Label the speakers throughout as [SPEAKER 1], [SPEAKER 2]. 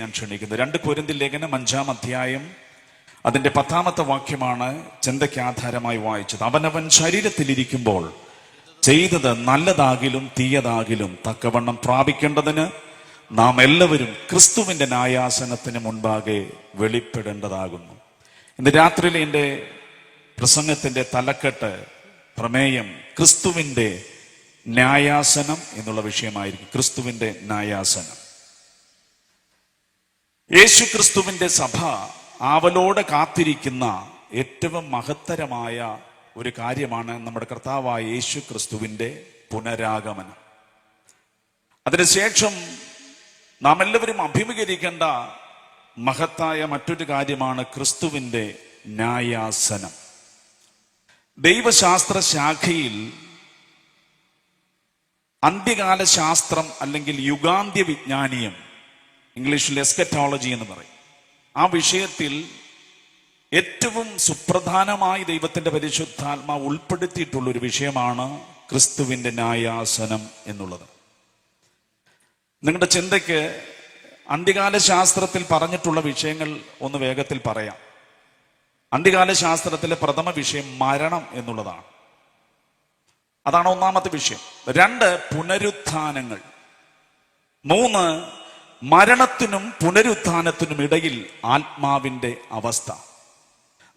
[SPEAKER 1] ഞാൻ ക്ഷണിക്കുന്നു. 2 കൊരിന്ത്യർ ലേഖനം 5-ാം അധ്യായം അതിന്റെ 10-ാമത്തെ വാക്യമാണ് ചിന്തയ്ക്ക് ആധാരമായി വായിച്ചത്. അവനവൻ ശരീരത്തിലിരിക്കുമ്പോൾ ചെയ്തത് നല്ലതാകിലും തീയതാകിലും തക്കവണ്ണം പ്രാപിക്കേണ്ടതിന് നാം എല്ലാവരും ക്രിസ്തുവിന്റെ ന്യായാസനത്തിന് മുൻപാകെ വെളിപ്പെടേണ്ടതാകുന്നു. ഇന്ന് രാത്രിയിലെ എൻ്റെ പ്രസംഗത്തിന്റെ തലക്കെട്ട്, പ്രമേയം ക്രിസ്തുവിന്റെ ന്യായാസനം എന്നുള്ള വിഷയമായിരിക്കും. ക്രിസ്തുവിന്റെ ന്യായാസനം. യേശു ക്രിസ്തുവിന്റെ സഭ ആവലോടെ കാത്തിരിക്കുന്ന ഏറ്റവും മഹത്തരമായ ഒരു കാര്യമാണ് നമ്മുടെ കർത്താവായ യേശു ക്രിസ്തുവിന്റെ പുനരാഗമനം. അതിനുശേഷം നാം എല്ലാവരും അഭിമുഖീകരിക്കേണ്ട മഹത്തായ മറ്റൊരു കാര്യമാണ് ക്രിസ്തുവിന്റെ ന്യായാസനം. ദൈവശാസ്ത്ര ശാഖയിൽ അന്ത്യകാല ശാസ്ത്രം അല്ലെങ്കിൽ യുഗാന്ത്യ വിജ്ഞാനീയം, ഇംഗ്ലീഷിൽ എസ്കറ്റോളജി എന്ന് പറയും, ആ വിഷയത്തിൽ ഏറ്റവും സുപ്രധാനമായി ദൈവത്തിന്റെ പരിശുദ്ധാത്മാവ് ഉൾപ്പെടുത്തിയിട്ടുള്ള ഒരു വിഷയമാണ് ക്രിസ്തുവിന്റെ ന്യായാസനം എന്നുള്ളത്. നിങ്ങളുടെ ചിന്തയ്ക്ക് അന്ത്യകാല ശാസ്ത്രത്തിൽ പറഞ്ഞിട്ടുള്ള വിഷയങ്ങൾ ഒന്ന് വേഗത്തിൽ പറയാം. അന്ത്യകാല ശാസ്ത്രത്തിലെ പ്രഥമ വിഷയം മരണം എന്നുള്ളതാണ്. അതാണ് ഒന്നാമത്തെ വിഷയം. 2 പുനരുത്ഥാനങ്ങൾ. 3 മരണത്തിനും പുനരുത്ഥാനത്തിനും ഇടയിൽ ആത്മാവിന്റെ അവസ്ഥ.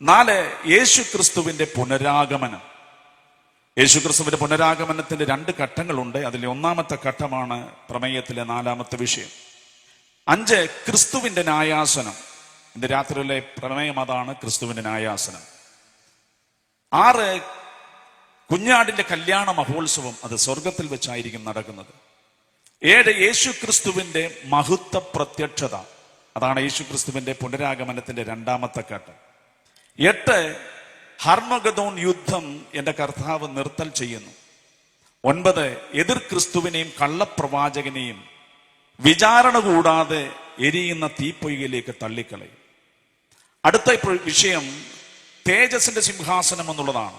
[SPEAKER 1] 4 യേശു ക്രിസ്തുവിന്റെ പുനരാഗമനം. യേശു ക്രിസ്തുവിന്റെ പുനരാഗമനത്തിന്റെ 2 ഘട്ടങ്ങളുണ്ട്. അതിലെ ഒന്നാമത്തെ ഘട്ടമാണ് പ്രമേയത്തിലെ 4-ാമത്തെ വിഷയം. 5 ക്രിസ്തുവിന്റെ ന്യായാസനം. ഇന്ന് രാത്രിയിലെ പ്രമേയം അതാണ്, ക്രിസ്തുവിന്റെ ന്യായാസനം. 6 കുഞ്ഞാടിന്റെ കല്യാണ മഹോത്സവം, അത് സ്വർഗത്തിൽ വെച്ചായിരിക്കും നടക്കുന്നത്. 7 യേശു ക്രിസ്തുവിന്റെ മഹത്വ പ്രത്യക്ഷത, അതാണ് യേശു ക്രിസ്തുവിന്റെ പുനരാഗമനത്തിന്റെ 2-ാമത്തെ ഘട്ടം. 8 ഹർമഗദോൻ യുദ്ധം എന്റെ കർത്താവ് നിർത്തൽ ചെയ്യുന്നു. 9 എതിർ ക്രിസ്തുവിനെയും കള്ളപ്രവാചകനെയും വിചാരണ കൂടാതെ എരിയുന്ന തീപ്പൊയ്കയിലേക്ക് തള്ളിക്കളയും. അടുത്ത വിഷയം തേജസ്സിന്റെ സിംഹാസനം എന്നുള്ളതാണ്.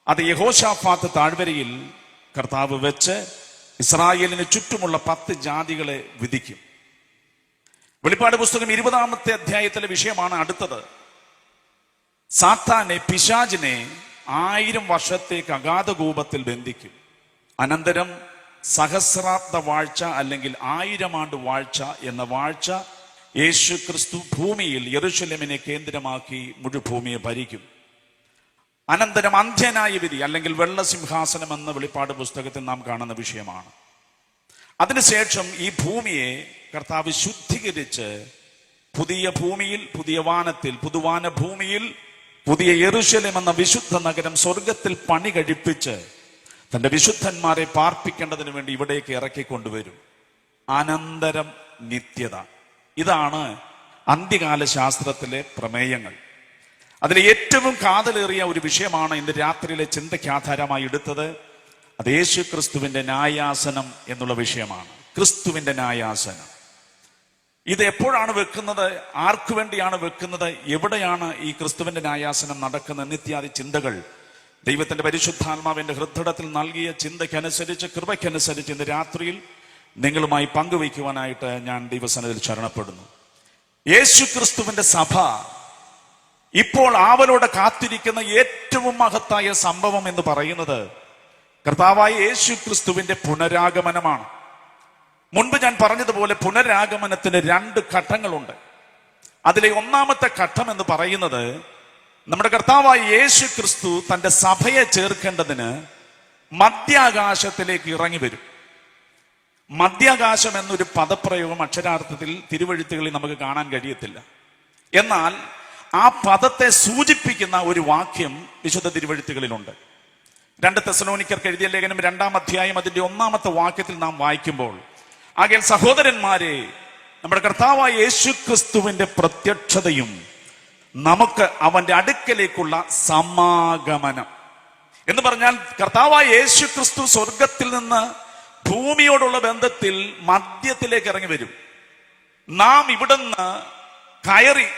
[SPEAKER 1] അത് യഹോശാഫാത്ത് താഴ്വരയിൽ കർത്താവ് വെച്ച് ഇസ്രായേലിന് ചുറ്റുമുള്ള 10 ജാതികളെ വിധിക്കും. വെളിപ്പാട് പുസ്തകം 20-ാമത്തെ അധ്യായത്തിലെ വിഷയമാണ് അടുത്തത്. സാത്താനെ, പിശാചിനെ 1000 വർഷത്തേക്ക് അഗാധകൂപത്തിൽ ബന്ധിക്കും. അനന്തരം സഹസ്രാബ്ദ വാഴ്ച അല്ലെങ്കിൽ 1000 ആണ്ട് വാഴ്ച എന്ന വാഴ്ച യേശു ക്രിസ്തു ഭൂമിയിൽ യെരൂശലേമിനെ കേന്ദ്രമാക്കി മുഴുഭൂമിയെ ഭരിക്കും. അനന്തരം അന്ത്യനായ വിധി അല്ലെങ്കിൽ വെള്ളസിംഹാസനം എന്ന വെളിപ്പാട് പുസ്തകത്തിൽ നാം കാണുന്ന വിഷയമാണ്. അതിനുശേഷം ഈ ഭൂമിയെ കർത്താവ് ശുദ്ധീകരിച്ച് പുതിയ ഭൂമിയിൽ, പുതിയ വാനത്തിൽ, പുതുവാന ഭൂമിയിൽ പുതിയ യെരൂശലേം എന്ന വിശുദ്ധ നഗരം സ്വർഗത്തിൽ പണി കഴിപ്പിച്ച് തന്റെ വിശുദ്ധന്മാരെ പാർപ്പിക്കേണ്ടതിന് വേണ്ടി ഇവിടേക്ക് ഇറക്കിക്കൊണ്ടുവരും. അനന്തരം നിത്യത. ഇതാണ് അന്ത്യകാല ശാസ്ത്രത്തിലെ പ്രമേയങ്ങൾ. അതിൽ ഏറ്റവും കാതലേറിയ ഒരു വിഷയമാണ് ഇന്ന് രാത്രിയിലെ ചിന്തയ്ക്ക് ആധാരമായി എടുത്തത്. അത് യേശു ക്രിസ്തുവിന്റെ ന്യായാസനം എന്നുള്ള വിഷയമാണ്. ക്രിസ്തുവിന്റെ ന്യായാസനം. ഇത് എപ്പോഴാണ് വെക്കുന്നത്? ആർക്കു വേണ്ടിയാണ് വെക്കുന്നത്? എവിടെയാണ് ഈ ക്രിസ്തുവിന്റെ ന്യായാസനം നടക്കുന്നത്? നിത്യാദി ചിന്തകൾ ദൈവത്തിന്റെ പരിശുദ്ധാത്മാവിന്റെ ഹൃദയത്തിൽ നൽകിയ ചിന്തയ്ക്കനുസരിച്ച്, കൃപയ്ക്കനുസരിച്ച് ഇന്ന് രാത്രിയിൽ നിങ്ങളുമായി പങ്കുവയ്ക്കുവാനായിട്ട് ഞാൻ ദൈവസന്നിധിയിൽ ശരണപ്പെടുന്നു. യേശു ക്രിസ്തുവിന്റെ സഭ ഇപ്പോൾ ആവലോടെ കാത്തിരിക്കുന്ന ഏറ്റവും മഹത്തായ സംഭവം എന്ന് പറയുന്നത് കർത്താവായ യേശു ക്രിസ്തുവിന്റെ പുനരാഗമനമാണ്. മുൻപ് ഞാൻ പറഞ്ഞതുപോലെ പുനരാഗമനത്തിന് 2 ഘട്ടങ്ങളുണ്ട്. അതിലെ ഒന്നാമത്തെ ഘട്ടം എന്ന് പറയുന്നത് നമ്മുടെ കർത്താവായ യേശു ക്രിസ്തു തന്റെ സഭയെ ചേർക്കേണ്ടതിന് മധ്യാകാശത്തിലേക്ക് ഇറങ്ങി വരും. മധ്യാകാശം എന്നൊരു പദപ്രയോഗം അക്ഷരാർത്ഥത്തിൽ തിരുവെഴുത്തുകളിൽ നമുക്ക് കാണാൻ കഴിയത്തില്ല. എന്നാൽ ആ പദത്തെ സൂചിപ്പിക്കുന്ന ഒരു വാക്യം വിശുദ്ധ തിരുവെഴുത്തുകളിലുണ്ട്. 2 തെസ്സലോനിക്കർക്ക് എഴുതിയ ലേഖനം 2-ാം അധ്യായം അതിന്റെ 1-ാമത്തെ വാക്യത്തിൽ നാം വായിക്കുമ്പോൾ, ആകയാൽ സഹോദരന്മാരെ, നമ്മുടെ കർത്താവായ യേശു ക്രിസ്തുവിന്റെ പ്രത്യക്ഷതയും നമുക്ക് അവന്റെ അടുക്കലേക്കുള്ള സമാഗമനം എന്ന് പറഞ്ഞാൽ, കർത്താവായ യേശു ക്രിസ്തു സ്വർഗത്തിൽ നിന്ന് ഭൂമിയോടുള്ള ബന്ധത്തിൽ മധ്യത്തിലേക്ക് ഇറങ്ങി വരും. നാം ഇവിടുന്ന് കയറി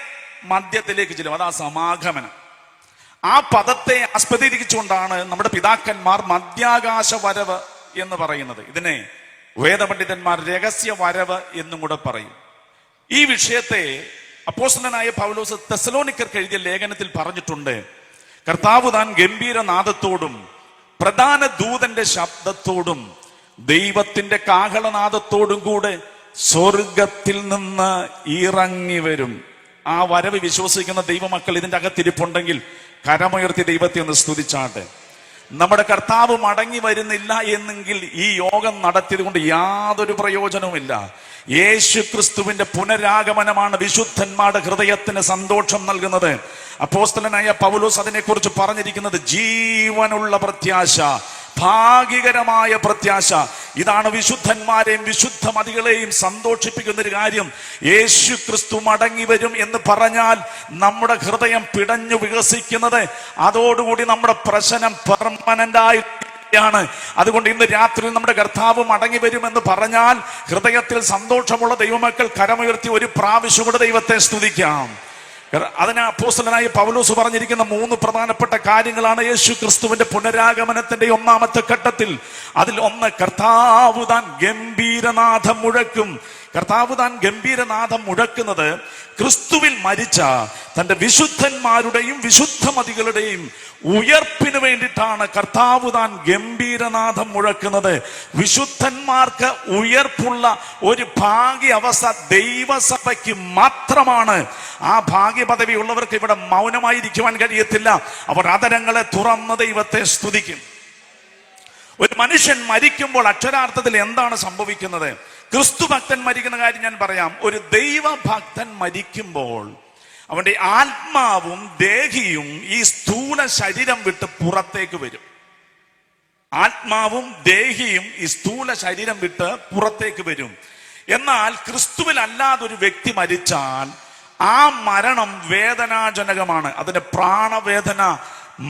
[SPEAKER 1] മധ്യത്തിലേക്ക് ചെല്ലും. അതാ സമാഗമനം. ആ പദത്തെ ആസ്പദീകരിച്ചുകൊണ്ടാണ് നമ്മുടെ പിതാക്കന്മാർ മധ്യാകാശ വരവ് എന്ന് പറയുന്നത്. ഇതിനെ വേദപണ്ഡിതന്മാർ രഹസ്യ വരവ് എന്നും കൂടെ പറയും. ഈ വിഷയത്തെ അപ്പോസ്തലനായ പൗലോസ് തെസ്സലോനിക്കർക്ക് എഴുതിയ ലേഖനത്തിൽ പറഞ്ഞിട്ടുണ്ട്. കർത്താവ് താൻ ഗംഭീരനാദത്തോടും പ്രധാന ദൂതന്റെ ശബ്ദത്തോടും ദൈവത്തിന്റെ കാഹളനാദത്തോടും കൂടെ സ്വർഗത്തിൽ നിന്ന് ഇറങ്ങി വരും. ആ വരവ് വിശ്വസിക്കുന്ന ദൈവമക്കൾ ഇതിന്റെ അകത്തിരിപ്പുണ്ടെങ്കിൽ കരമുയർത്തി ദൈവത്തെ ഒന്ന് സ്തുതിച്ചാട്ടെ. നമ്മുടെ കർത്താവ് മടങ്ങി വരുന്നില്ല എന്നെങ്കിൽ ഈ യോഗം നടത്തിയത് കൊണ്ട് യാതൊരു പ്രയോജനവുമില്ല. യേശു ക്രിസ്തുവിന്റെ പുനരാഗമനമാണ് വിശുദ്ധന്മാരുടെ ഹൃദയത്തിന് സന്തോഷം നൽകുന്നത്. അപ്പോസ്തലനായ പൗലോസ് അതിനെക്കുറിച്ച് പറഞ്ഞിരിക്കുന്നത് ജീവനുള്ള പ്രത്യാശ, ഭാഗ്യകരമായ പ്രത്യാശ. ഇതാണ് വിശുദ്ധന്മാരെയും വിശുദ്ധ മതികളെയും സന്തോഷിപ്പിക്കുന്ന ഒരു കാര്യം. യേശു ക്രിസ്തു മടങ്ങി വരും എന്ന് പറഞ്ഞാൽ നമ്മുടെ ഹൃദയം പിടഞ്ഞു വികസിക്കുന്നത്, അതോടുകൂടി നമ്മുടെ പ്രശ്നം പെർമനന്റ് ആയിട്ടാണ്. അതുകൊണ്ട് ഇന്ന് രാത്രി നമ്മുടെ കർത്താവ് മടങ്ങി വരുമെന്ന് പറഞ്ഞാൽ ഹൃദയത്തിൽ സന്തോഷമുള്ള ദൈവമക്കൾ കരമുയർത്തി ഒരു പ്രാവശ്യം കൂടെ ദൈവത്തെ സ്തുതിക്കാം. അതിന് അപ്പോസ്തലനായ പൗലോസ് പറഞ്ഞിരിക്കുന്ന 3 പ്രധാനപ്പെട്ട കാര്യങ്ങളാണ് യേശു ക്രിസ്തുവിന്റെ പുനരാഗമനത്തിന്റെ ഒന്നാമത്തെ ഘട്ടത്തിൽ. അതിൽ ഒന്ന്, കർത്താവ് താൻ ഗംഭീരനാഥം മുഴക്കും. കർത്താവ് താൻ ഗംഭീരനാഥം മുഴക്കുന്നത് ക്രിസ്തുവിൽ മരിച്ച തന്റെ വിശുദ്ധന്മാരുടെയും വിശുദ്ധമതികളുടെയും ഉയർപ്പിന് വേണ്ടിയിട്ടാണ് കർത്താവ് താൻ ഗംഭീരനാഥം മുഴക്കുന്നത്. വിശുദ്ധന്മാർക്ക് ഉയർപ്പുള്ള ഒരു ഭാഗ്യ അവസ്ഥ ദൈവസഭയ്ക്ക് മാത്രമാണ്. ആ ഭാഗ്യ പദവി ഉള്ളവർക്ക് ഇവിടെ മൗനമായിരിക്കുവാൻ കഴിയത്തില്ല. അവർ അതരങ്ങളെ തുറന്ന് ദൈവത്തെ സ്തുതിക്കും. ഒരു മനുഷ്യൻ മരിക്കുമ്പോൾ അക്ഷരാർത്ഥത്തിൽ എന്താണ് സംഭവിക്കുന്നത്? ക്രിസ്തു ഭക്തൻ മരിക്കുന്ന കാര്യം ഞാൻ പറയാം. ഒരു ദൈവഭക്തൻ മരിക്കുമ്പോൾ അവന്റെ ആത്മാവും ദേഹിയും ഈ സ്ഥൂല ശരീരം വിട്ട് പുറത്തേക്ക് വരും. ആത്മാവും ദേഹിയും ഈ സ്ഥൂല ശരീരം വിട്ട് പുറത്തേക്ക് വരും. എന്നാൽ ക്രിസ്തുവിൽ അല്ലാതെ ഒരു വ്യക്തി മരിച്ചാൽ ആ മരണം വേദനാജനകമാണ്. അതിന് പ്രാണവേദന,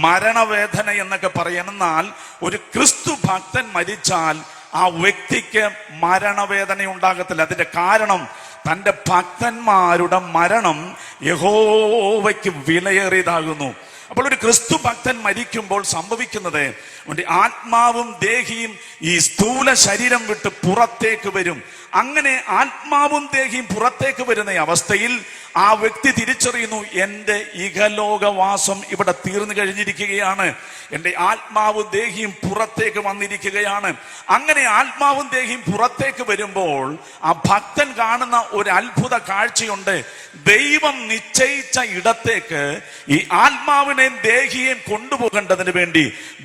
[SPEAKER 1] മരണവേദന എന്നൊക്കെ പറയാം. എന്നാൽ ഒരു ക്രിസ്തു ഭക്തൻ മരിച്ചാൽ ആ വ്യക്തിക്ക് മരണവേദന ഉണ്ടാകത്തില്ല. അതിന്റെ കാരണം തന്റെ ഭക്തന്മാരുടെ മരണം യഹോവയ്ക്ക് വിലയേറിയതാകുന്നു. അപ്പോൾ ഒരു ക്രിസ്തു ഭക്തൻ മരിക്കുമ്പോൾ സംഭവിക്കുന്നത് അവന്റെ ആത്മാവും ദേഹിയും ഈ സ്ഥൂല ശരീരം വിട്ട് പുറത്തേക്ക് വരും. അങ്ങനെ ആത്മാവും ദേഹിയും പുറത്തേക്ക് വരുന്ന അവസ്ഥയിൽ ആ വ്യക്തി തിരിച്ചറിയുന്നു, എന്റെ ഇഹലോകവാസം ഇവിടെ തീർന്നു കഴിഞ്ഞിരിക്കുകയാണ്. എന്റെ ആത്മാവും ദേഹിയും പുറത്തേക്ക് വന്നിരിക്കുകയാണ്. അങ്ങനെ ആത്മാവും ദേഹിയും പുറത്തേക്ക് വരുമ്പോൾ ആ ഭക്തൻ കാണുന്ന ഒരു അത്ഭുത കാഴ്ചയുണ്ട്. ദൈവം നിശ്ചയിച്ച ഇടത്തേക്ക് ഈ ആത്മാവിനെയും ദേഹിയെയും കൊണ്ടുപോകേണ്ടതിന് വേണ്ടി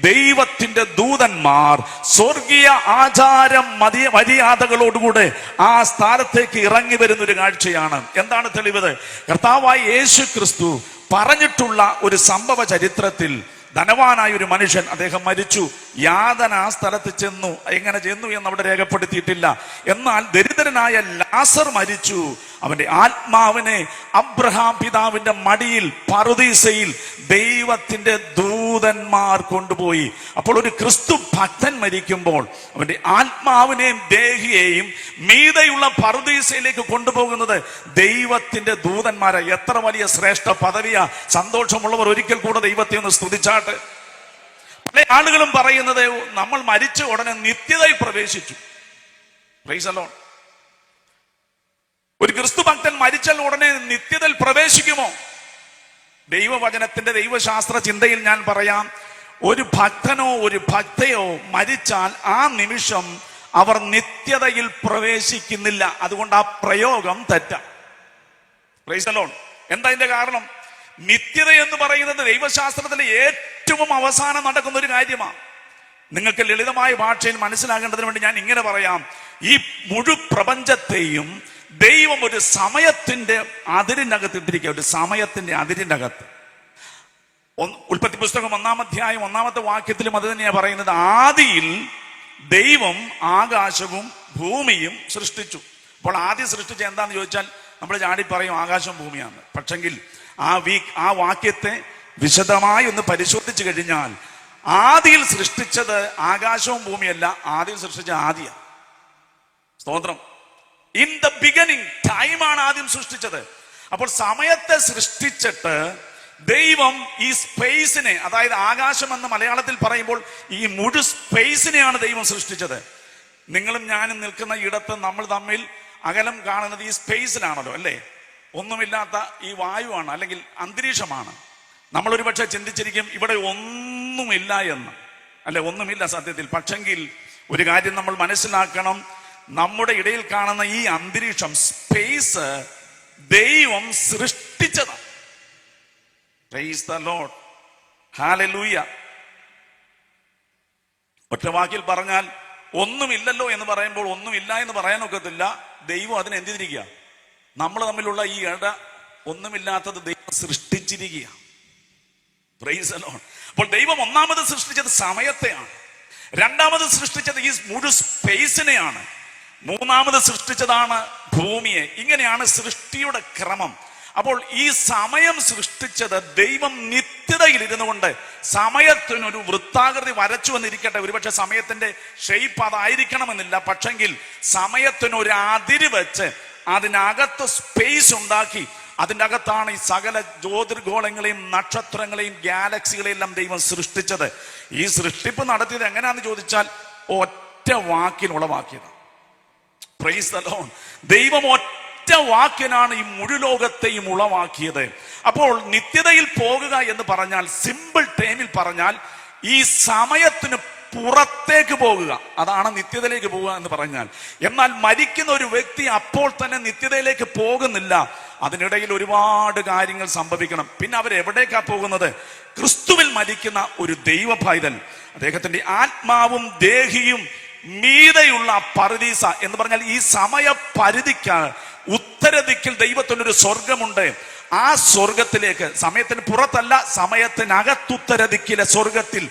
[SPEAKER 1] ദൈവത്തിന്റെ ദൂതന്മാർ സ്വർഗീയ ആചാരം മര്യാദകളോടുകൂടെ ആ സ്ഥാനത്തേക്ക് ഇറങ്ങി വരുന്ന ഒരു കാഴ്ചയാണ്. എന്താണ് തെളിവ്? കർത്താവായ യേശു ക്രിസ്തു പറഞ്ഞിട്ടുള്ള ഒരു സംഭവ ചരിത്രത്തിൽ ധനവാനായ ഒരു മനുഷ്യൻ, അദ്ദേഹം മരിച്ചു. യാതന ആ സ്ഥലത്ത് ചെന്നു. എങ്ങനെ ചെന്നു എന്ന് അവിടെ രേഖപ്പെടുത്തിയിട്ടില്ല. എന്നാൽ ദരിദ്രനായ ലാസർ മരിച്ചു. അവന്റെ ആത്മാവിനെ അബ്രഹാം പിതാവിന്റെ മടിയിൽ പറുദീസയിൽ ദൈവത്തിന്റെ ദൂതന്മാർ കൊണ്ടുപോയി. അപ്പോൾ ഒരു ക്രിസ്തു ഭക്തൻ മരിക്കുമ്പോൾ അവന്റെ ആത്മാവിനെയും ദേഹിയെയും മീതെയുള്ള പറുദീസയിലേക്ക് കൊണ്ടുപോകുന്നത് ദൈവത്തിന്റെ ദൂതന്മാരെ. എത്ര വലിയ ശ്രേഷ്ഠ പദവിയാ! സന്തോഷമുള്ളവർ ഒരിക്കൽ കൂടെ ദൈവത്തെ ഒന്ന് സ്തുതിച്ചാട്ടെ. പല ആളുകളും പറയുന്നത് നമ്മൾ മരിച്ച ഉടനെ നിത്യതയിൽ പ്രവേശിച്ചു. Price the Lord. ഒരു ക്രിസ്തു ഭക്തൻ മരിച്ചാൽ ഉടനെ നിത്യതയിൽ പ്രവേശിക്കുമോ? ദൈവവചനത്തിന്റെ ദൈവശാസ്ത്ര ചിന്തയിൽ ഞാൻ പറയാം, ഒരു ഭക്തനോ ഒരു ഭക്തയോ മരിച്ചാൽ ആ നിമിഷം അവർ നിത്യതയിൽ പ്രവേശിക്കുന്നില്ല. അതുകൊണ്ട് ആ പ്രയോഗം തെറ്റാം. Price the Lord. എന്താ ഇതിന്റെ കാരണം? നിത്യത എന്ന് പറയുന്നത് ദൈവശാസ്ത്രത്തിലെ ഏറ്റവും അവസാനം നടക്കുന്ന ഒരു കാര്യമാണ്. നിങ്ങൾക്ക് ലളിതമായ ഭാഷയിൽ മനസ്സിലാകേണ്ടതിന് വേണ്ടി ഞാൻ ഇങ്ങനെ പറയാം, ഈ മുഴു പ്രപഞ്ചത്തെയും ദൈവം ഒരു സമയത്തിന്റെ അതിരിനകത്ത് ഇട്ടിരിക്കുക. ഒരു സമയത്തിന്റെ അതിരിനകത്ത്. ഉൽപ്പത്തി പുസ്തകം 1-ാം അധ്യായം 1-ാമത്തെ വാക്യത്തിലും അത് തന്നെയാണ് പറയുന്നത്. ആദിയിൽ ദൈവം ആകാശവും ഭൂമിയും സൃഷ്ടിച്ചു. അപ്പോൾ ആദ്യം സൃഷ്ടിച്ച എന്താന്ന് ചോദിച്ചാൽ നമ്മൾ ചാടി പറയും ആകാശവും ഭൂമിയാണ്. പക്ഷെങ്കിൽ ആ വാക്യത്തെ വിശദമായി ഒന്ന് പരിശോധിച്ചു കഴിഞ്ഞാൽ ആദിയിൽ സൃഷ്ടിച്ചത് ആകാശവും ഭൂമിയല്ല, ആദ്യം സൃഷ്ടിച്ച ആദിയ. സ്തോത്രം. ഇൻ ദ ബിഗിനിങ്, ടൈമാണ് ആദ്യം സൃഷ്ടിച്ചത്. അപ്പോൾ സമയത്തെ സൃഷ്ടിച്ചിട്ട് ദൈവം ഈ സ്പേസിനെ, അതായത് ആകാശം എന്ന് മലയാളത്തിൽ പറയുമ്പോൾ ഈ മുഴു സ്പേസിനെയാണ് ദൈവം സൃഷ്ടിച്ചത്. നിങ്ങളും ഞാനും നിൽക്കുന്ന ഇടത്ത് നമ്മൾ തമ്മിൽ അകലം കാണുന്നത് ഈ സ്പേസിലാണല്ലോ, അല്ലേ? ഒന്നുമില്ലാത്ത ഈ വായുവാണ്, അല്ലെങ്കിൽ അന്തരീക്ഷമാണ്. നമ്മളൊരു പക്ഷെ ചിന്തിച്ചിരിക്കും ഇവിടെ ഒന്നുമില്ല എന്ന്, അല്ലെ? ഒന്നുമില്ല സത്യത്തിൽ. പക്ഷെങ്കിൽ ഒരു കാര്യം നമ്മൾ മനസ്സിലാക്കണം, നമ്മുടെ ഇടയിൽ കാണുന്ന ഈ അന്തരീക്ഷം, സ്പേസ്, ദൈവം സൃഷ്ടിച്ചതാണ്. Praise the lord, hallelujah. ഒറ്റ വാക്കിൽ പറഞ്ഞാൽ ഒന്നുമില്ലല്ലോ എന്ന് പറയുമ്പോൾ ഒന്നുമില്ല എന്ന് പറയാൻ ഒക്കത്തില്ല. ദൈവം അതിനെ എന്ത് ചെയ്തിരിക്കുക? നമ്മൾ തമ്മിലുള്ള ഈ ഇട, ഒന്നുമില്ലാത്തത് ദൈവം സൃഷ്ടിച്ചിരിക്കുക. Price the Lord. അപ്പോൾ ദൈവം ഒന്നാമത് സൃഷ്ടിച്ചത് സമയത്തെയാണ്, രണ്ടാമത് സൃഷ്ടിച്ചത് ഈ മുഴു സ്പേസിനെയാണ്, മൂന്നാമത് സൃഷ്ടിച്ചതാണ് ഭൂമിയെ. ഇങ്ങനെയാണ് സൃഷ്ടിയുടെ ക്രമം. അപ്പോൾ ഈ സമയം സൃഷ്ടിച്ചത് ദൈവം നിത്യതയിൽ ഇരുന്നു കൊണ്ട് സമയത്തിനൊരു വൃത്താകൃതി വരച്ചു വന്നിരിക്കട്ടെ. ഒരുപക്ഷെ സമയത്തിന്റെ ഷെയ്പ്പ് അതായിരിക്കണമെന്നില്ല. പക്ഷെങ്കിൽ സമയത്തിനൊരു അതിര് വെച്ച് അതിനകത്ത് സ്പേസ് ഉണ്ടാക്കി അതിൻ്റെ അകത്താണ് ഈ സകല ജ്യോതിർഗോളങ്ങളെയും നക്ഷത്രങ്ങളെയും ഗാലക്സികളെയും എല്ലാം ദൈവം സൃഷ്ടിച്ചത്. ഈ സൃഷ്ടിപ്പ് നടത്തിയത് എങ്ങനെയാന്ന് ചോദിച്ചാൽ ഒറ്റ വാക്കിൽ ഉളവാക്കിയത്. Price the Lord. ദൈവം ഒറ്റ വാക്കിനാണ് ഈ മുഴുലോകത്തെയും ഉളവാക്കിയത്. അപ്പോൾ നിത്യതയിൽ പോകുക എന്ന് പറഞ്ഞാൽ, സിമ്പിൾ ടേമിൽ പറഞ്ഞാൽ, ഈ സമയത്തിന് പുറത്തേക്ക് പോകുക, അതാണ് നിത്യതയിലേക്ക് പോകുക എന്ന് പറഞ്ഞാൽ. എന്നാൽ മരിക്കുന്ന ഒരു വ്യക്തി അപ്പോൾ തന്നെ നിത്യതയിലേക്ക് പോകുന്നില്ല. അതിനിടയിൽ ഒരുപാട് കാര്യങ്ങൾ സംഭവിക്കണം. പിന്നെ അവരെവിടേക്കാ പോകുന്നത്? ക്രിസ്തുവിൽ മരിക്കുന്ന ഒരു ദൈവ പൈതൽ, അദ്ദേഹത്തിന്റെ ആത്മാവും ദേഹിയും മീതെയുള്ള പറുദീസ എന്ന് പറഞ്ഞാൽ ഈ സമയ പരിധിക്ക് ഉത്തരദിക്കിൽ ദൈവത്തിനൊരു സ്വർഗമുണ്ട്. ആ സ്വർഗത്തിലേക്ക്, സമയത്തിന് പുറത്തല്ല, സമയത്തിനകത്തുത്തരദിക്കിലെ സ്വർഗത്തിൽ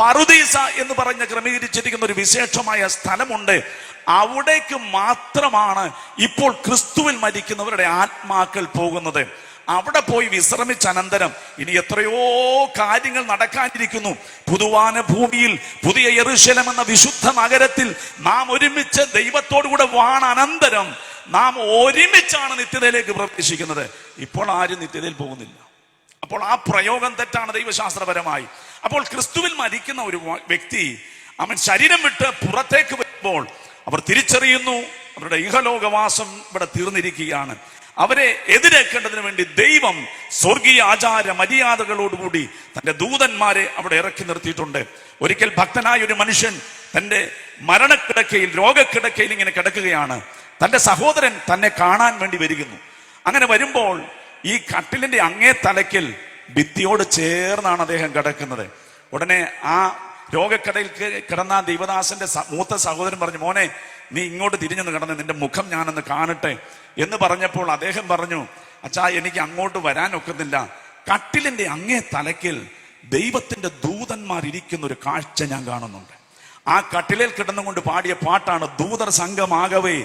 [SPEAKER 1] പറുദീസ എന്ന് പറഞ്ഞ് ക്രമീകരിച്ചിരിക്കുന്ന ഒരു വിശേഷമായ സ്ഥലമുണ്ട്. അവിടേക്ക് മാത്രമാണ് ഇപ്പോൾ ക്രിസ്തുവിൽ മരിക്കുന്നവരുടെ ആത്മാക്കൾ പോകുന്നത്. അവിടെ പോയി വിശ്രമിച്ച അനന്തരം ഇനി എത്രയോ കാര്യങ്ങൾ നടക്കാനിരിക്കുന്നു. പുതുവാന ഭൂമിയിൽ പുതിയ യെരൂശലേം എന്ന വിശുദ്ധ നഗരത്തിൽ നാം ഒരുമിച്ച് ദൈവത്തോടു കൂടെ വാണ അനന്തരം നാം ഒരുമിച്ചാണ് നിത്യതയിലേക്ക് പ്രവേശിക്കുന്നത്. ഇപ്പോൾ ആരും നിത്യതയിൽ പോകുന്നില്ല. അപ്പോൾ ആ പ്രയോഗം തെറ്റാണ് ദൈവശാസ്ത്രപരമായി. അപ്പോൾ ക്രിസ്തുവിൽ മരിക്കുന്ന ഒരു വ്യക്തി അവൻ ശരീരം വിട്ട് പുറത്തേക്ക് വരുമ്പോൾ അവർ തിരിച്ചറിയുന്നു അവരുടെ ഇഹലോകവാസം ഇവിടെ തീർന്നിരിക്കുകയാണ്. അവരെ എതിരേക്കേണ്ടതിന് വേണ്ടി ദൈവം സ്വർഗീയ ആചാര മര്യാദകളോടുകൂടി തന്റെ ദൂതന്മാരെ അവിടെ ഇറക്കി നിർത്തിയിട്ടുണ്ട്. ഒരിക്കൽ ഭക്തനായ ഒരു മനുഷ്യൻ തന്റെ മരണക്കിടക്കയിൽ, രോഗക്കിടക്കയിൽ ഇങ്ങനെ കിടക്കുകയാണ്. തന്റെ സഹോദരൻ തന്നെ കാണാൻ വേണ്ടി വരികന്നു. അങ്ങനെ വരുമ്പോൾ ഈ കട്ടിലിന്റെ അങ്ങേ തലയ്ക്കൽ ഭിത്തിയോട് ചേർന്നാണ് അദ്ദേഹം കിടക്കുന്നത്. ഉടനെ ആ രോഗക്കടയിൽ കിടന്ന ദൈവദാസന്റെ മൂത്ത സഹോദരൻ പറഞ്ഞു, മോനെ നീ ഇങ്ങോട്ട് തിരിഞ്ഞെന്ന് കിടന്ന് നിന്റെ മുഖം ഞാനൊന്ന് കാണട്ടെ എന്ന് പറഞ്ഞപ്പോൾ അദ്ദേഹം പറഞ്ഞു, അച്ഛാ എനിക്ക് അങ്ങോട്ട് വരാൻ ഒക്കുന്നില്ല. കട്ടിലിന്റെ അങ്ങേ തലയ്ക്കൽ ദൈവത്തിന്റെ ദൂതന്മാർ ഇരിക്കുന്ന ഒരു കാഴ്ച ഞാൻ കാണുന്നുണ്ട്. ആ കട്ടിലിൽ കിടന്നുകൊണ്ട് പാടിയ പാട്ടാണ്, ദൂതർ സംഘമാകവേ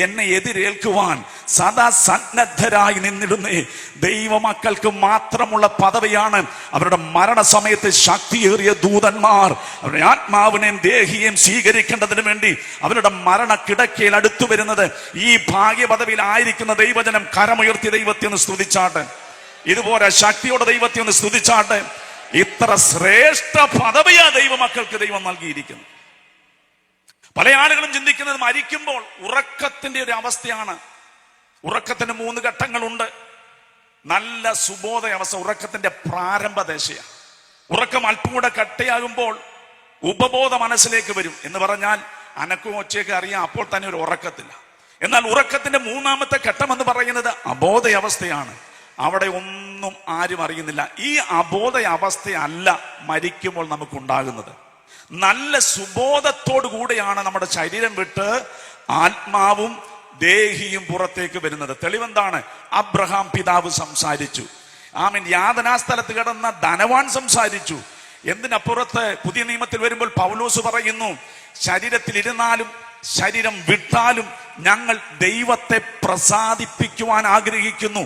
[SPEAKER 1] എന്നെ എതിരേൽക്കുവാൻ സദാ സന്നദ്ധരായി നിന്നിടുന്നേ. ദൈവമക്കൾക്ക് മാത്രമുള്ള പദവിയാണ് അവരുടെ മരണസമയത്ത് ശക്തിയേറിയ ദൂതന്മാർ അവരുടെ ആത്മാവിനെയും ദേഹിയെയും സ്വീകരിക്കേണ്ടതിന് വേണ്ടി അവരുടെ മരണക്കിടക്കയിൽ അടുത്തു വരുന്നത്. ഈ ഭാഗ്യ പദവിയിലായിരിക്കുന്ന ദൈവജനം കരമുയർത്തി ദൈവത്തെ ഒന്ന് സ്തുതിച്ചാട്ടെ. ഇതുപോലെ ശക്തിയോടെ ദൈവത്തെ ഒന്ന് സ്തുതിച്ചാട്ടെ. ഇത്ര ശ്രേഷ്ഠ പദവിയാ ദൈവമക്കൾക്ക് ദൈവം നൽകിയിരിക്കുന്നു. പല ആളുകളും ചിന്തിക്കുന്നത് മരിക്കുമ്പോൾ ഉറക്കത്തിന്റെ ഒരു അവസ്ഥയാണ്. ഉറക്കത്തിന് 3 ഘട്ടങ്ങളുണ്ട്. നല്ല സുബോധ അവസ്ഥ ഉറക്കത്തിന്റെ പ്രാരംഭ ദശയാണ്. ഉറക്കം അല്പം കൂടെ കട്ടയാകുമ്പോൾ ഉപബോധ മനസ്സിലേക്ക് വരും. എന്ന് പറഞ്ഞാൽ അനക്കും ഒച്ചയൊക്കെ അറിയാം, അപ്പോൾ തന്നെ ഒരു ഉറക്കത്തില്ല. എന്നാൽ ഉറക്കത്തിന്റെ 3ാമത്തെ ഘട്ടം എന്ന് പറയുന്നത് അബോധ അവസ്ഥയാണ്. അവിടെ ഒന്നും ആരും അറിയുന്നില്ല. ഈ അബോധ അവസ്ഥയല്ല മരിക്കുമ്പോൾ നമുക്കുണ്ടാകുന്നത്. നല്ല സുബോധത്തോടു കൂടെയാണ് നമ്മുടെ ശരീരം വിട്ട് ആത്മാവും ദേഹിയും പുറത്തേക്ക് വരുന്നത്. തെളിവെന്താണ്? അബ്രഹാം പിതാവ് സംസാരിച്ചു. ആമീൻ. യാതനാസ്ഥലത്ത് കിടന്ന ധനവാൻ സംസാരിച്ചു. എന്തിനപ്പുറത്ത് പുതിയ നിയമത്തിൽ വരുമ്പോൾ പൗലോസ് പറയുന്നു, ശരീരത്തിൽ ഇരുന്നാലും ശരീരം വിട്ടാലും ഞങ്ങൾ ദൈവത്തെ പ്രസാദിപ്പിക്കുവാൻ ആഗ്രഹിക്കുന്നു.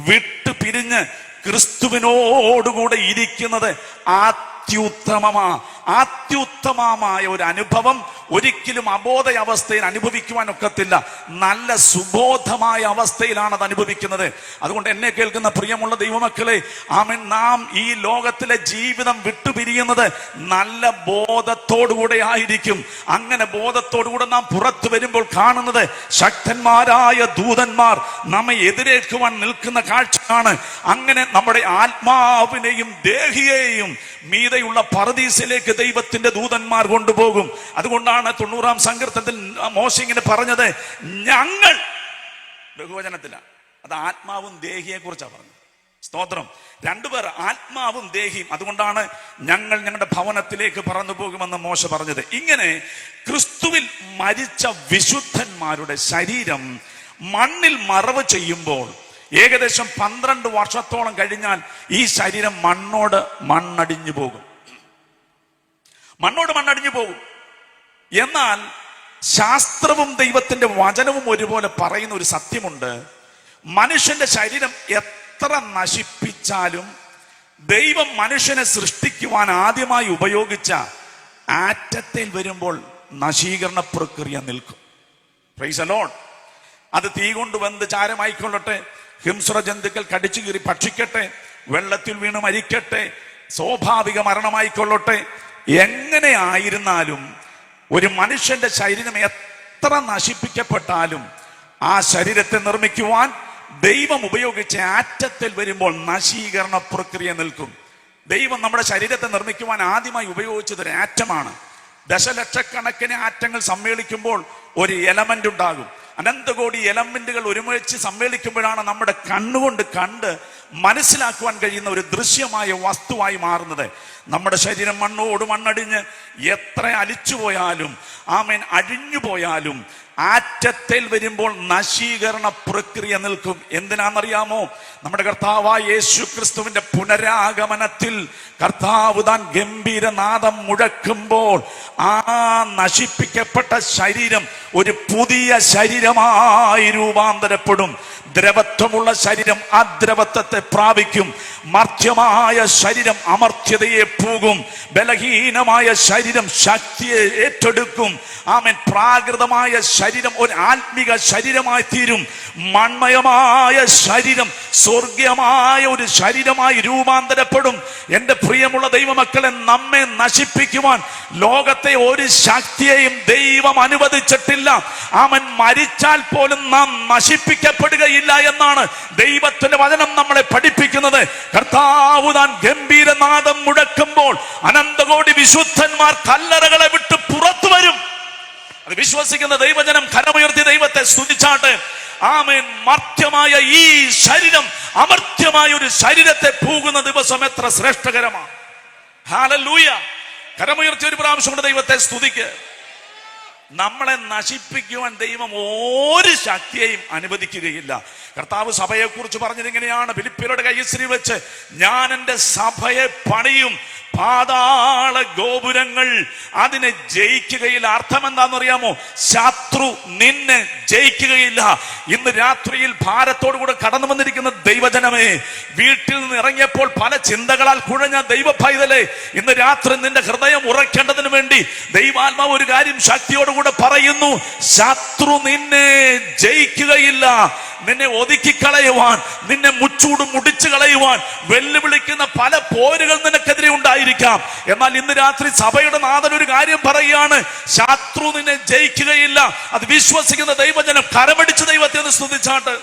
[SPEAKER 1] വിട്ടു പിരിഞ്ഞ് ക്രിസ്തുവിനോടുകൂടെ ഇരിക്കുന്നത് അത്യുത്തമമായ ഒരു അനുഭവം, ഒരിക്കലും അബോധ അവസ്ഥയിൽ അനുഭവിക്കുവാൻ ഒക്കത്തില്ല. നല്ല സുബോധമായ അവസ്ഥയിലാണ് അത് അനുഭവിക്കുന്നത്. അതുകൊണ്ട് എന്നെ കേൾക്കുന്ന പ്രിയമുള്ള ദൈവമക്കളെ, ആമേൻ, നാം ഈ ലോകത്തിലെ ജീവിതം വിട്ടുപിരിയുന്നത് നല്ല ബോധത്തോടുകൂടെ ആയിരിക്കും. അങ്ങനെ ബോധത്തോടുകൂടെ നാം പുറത്തു വരുമ്പോൾ കാണുന്നത് ശക്തന്മാരായ ദൂതന്മാർ നമ്മെ എതിരേൽക്കുവാൻ നിൽക്കുന്ന കാഴ്ചയാണ്. അങ്ങനെ നമ്മുടെ ആത്മാവിനെയും ദേഹിയെയും മീതെയുള്ള പറുദീസിലേക്ക് ദൈവത്തിന്റെ ദൂതന്മാർ കൊണ്ടുപോകും. അതുകൊണ്ടാണ് 90-ാം സങ്കീർത്തനത്തിൽ മോശെ ഇങ്ങനെ പറഞ്ഞത്, ഞങ്ങൾ, ബഹുവചനത്തിലാണ്, അത് ആത്മാവും ദേഹിയെ കുറിച്ചാണ് പറഞ്ഞത്. സ്തോത്രം. രണ്ടുപേർ, ആത്മാവും ദേഹിയും. അതുകൊണ്ടാണ് ഞങ്ങൾ ഞങ്ങളുടെ ഭവനത്തിലേക്ക് പറന്നു പോകുമെന്ന് മോശ പറഞ്ഞത്. ഇങ്ങനെ ക്രിസ്തുവിൽ മരിച്ച വിശുദ്ധന്മാരുടെ ശരീരം മണ്ണിൽ മറവ് ചെയ്യുമ്പോൾ ഏകദേശം 12 വർഷത്തോളം കഴിഞ്ഞാൽ ഈ ശരീരം മണ്ണോട് മണ്ണടിഞ്ഞു പോകും. എന്നാൽ ശാസ്ത്രവും ദൈവത്തിന്റെ വചനവും ഒരുപോലെ പറയുന്ന ഒരു സത്യമുണ്ട്. മനുഷ്യന്റെ ശരീരം എത്ര നശിപ്പിച്ചാലും ദൈവം മനുഷ്യനെ സൃഷ്ടിക്കുവാൻ ആദ്യമായി ഉപയോഗിച്ച ആറ്റത്തിൽ വരുമ്പോൾ നശീകരണ പ്രക്രിയ നിൽക്കും. Price the lord. അത് തീ കൊണ്ട് വെന്ത് ചാരമായിക്കൊള്ളട്ടെ, ഹിംസ്ര ജന്തുക്കൾ കടിച്ചു കീറി ഭക്ഷിക്കട്ടെ, വെള്ളത്തിൽ വീണ് മരിക്കട്ടെ, സ്വാഭാവിക മരണമായിക്കൊള്ളട്ടെ, എങ്ങനെ ആയിരുന്നാലും ഒരു മനുഷ്യന്റെ ശരീരം എത്ര നശിപ്പിക്കപ്പെട്ടാലും ആ ശരീരത്തെ നിർമ്മിക്കുവാൻ ദൈവം ഉപയോഗിച്ച ആറ്റത്തിൽ വരുമ്പോൾ നശീകരണ പ്രക്രിയ നിൽക്കും. ദൈവം നമ്മുടെ ശരീരത്തെ നിർമ്മിക്കുവാൻ ആദ്യമായി ഉപയോഗിച്ചത് ഒരു ആറ്റമാണ്. ദശലക്ഷക്കണക്കിന് ആറ്റങ്ങൾ സമ്മേളിക്കുമ്പോൾ ഒരു എലമെന്റ് ഉണ്ടാകും. അനന്തകോടി എലമെന്റുകൾ ഒരുമിച്ച് സമ്മേളിക്കുമ്പോഴാണ് നമ്മുടെ കണ്ണുകൊണ്ട് കണ്ട് മനസ്സിലാക്കുവാൻ കഴിയുന്ന ഒരു ദൃശ്യമായ വസ്തുവായി മാറുന്നത്. നമ്മുടെ ശരീരം മണ്ണോട് മണ്ണടിഞ്ഞ് എത്ര അലിച്ചുപോയാലും, ആമേൻ, അഴിഞ്ഞു പോയാലും ആറ്റത്തിൽ വരുമ്പോൾ നശീകരണ പ്രക്രിയ നിൽക്കും. എന്തിനാണെന്നറിയാമോ? നമ്മുടെ കർത്താവായ യേശു ക്രിസ്തുവിന്റെ പുനരാഗമനത്തിൽ കർത്താവ് താൻ ഗംഭീരനാദം മുഴക്കുമ്പോൾ ആ നശിപ്പിക്കപ്പെട്ട ശരീരം ഒരു പുതിയ ശരീരമായി രൂപാന്തരപ്പെടും. ദ്രവത്വമുള്ള ശരീരം അദ്രവത്വത്തെ പ്രാപിക്കും. മർത്യമായ ശരീരം അമർത്യതയെ പോകും. ബലഹീനമായ ശരീരം ശക്തിയെ ഏറ്റെടുക്കും. ആമേൻ. പ്രാകൃതമായ ശരീരം ഒരു ആത്മിക ശരീരമായി തീരും. മൺമയമായ ശരീരം സ്വർഗീയമായ ഒരു ശരീരമായി രൂപാന്തരപ്പെടും. എന്റെ പ്രിയമുള്ള ദൈവമക്കളെ, നമ്മെ നശിപ്പിക്കുവാൻ ലോകത്തെ ഒരു ശക്തിയെയും ദൈവം അനുവദിച്ചിട്ടില്ല. ആമൻ. മരിച്ചാൽ പോലും നാം നശിപ്പിക്കപ്പെടുകയില്ല എന്നാണ് ദൈവത്തിന്റെ വചനം നമ്മളെ പഠിപ്പിക്കുന്നത്. കർത്താവ് താൻ ഗംഭീരനാദം മുഴക്കുമ്പോൾ അനന്തകോടി വിശുദ്ധന്മാർ കല്ലറകളെ വിട്ട് പുറത്തു വരും. അത് വിശ്വസിക്കുന്ന ദൈവജനം കരമുയർത്തി ദൈവത്തെ സ്തുതിച്ചാട്ടെ. ആമേൻ. മർത്യമായ ഈ ശരീരം അമർത്യമായ ഒരു ശരീരത്തെ പോകുന്ന ദിവസം എത്ര ശ്രേഷ്ഠകരമാണ്. ഹല്ലേലൂയ. കരമുയർത്തി ഒരു പ്രാവശ്യം കൊണ്ട് ദൈവത്തെ സ്തുതിക്ക്. നമ്മളെ നശിപ്പിക്കുവാൻ ദൈവം ഒരു ശക്തിയെയും അനുവദിക്കുകയില്ല. കർത്താവ് സഭയെ കുറിച്ച് പറഞ്ഞത് ഇങ്ങനെയാണ്, ഫിലിപ്പിയരുടെ കയ്യിൽ വെച്ച്, ഞാൻ എന്റെ സഭയെ പണിയും, പാതാള ഗോപുരങ്ങൾ അതിനെ ജയിക്കുകയില്ല. അർത്ഥം എന്താണെന്നറിയാമോ? ശത്രു നിന്നെ ജയിക്കുകയില്ല. ഇന്ന് രാത്രിയിൽ ഭാരത്തോടു കൂടെ കടന്നു വന്നിരിക്കുന്ന ദൈവജനമേ, വീട്ടിൽ നിന്ന് ഇറങ്ങിയപ്പോൾ പല ചിന്തകളാൽ കുഴഞ്ഞ ദൈവ പൈതലേ, ഇന്ന് രാത്രി നിന്റെ ഹൃദയം ഉറക്കേണ്ടതിന് വേണ്ടി ദൈവാത്മാവ് ഒരു കാര്യം ശക്തിയോടുകൂടെ പറയുന്നു: ശത്രു നിന്നെ ജയിക്കുകയില്ല. നിന്നെ ഒതുക്കിക്കളയുവാൻ, നിന്നെ മുച്ചൂട് മുടിച്ചു കളയുവാൻ വെല്ലുവിളിക്കുന്ന പല പോരുകൾ നിനക്കെതിരെ ഉണ്ടായിരിക്കാം. എന്നാൽ ഇന്ന് രാത്രി സഭയുടെ നാഥൻ ഒരു കാര്യം പറയുകയാണ്: ശത്രു നിന്നെ ജയിക്കുകയില്ല. അത് വിശ്വസിക്കുന്ന ദൈവജനം കരമടിച്ച് ദൈവത്തെ ഒന്ന് സ്തുതിച്ചാട്ട്.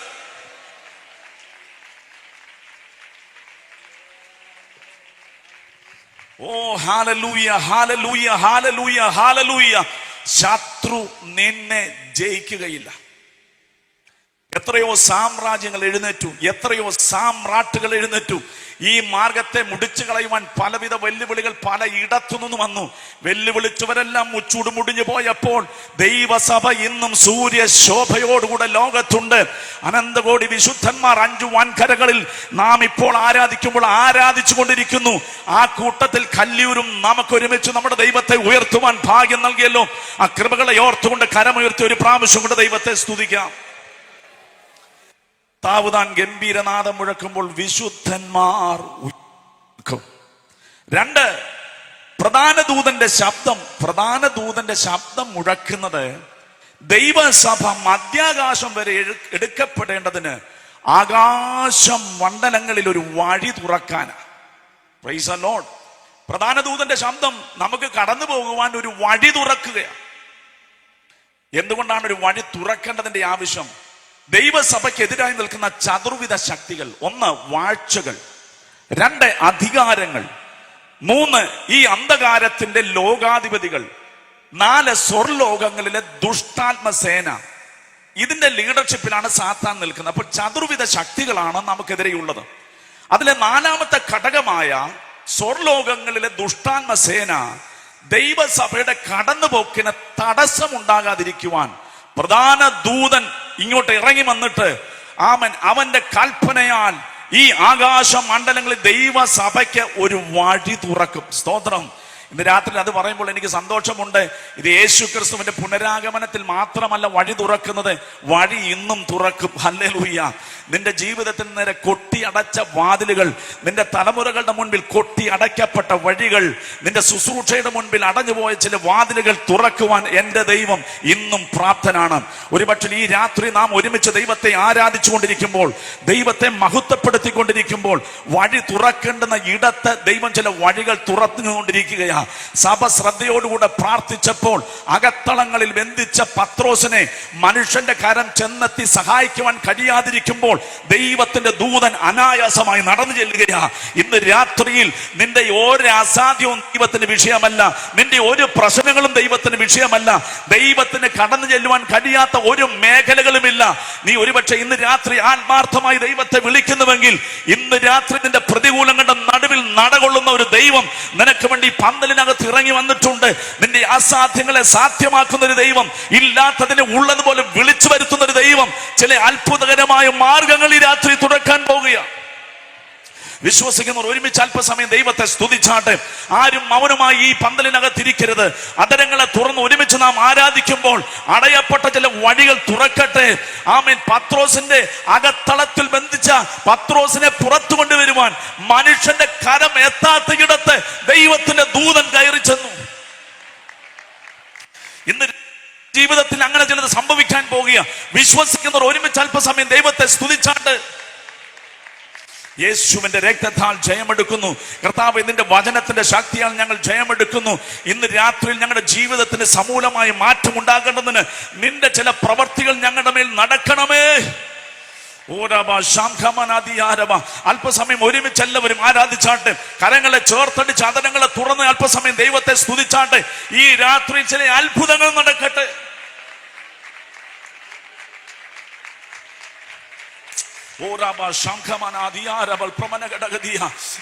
[SPEAKER 1] ഓ ഹല്ലേലൂയ, ഹല്ലേലൂയ, ഹല്ലേലൂയ, ഹല്ലേലൂയ. ശത്രു നിന്നെ ജയിക്കുകയില്ല. എത്രയോ സാമ്രാജ്യങ്ങൾ എഴുന്നേറ്റു, എത്രയോ സാമ്രാട്ടുകൾ എഴുന്നേറ്റു. ഈ മാർഗത്തെ മുടിച്ചു കളയുവാൻ പലവിധ വെല്ലുവിളികൾ പല ഇടത്തുനിന്ന് വന്നു. വെല്ലുവിളിച്ചവരെല്ലാം മുച്ചൂട് മുടിഞ്ഞു പോയപ്പോൾ ദൈവസഭ ഇന്നും സൂര്യ ശോഭയോടുകൂടെ ലോകത്തുണ്ട്. അനന്തകോടി വിശുദ്ധന്മാർ 5 വൻകരകളിൽ നാം ഇപ്പോൾ ആരാധിച്ചു കൊണ്ടിരിക്കുന്നു. ആ കൂട്ടത്തിൽ കല്ലിയൂരും നമുക്ക് ഒരുമിച്ച് നമ്മുടെ ദൈവത്തെ ഉയർത്തുവാൻ ഭാഗ്യം നൽകിയല്ലോ. ആ കൃപകളെ ഓർത്തുകൊണ്ട് കരമുയർത്തി ഒരു പ്രാവശ്യം കൊണ്ട് ദൈവത്തെ സ്തുതിക്കാം. താവുതാൻ ഗംഭീരനാദം മുഴക്കുമ്പോൾ വിശുദ്ധന്മാർ ഉയർക്കും. 2, പ്രധാന ദൂതന്റെ ശബ്ദം മുഴക്കുന്നത് ദൈവസഭ മധ്യാകാശം വരെ എടുക്കപ്പെടേണ്ടതിന് ആകാശം മണ്ഡലങ്ങളിൽ ഒരു വഴി തുറക്കാനാണ്. Price the Lord. പ്രധാന ദൂതന്റെ ശബ്ദം നമുക്ക് കടന്നു പോകുവാൻ ഒരു വഴി തുറക്കുകയാണ്. എന്തുകൊണ്ടാണ് ഒരു വഴി തുറക്കേണ്ടതിന്റെ ആവശ്യം? ദൈവസഭയ്ക്കെതിരായി നിൽക്കുന്ന ചതുർവിധ ശക്തികൾ, 1 വാഴ്ചകൾ, 2 അധികാരങ്ങൾ, 3 ഈ അന്ധകാരത്തിന്റെ ലോകാധിപതികൾ, 4 സ്വർലോകങ്ങളിലെ ദുഷ്ടാത്മസേന. ഇതിന്റെ ലീഡർഷിപ്പിലാണ് സാത്താൻ നിൽക്കുന്നത്. അപ്പോൾ ചതുർവിധ ശക്തികളാണ് നമുക്കെതിരെയുള്ളത്. അതിലെ 4ാമത്തെ ഘടകമായ സ്വർലോകങ്ങളിലെ ദുഷ്ടാത്മസേന ദൈവസഭയുടെ കടന്നുപോക്കിന് തടസ്സമുണ്ടാകാതിരിക്കുവാൻ പ്രധാന ദൂതൻ ഇങ്ങോട്ട് ഇറങ്ങി വന്നിട്ട് അവന്റെ കൽപ്പനയാൽ ഈ ആകാശ മണ്ഡലങ്ങളിൽ ദൈവസഭയ്ക്ക് ഒരു വഴി തുറക്കും. സ്തോത്രം. ഇന്ന് രാത്രി അത് പറയുമ്പോൾ എനിക്ക് സന്തോഷമുണ്ട്. ഇത് യേശു ക്രിസ്തുവിന്റെ പുനരാഗമനത്തിൽ മാത്രമല്ല വഴി തുറക്കുന്നത്, വഴി ഇന്നും തുറക്കും. ഹല്ലേലൂയ. നിന്റെ ജീവിതത്തിൽ നേരെ കൊട്ടി അടച്ച വാതിലുകൾ, നിന്റെ തലമുറകളുടെ മുൻപിൽ കൊട്ടി അടയ്ക്കപ്പെട്ട വഴികൾ, നിന്റെ ശുശ്രൂഷയുടെ മുൻപിൽ അടഞ്ഞുപോയ ചില വാതിലുകൾ തുറക്കുവാൻ എന്റെ ദൈവം ഇന്നും പ്രാപ്തനാണ്. ഒരുപക്ഷെ ഈ രാത്രി നാം ഒരുമിച്ച് ദൈവത്തെ ആരാധിച്ചുകൊണ്ടിരിക്കുമ്പോൾ, ദൈവത്തെ മഹത്വപ്പെടുത്തിക്കൊണ്ടിരിക്കുമ്പോൾ, വഴി തുറക്കേണ്ടുന്ന ഇടത്ത് ദൈവം ചില വഴികൾ തുറന്നുകൊണ്ടിരിക്കുകയാണ്. സഭ ശ്രദ്ധയോടുകൂടെ പ്രാർത്ഥിച്ചപ്പോൾ അകത്തളങ്ങളിൽ ബന്ധിച്ച പത്രോസിനെ മനുഷ്യന്റെ കരം ചെന്നെത്തി സഹായിക്കുവാൻ കഴിയാതിരിക്കുമ്പോൾ ദൈവത്തിന്റെ ദൂതൻ അനായാസമായി നടന്നു ചെല്ലുകയാ. ഇന്ന് രാത്രിയിൽ നിന്റെ ഒരു അസാധ്യവും ദൈവത്തിന് വിഷയമല്ല, നിന്റെ ഒരു പ്രശ്നങ്ങളും ദൈവത്തിന് വിഷയമല്ല. ദൈവത്തിന് കടന്നു ചെല്ലുവാൻ കഴിയാത്ത ഒരു മേഖലകളുമില്ല. നീ ഒരുപക്ഷെ ഇന്ന് രാത്രി ആത്മാർത്ഥമായി ദൈവത്തെ വിളിക്കുന്നുവെങ്കിൽ, ഇന്ന് രാത്രി നിന്റെ പ്രതികൂലങ്ങളുടെ നടുവിൽ നടകൊള്ളുന്ന ഒരു ദൈവം നിനക്ക് വേണ്ടി പന്തലിനകത്ത് ഇറങ്ങി വന്നിട്ടുണ്ട്. നിന്റെ അസാധ്യങ്ങളെ സാധ്യമാക്കുന്ന ഒരു ദൈവം, ഇല്ലാത്തതിനെ ഉള്ളതുപോലെ വിളിച്ചു വരുത്തുന്ന ഒരു ദൈവം ചില അത്ഭുതകരമായ മാർഗങ്ങൾ ഈ രാത്രി തുറക്കാൻ പോകുകയാണ്. വിശ്വസിക്കുന്നവർ ഒരുമിച്ച് അല്പസമയം ദൈവത്തെ സ്തുതിച്ചാട്ടെ. ആരും മൗനമായി ഈ പന്തലിനകത്തിരിക്കരുത്. അതരങ്ങളെ തുറന്ന് ഒരുമിച്ച് നാം ആരാധിക്കുമ്പോൾ അടയപ്പെട്ട ചില വഴികൾ തുറക്കട്ടെ. ആമേൻ. പത്രോസിന്റെ അകത്തളത്തിൽ ബന്ധിച്ച പത്രോസിനെ പുറത്തു കൊണ്ടുവരുവാൻ മനുഷ്യന്റെ കരം എത്താത്ത ഇടത്ത് ദൈവത്തിന്റെ ദൂതൻ കയറി ചെന്നു. ഇന്ന് ജീവിതത്തിൽ അങ്ങനെ ചിലത് സംഭവിക്കാൻ പോകുക. വിശ്വസിക്കുന്നവർ ഒരുമിച്ച് അല്പസമയം ദൈവത്തെ സ്തുതിച്ചാട്ട്. യേശുവിന്റെ രക്തത്താൽ ജയമെടുക്കുന്നു. കർത്താവ്, ഇതിന്റെ വചനത്തിന്റെ ശക്തിയാൽ ഞങ്ങൾ ജയമെടുക്കുന്നു. ഇന്ന് രാത്രിയിൽ ഞങ്ങളുടെ ജീവിതത്തിന് സമൂലമായ മാറ്റം ഉണ്ടാകേണ്ടതിന് നിന്റെ ചില പ്രവർത്തികൾ ഞങ്ങളുടെ മേൽ നടക്കണമേ. അല്പസമയം ഒരുമിച്ച് എല്ലാവരും ആരാധിച്ചാട്ടെ. കരങ്ങളെ ചേർത്തടിച്ച് അതരങ്ങളെ തുറന്ന് അല്പസമയം ദൈവത്തെ സ്തുതിച്ചാട്ടെ. ഈ രാത്രി ചില അത്ഭുതങ്ങൾ നടക്കട്ടെ.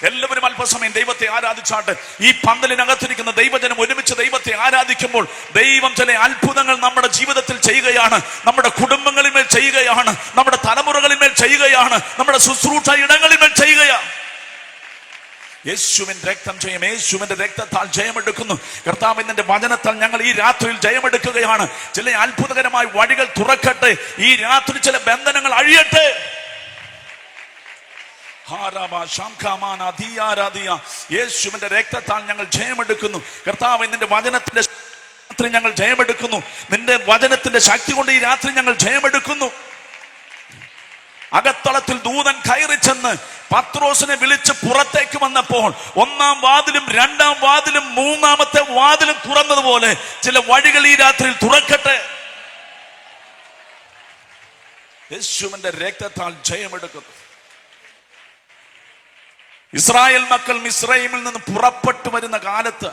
[SPEAKER 1] എല്ലാവരും അല്പസമയം ദൈവത്തെ ആരാധിച്ചാട്ടെ. ഈ പന്തലിനകത്തിരിക്കുന്ന ദൈവജനം ഒരുമിച്ച് ദൈവത്തെ ആരാധിക്കുമ്പോൾ ദൈവം ചില അത്ഭുതങ്ങൾ നമ്മുടെ ജീവിതത്തിൽ ചെയ്യുകയാണ്, നമ്മുടെ കുടുംബങ്ങളിൽ മേൽ ചെയ്യുകയാണ്, നമ്മുടെ തലമുറകളിൽ മേൽ ചെയ്യുകയാണ്, നമ്മുടെ ശുശ്രൂഷ ഇടങ്ങളിൽ മേൽ ചെയ്യുകയാണ്. യേശുവിന്റെ രക്തം ജയം, യേശുവിന്റെ രക്തത്താൽ ജയമെടുക്കുന്നു. കർത്താവ്, നിന്റെ വചനത്താൽ ഞങ്ങൾ ഈ രാത്രിയിൽ ജയമെടുക്കുകയാണ്. ചില അത്ഭുതകരമായ വഴികൾ തുറക്കട്ടെ. ഈ രാത്രി ചില ബന്ധനങ്ങൾ അഴിയട്ടെ. യേശുവിന്റെ രക്തത്താൽ ഞങ്ങൾ ജയമെടുക്കുന്നു. കർത്താവ്, നിന്റെ വചനത്തിന്റെ രാത്രി ഞങ്ങൾ ജയമെടുക്കുന്നു. നിന്റെ വചനത്തിന്റെ ശക്തി കൊണ്ട് ഈ രാത്രി ഞങ്ങൾ ജയമെടുക്കുന്നു. അകത്തളത്തിൽ ദൂതൻ കയറി ചെന്ന് പത്രോസിനെ വിളിച്ച് പുറത്തേക്ക് വന്നപ്പോൾ 1-ാം വാതിലും 2-ാം വാതിലും 3-ാമത്തെ വാതിലും തുറന്നതുപോലെ ചില വഴികൾ ഈ രാത്രിയിൽ തുറക്കട്ടെ. യേശുവിന്റെ രക്തത്താൽ ജയമെടുക്കുന്നു. ഇസ്രായേൽ മക്കൾ മിസ്രയീമിൽ നിന്ന് പുറപ്പെട്ടു വരുന്ന കാലത്ത്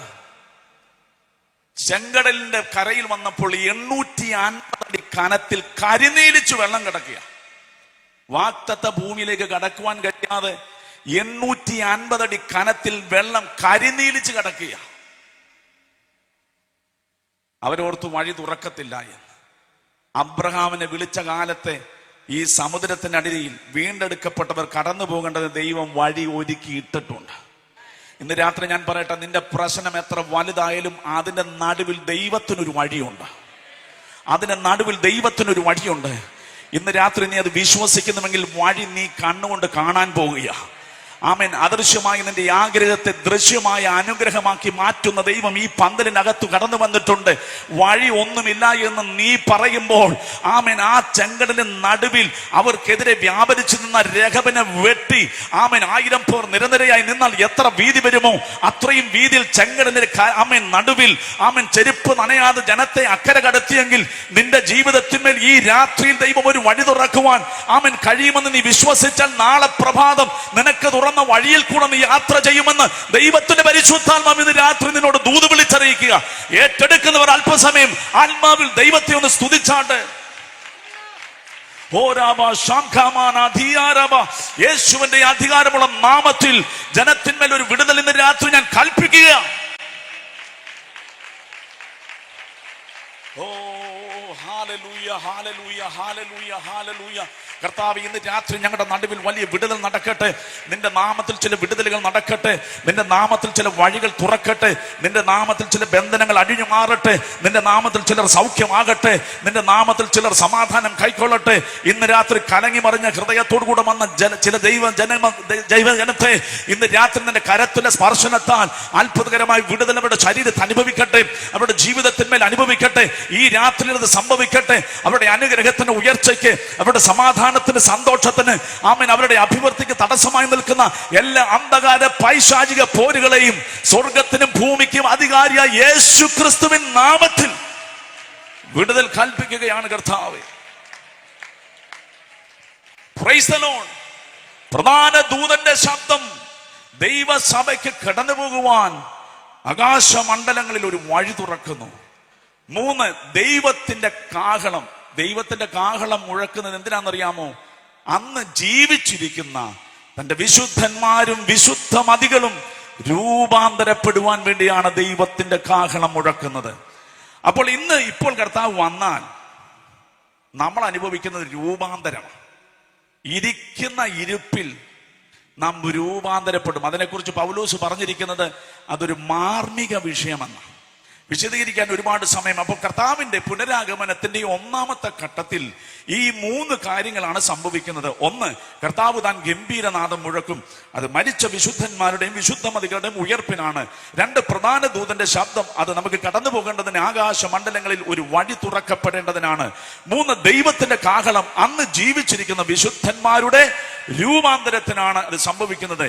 [SPEAKER 1] ചെങ്കടലിന്റെ കരയിൽ വന്നപ്പോൾ 850 അടി കനത്തിൽ കരിനീലിച്ചു വെള്ളം കിടക്കുക. വാഗ്ദത്ത ഭൂമിയിലേക്ക് കടക്കുവാൻ കഴിയാതെ 850 അടി കനത്തിൽ വെള്ളം കരിനീലിച്ച് കിടക്കുക. അവരോർത്തു വഴി തുറക്കത്തില്ല എന്ന്. അബ്രഹാമിനെ വിളിച്ച കാലത്തെ ഈ സമുദ്രത്തിനടിയിൽ വീണ്ടെടുക്കപ്പെട്ടവർ കടന്നു പോകേണ്ടത് ദൈവം വഴി ഒരുക്കി ഇട്ടിട്ടുണ്ട്. ഇന്ന് രാത്രി ഞാൻ പറയട്ടെ, നിന്റെ പ്രശ്നം എത്ര വലുതായാലും അതിന്റെ നടുവിൽ ദൈവത്തിനൊരു വഴിയുണ്ട്. അതിന്റെ നടുവിൽ ദൈവത്തിനൊരു വഴിയുണ്ട്. ഇന്ന് രാത്രി നീ അത് വിശ്വസിക്കുന്നുവെങ്കിൽ വഴി നീ കണ്ണുകൊണ്ട് കാണാൻ പോകുക. ആമേൻ, അദൃശ്യമായി നിന്റെ ആഗ്രഹത്തെ ദൃശ്യമായ അനുഗ്രഹമാക്കി മാറ്റുന്ന ദൈവം ഈ പന്തലിനകത്ത് കടന്നു വന്നിട്ടുണ്ട്. വഴി ഒന്നുമില്ല എന്ന് നീ പറയുമ്പോൾ ആമേൻ, ആ ചെങ്കടലിന്റെ നടുവിൽ അവർക്കെതിരെ വ്യാപരിച്ചു നിന്ന രഹബിനെ വെട്ടി ആമേൻ 1000 പേർ നിരനിരയായി നിന്നാൽ എത്ര വീതി വരുമോ അത്രയും വീതിയിൽ ചെങ്കടലിന്റെ ആമേൻ നടുവിൽ ആമേൻ ചെരുപ്പ് നനയാതെ ജനത്തെ അക്കരെ കടത്തിയെങ്കിൽ നിന്റെ ജീവിതത്തിന്മേൽ ഈ രാത്രിയിൽ ദൈവം ഒരു വഴി തുറക്കുവാൻ ആമേൻ കഴിയുമെന്ന് നീ വിശ്വസിച്ചാൽ നാളെ പ്രഭാതം നിനക്ക് തുറന്ന വഴിയിൽ കൂടെ നീ യാത്ര ചെയ്യുമെന്ന് ദൈവത്തിന്റെ പരിശുദ്ധാത്മാവ് ഇന്ന് രാത്രി നിന്നോട് ദൂത് വിളിച്ചറിയിക്കുക. ഏറ്റെടുക്കുന്നവർ അല്പസമയം ആത്മാവിൽ ദൈവത്തെ ഒന്ന് സ്തുതിച്ചാട്ട്. യേശുവിന്റെ അധികാരമുള്ള നാമത്തിൽ ജനത്തിന്മേൽ ഒരു വിടുതൽ ഇന്ന് രാത്രി ഞാൻ കൽപ്പിക്കുക. കർത്താവ്, ഇന്ന് രാത്രി ഞങ്ങളുടെ നടുവിൽ വലിയ വിടുതൽ നടക്കട്ടെ. നിന്റെ നാമത്തിൽ ചില വിടുതലുകൾ നടക്കട്ടെ. നിന്റെ നാമത്തിൽ ചില വഴികൾ തുറക്കട്ടെ. നിന്റെ നാമത്തിൽ ചില ബന്ധനങ്ങൾ അഴിഞ്ഞു മാറട്ടെ. നിന്റെ നാമത്തിൽ ചിലർ സൗഖ്യമാകട്ടെ. നിന്റെ നാമത്തിൽ ചിലർ സമാധാനം കൈക്കൊള്ളട്ടെ. ഇന്ന് രാത്രി കലങ്ങി മറിഞ്ഞ ഹൃദയത്തോടുകൂടെ വന്ന ചില ജനത്തെ ഇന്ന് രാത്രി നിന്റെ കരത്തിന്റെ സ്പർശനത്താൽ അത്ഭുതകരമായ വിടുതൽ അവരുടെ ശരീരത്തിൽ അനുഭവിക്കട്ടെ, അവരുടെ ജീവിതത്തിന്മേൽ അനുഭവിക്കട്ടെ. ഈ രാത്രി അത് സംഭവിക്കട്ടെ. അവരുടെ അനുഗ്രഹത്തിന്, ഉയർച്ചയ്ക്ക്, അവരുടെ സമാധാനത്തിന്, സന്തോഷത്തിന് ആമേൻ, അവരുടെ അഭിവൃദ്ധിക്ക് തടസ്സമായി നിൽക്കുന്ന എല്ലാ അന്ധകാര പൈശാചിക പോരുകളെയും സ്വർഗത്തിനും ഭൂമിക്കും അധികാരിയായ യേശു ക്രിസ്തുവിൻ നാമത്തിൽ വിടുതൽ കൽപ്പിക്കുകയാണ് കർത്താവേ. Price the Lord. പ്രധാന ദൂതന്റെ ശബ്ദം ദൈവസഭയ്ക്ക് കടന്നു പോകുവാൻ ആകാശമണ്ഡലങ്ങളിൽ ഒരു വഴി തുറക്കുന്നു. 3, ദൈവത്തിന്റെ കാഹളം. ദൈവത്തിന്റെ കാഹളം മുഴക്കുന്നത് എന്തിനാണെന്നറിയാമോ? അന്ന് ജീവിച്ചിരിക്കുന്ന തന്റെ വിശുദ്ധന്മാരും വിശുദ്ധ മതികളും രൂപാന്തരപ്പെടുവാൻ വേണ്ടിയാണ് ദൈവത്തിന്റെ കാഹളം മുഴക്കുന്നത്. അപ്പോൾ ഇപ്പോൾ കർത്താവ് വന്നാൽ നമ്മൾ അനുഭവിക്കുന്നത് രൂപാന്തരമാണ്. ഇരിക്കുന്ന ഇരുപ്പിൽ നാം രൂപാന്തരപ്പെടും. അതിനെക്കുറിച്ച് പൗലോസ് പറഞ്ഞിരിക്കുന്നത് അതൊരു മാർമിക വിഷയമെന്നാണ്. വിശദീകരിക്കാൻ ഒരുപാട് സമയം. അപ്പോൾ കർത്താവിന്റെ പുനരാഗമനത്തിന്റെ 1ാമത്തെ ഘട്ടത്തിൽ ഈ 3 കാര്യങ്ങളാണ് സംഭവിക്കുന്നത്. 1, കർത്താവ് താൻ ഗംഭീരനാദം മുഴക്കും. അത് മരിച്ച വിശുദ്ധന്മാരുടെയും വിശുദ്ധമതികളുടെയും ഉയർപ്പിനാണ്. 2, പ്രധാന ദൂതന്റെ ശബ്ദം. അത് നമുക്ക് കടന്നു പോകേണ്ടതിന് ആകാശ മണ്ഡലങ്ങളിൽ ഒരു വഴി തുറക്കപ്പെടേണ്ടതിനാണ്. 3, ദൈവത്തിന്റെ കാഹളം. അന്ന് ജീവിച്ചിരിക്കുന്ന വിശുദ്ധന്മാരുടെ രൂപാന്തരത്തിനാണ് അത് സംഭവിക്കുന്നത്.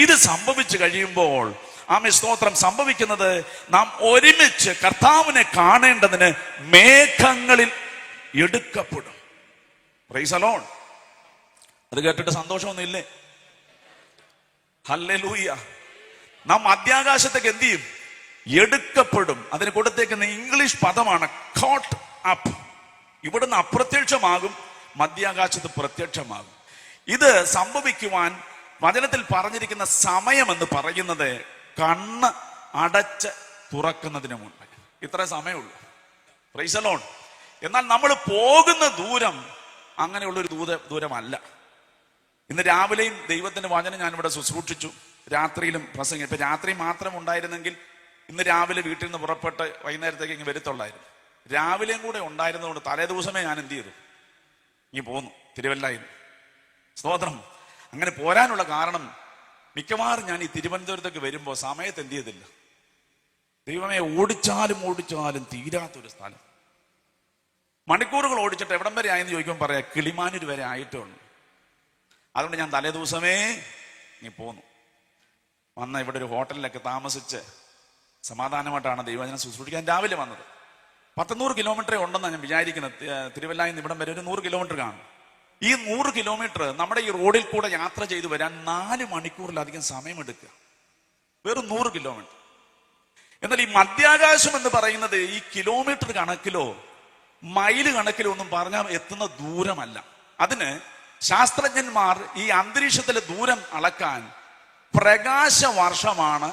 [SPEAKER 1] ഇത് സംഭവിച്ചു കഴിയുമ്പോൾ ആമേൻ, സ്തോത്രം, സംഭവിക്കുന്നത് നാം ഒരുമിച്ച് കർത്താവിനെ കാണേണ്ടതിന് മേഘങ്ങളിൽ എടുക്കപ്പെടും. Praise the lord. അത് കേട്ടിട്ട് സന്തോഷമൊന്നുമില്ലേ? ഹല്ലേലൂയ. നാം മധ്യാകാശത്തേക്ക് എന്ത് ചെയ്യും? എടുക്കപ്പെടും. അതിന് കൊടുത്തേക്കുന്ന ഇംഗ്ലീഷ് പദമാണ് കോട്ട് അപ്പ്. ഇവിടുന്ന് അപ്രത്യക്ഷമാകും, മധ്യാകാശത്ത് പ്രത്യക്ഷമാകും. ഇത് സംഭവിക്കുവാൻ വചനത്തിൽ പറഞ്ഞിരിക്കുന്ന സമയം എന്ന് പറയുന്നത് കണ്ണ് അടച്ച് തുറക്കുന്നതിന് മുൻപ്. ഇത്ര സമയമുള്ളൂ. Price the Lord. എന്നാൽ നമ്മൾ പോകുന്ന ദൂരം അങ്ങനെയുള്ളൊരു ദൂരമല്ല. ഇന്ന് രാവിലെയും ദൈവത്തിന്റെ വചനം ഞാനിവിടെ ശുശ്രൂഷിച്ചു, രാത്രിയിലും പ്രസംഗം. ഇപ്പൊ രാത്രി മാത്രം ഉണ്ടായിരുന്നെങ്കിൽ ഇന്ന് രാവിലെ വീട്ടിൽ നിന്ന് പുറപ്പെട്ട് വൈകുന്നേരത്തേക്ക് ഇങ്ങ് വരത്തുള്ളായിരുന്നു. രാവിലെയും കൂടെ ഉണ്ടായിരുന്നതുകൊണ്ട് തലേ ദിവസമേ ഞാൻ എന്ത് ചെയ്തു? ഇനി പോന്നു തിരുവല്ലായിരുന്നു. സ്തോത്രം. അങ്ങനെ പോരാനുള്ള കാരണം മിക്കവാറും ഞാൻ ഈ തിരുവനന്തപുരത്തേക്ക് വരുമ്പോൾ സമയത്ത് എന്ത് ചെയ്തില്ല. ദൈവമേ, ഓടിച്ചാലും തീരാത്തൊരു സ്ഥലം. മണിക്കൂറുകൾ ഓടിച്ചിട്ട് എവിടം വരെ ആയെന്ന് ചോദിക്കുമ്പോൾ പറയാം കിളിമാനൂർ വരെ ആയിട്ടേ ഉള്ളൂ. അതുകൊണ്ട് ഞാൻ തലേ ദിവസമേ നീ പോന്നു. വന്ന ഇവിടെ ഒരു ഹോട്ടലിലൊക്കെ താമസിച്ച് സമാധാനമായിട്ടാണ് ദൈവവചനം ശുശ്രൂഷിക്കാൻ രാവിലെ വന്നത്. 100 കിലോമീറ്ററേ ഉണ്ടെന്നാണ് ഞാൻ വിചാരിക്കുന്നത്. തിരുവല്ലായിൽ നിന്ന് ഇവിടം വരെ ഒരു 100 കിലോമീറ്റർ കാണും. ഈ 100 കിലോമീറ്റർ നമ്മുടെ ഈ റോഡിൽ കൂടെ യാത്ര ചെയ്തു വരാൻ 4 മണിക്കൂറിലധികം സമയമെടുക്കുക. വെറും 100 കിലോമീറ്റർ. എന്നാൽ ഈ മധ്യാകാശം എന്ന് പറയുന്നത് ഈ കിലോമീറ്റർ കണക്കിലോ മൈല് കണക്കിലോ ഒന്നും പറഞ്ഞാൽ എത്തുന്ന ദൂരമല്ല. അതിന് ശാസ്ത്രജ്ഞന്മാർ ഈ അന്തരീക്ഷത്തിലെ ദൂരം അളക്കാൻ പ്രകാശവർഷമാണ്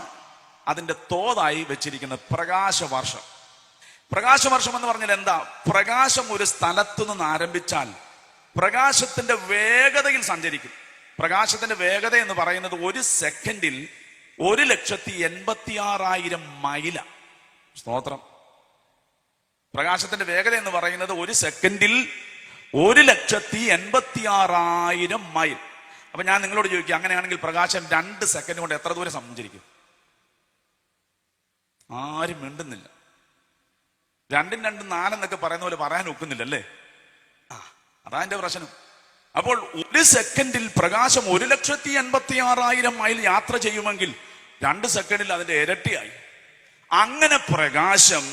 [SPEAKER 1] അതിന്റെ തോതായി വെച്ചിരിക്കുന്നത്. പ്രകാശവർഷം എന്ന് പറഞ്ഞാൽ എന്താ? പ്രകാശം ഒരു സ്ഥലത്തു നിന്ന് ആരംഭിച്ചാൽ പ്രകാശത്തിന്റെ വേഗതയിൽ സഞ്ചരിക്കും. പ്രകാശത്തിന്റെ വേഗത എന്ന് പറയുന്നത് 1 സെക്കൻഡിൽ 1,86,000 മൈല. സ്തോത്രം. പ്രകാശത്തിന്റെ വേഗത എന്ന് പറയുന്നത് 1 സെക്കൻഡിൽ 1,86,000 മൈൽ. അപ്പൊ ഞാൻ നിങ്ങളോട് ചോദിക്കുക, അങ്ങനെയാണെങ്കിൽ പ്രകാശം 2 സെക്കൻഡ് കൊണ്ട് എത്ര ദൂരം സഞ്ചരിക്കും? ആരും മിണ്ടുന്നില്ല. 2 2 4 എന്നൊക്കെ പറയുന്ന പോലെ പറയാൻ ഒക്കുന്നില്ല അല്ലേ? അതാ എന്റെ പ്രശ്നം. അപ്പോൾ 1 സെക്കൻഡിൽ പ്രകാശം 1,86,000 മൈൽ യാത്ര ചെയ്യുമെങ്കിൽ 2 സെക്കൻഡിൽ അതിന്റെ ഇരട്ടിയായി. അങ്ങനെ പ്രകാശം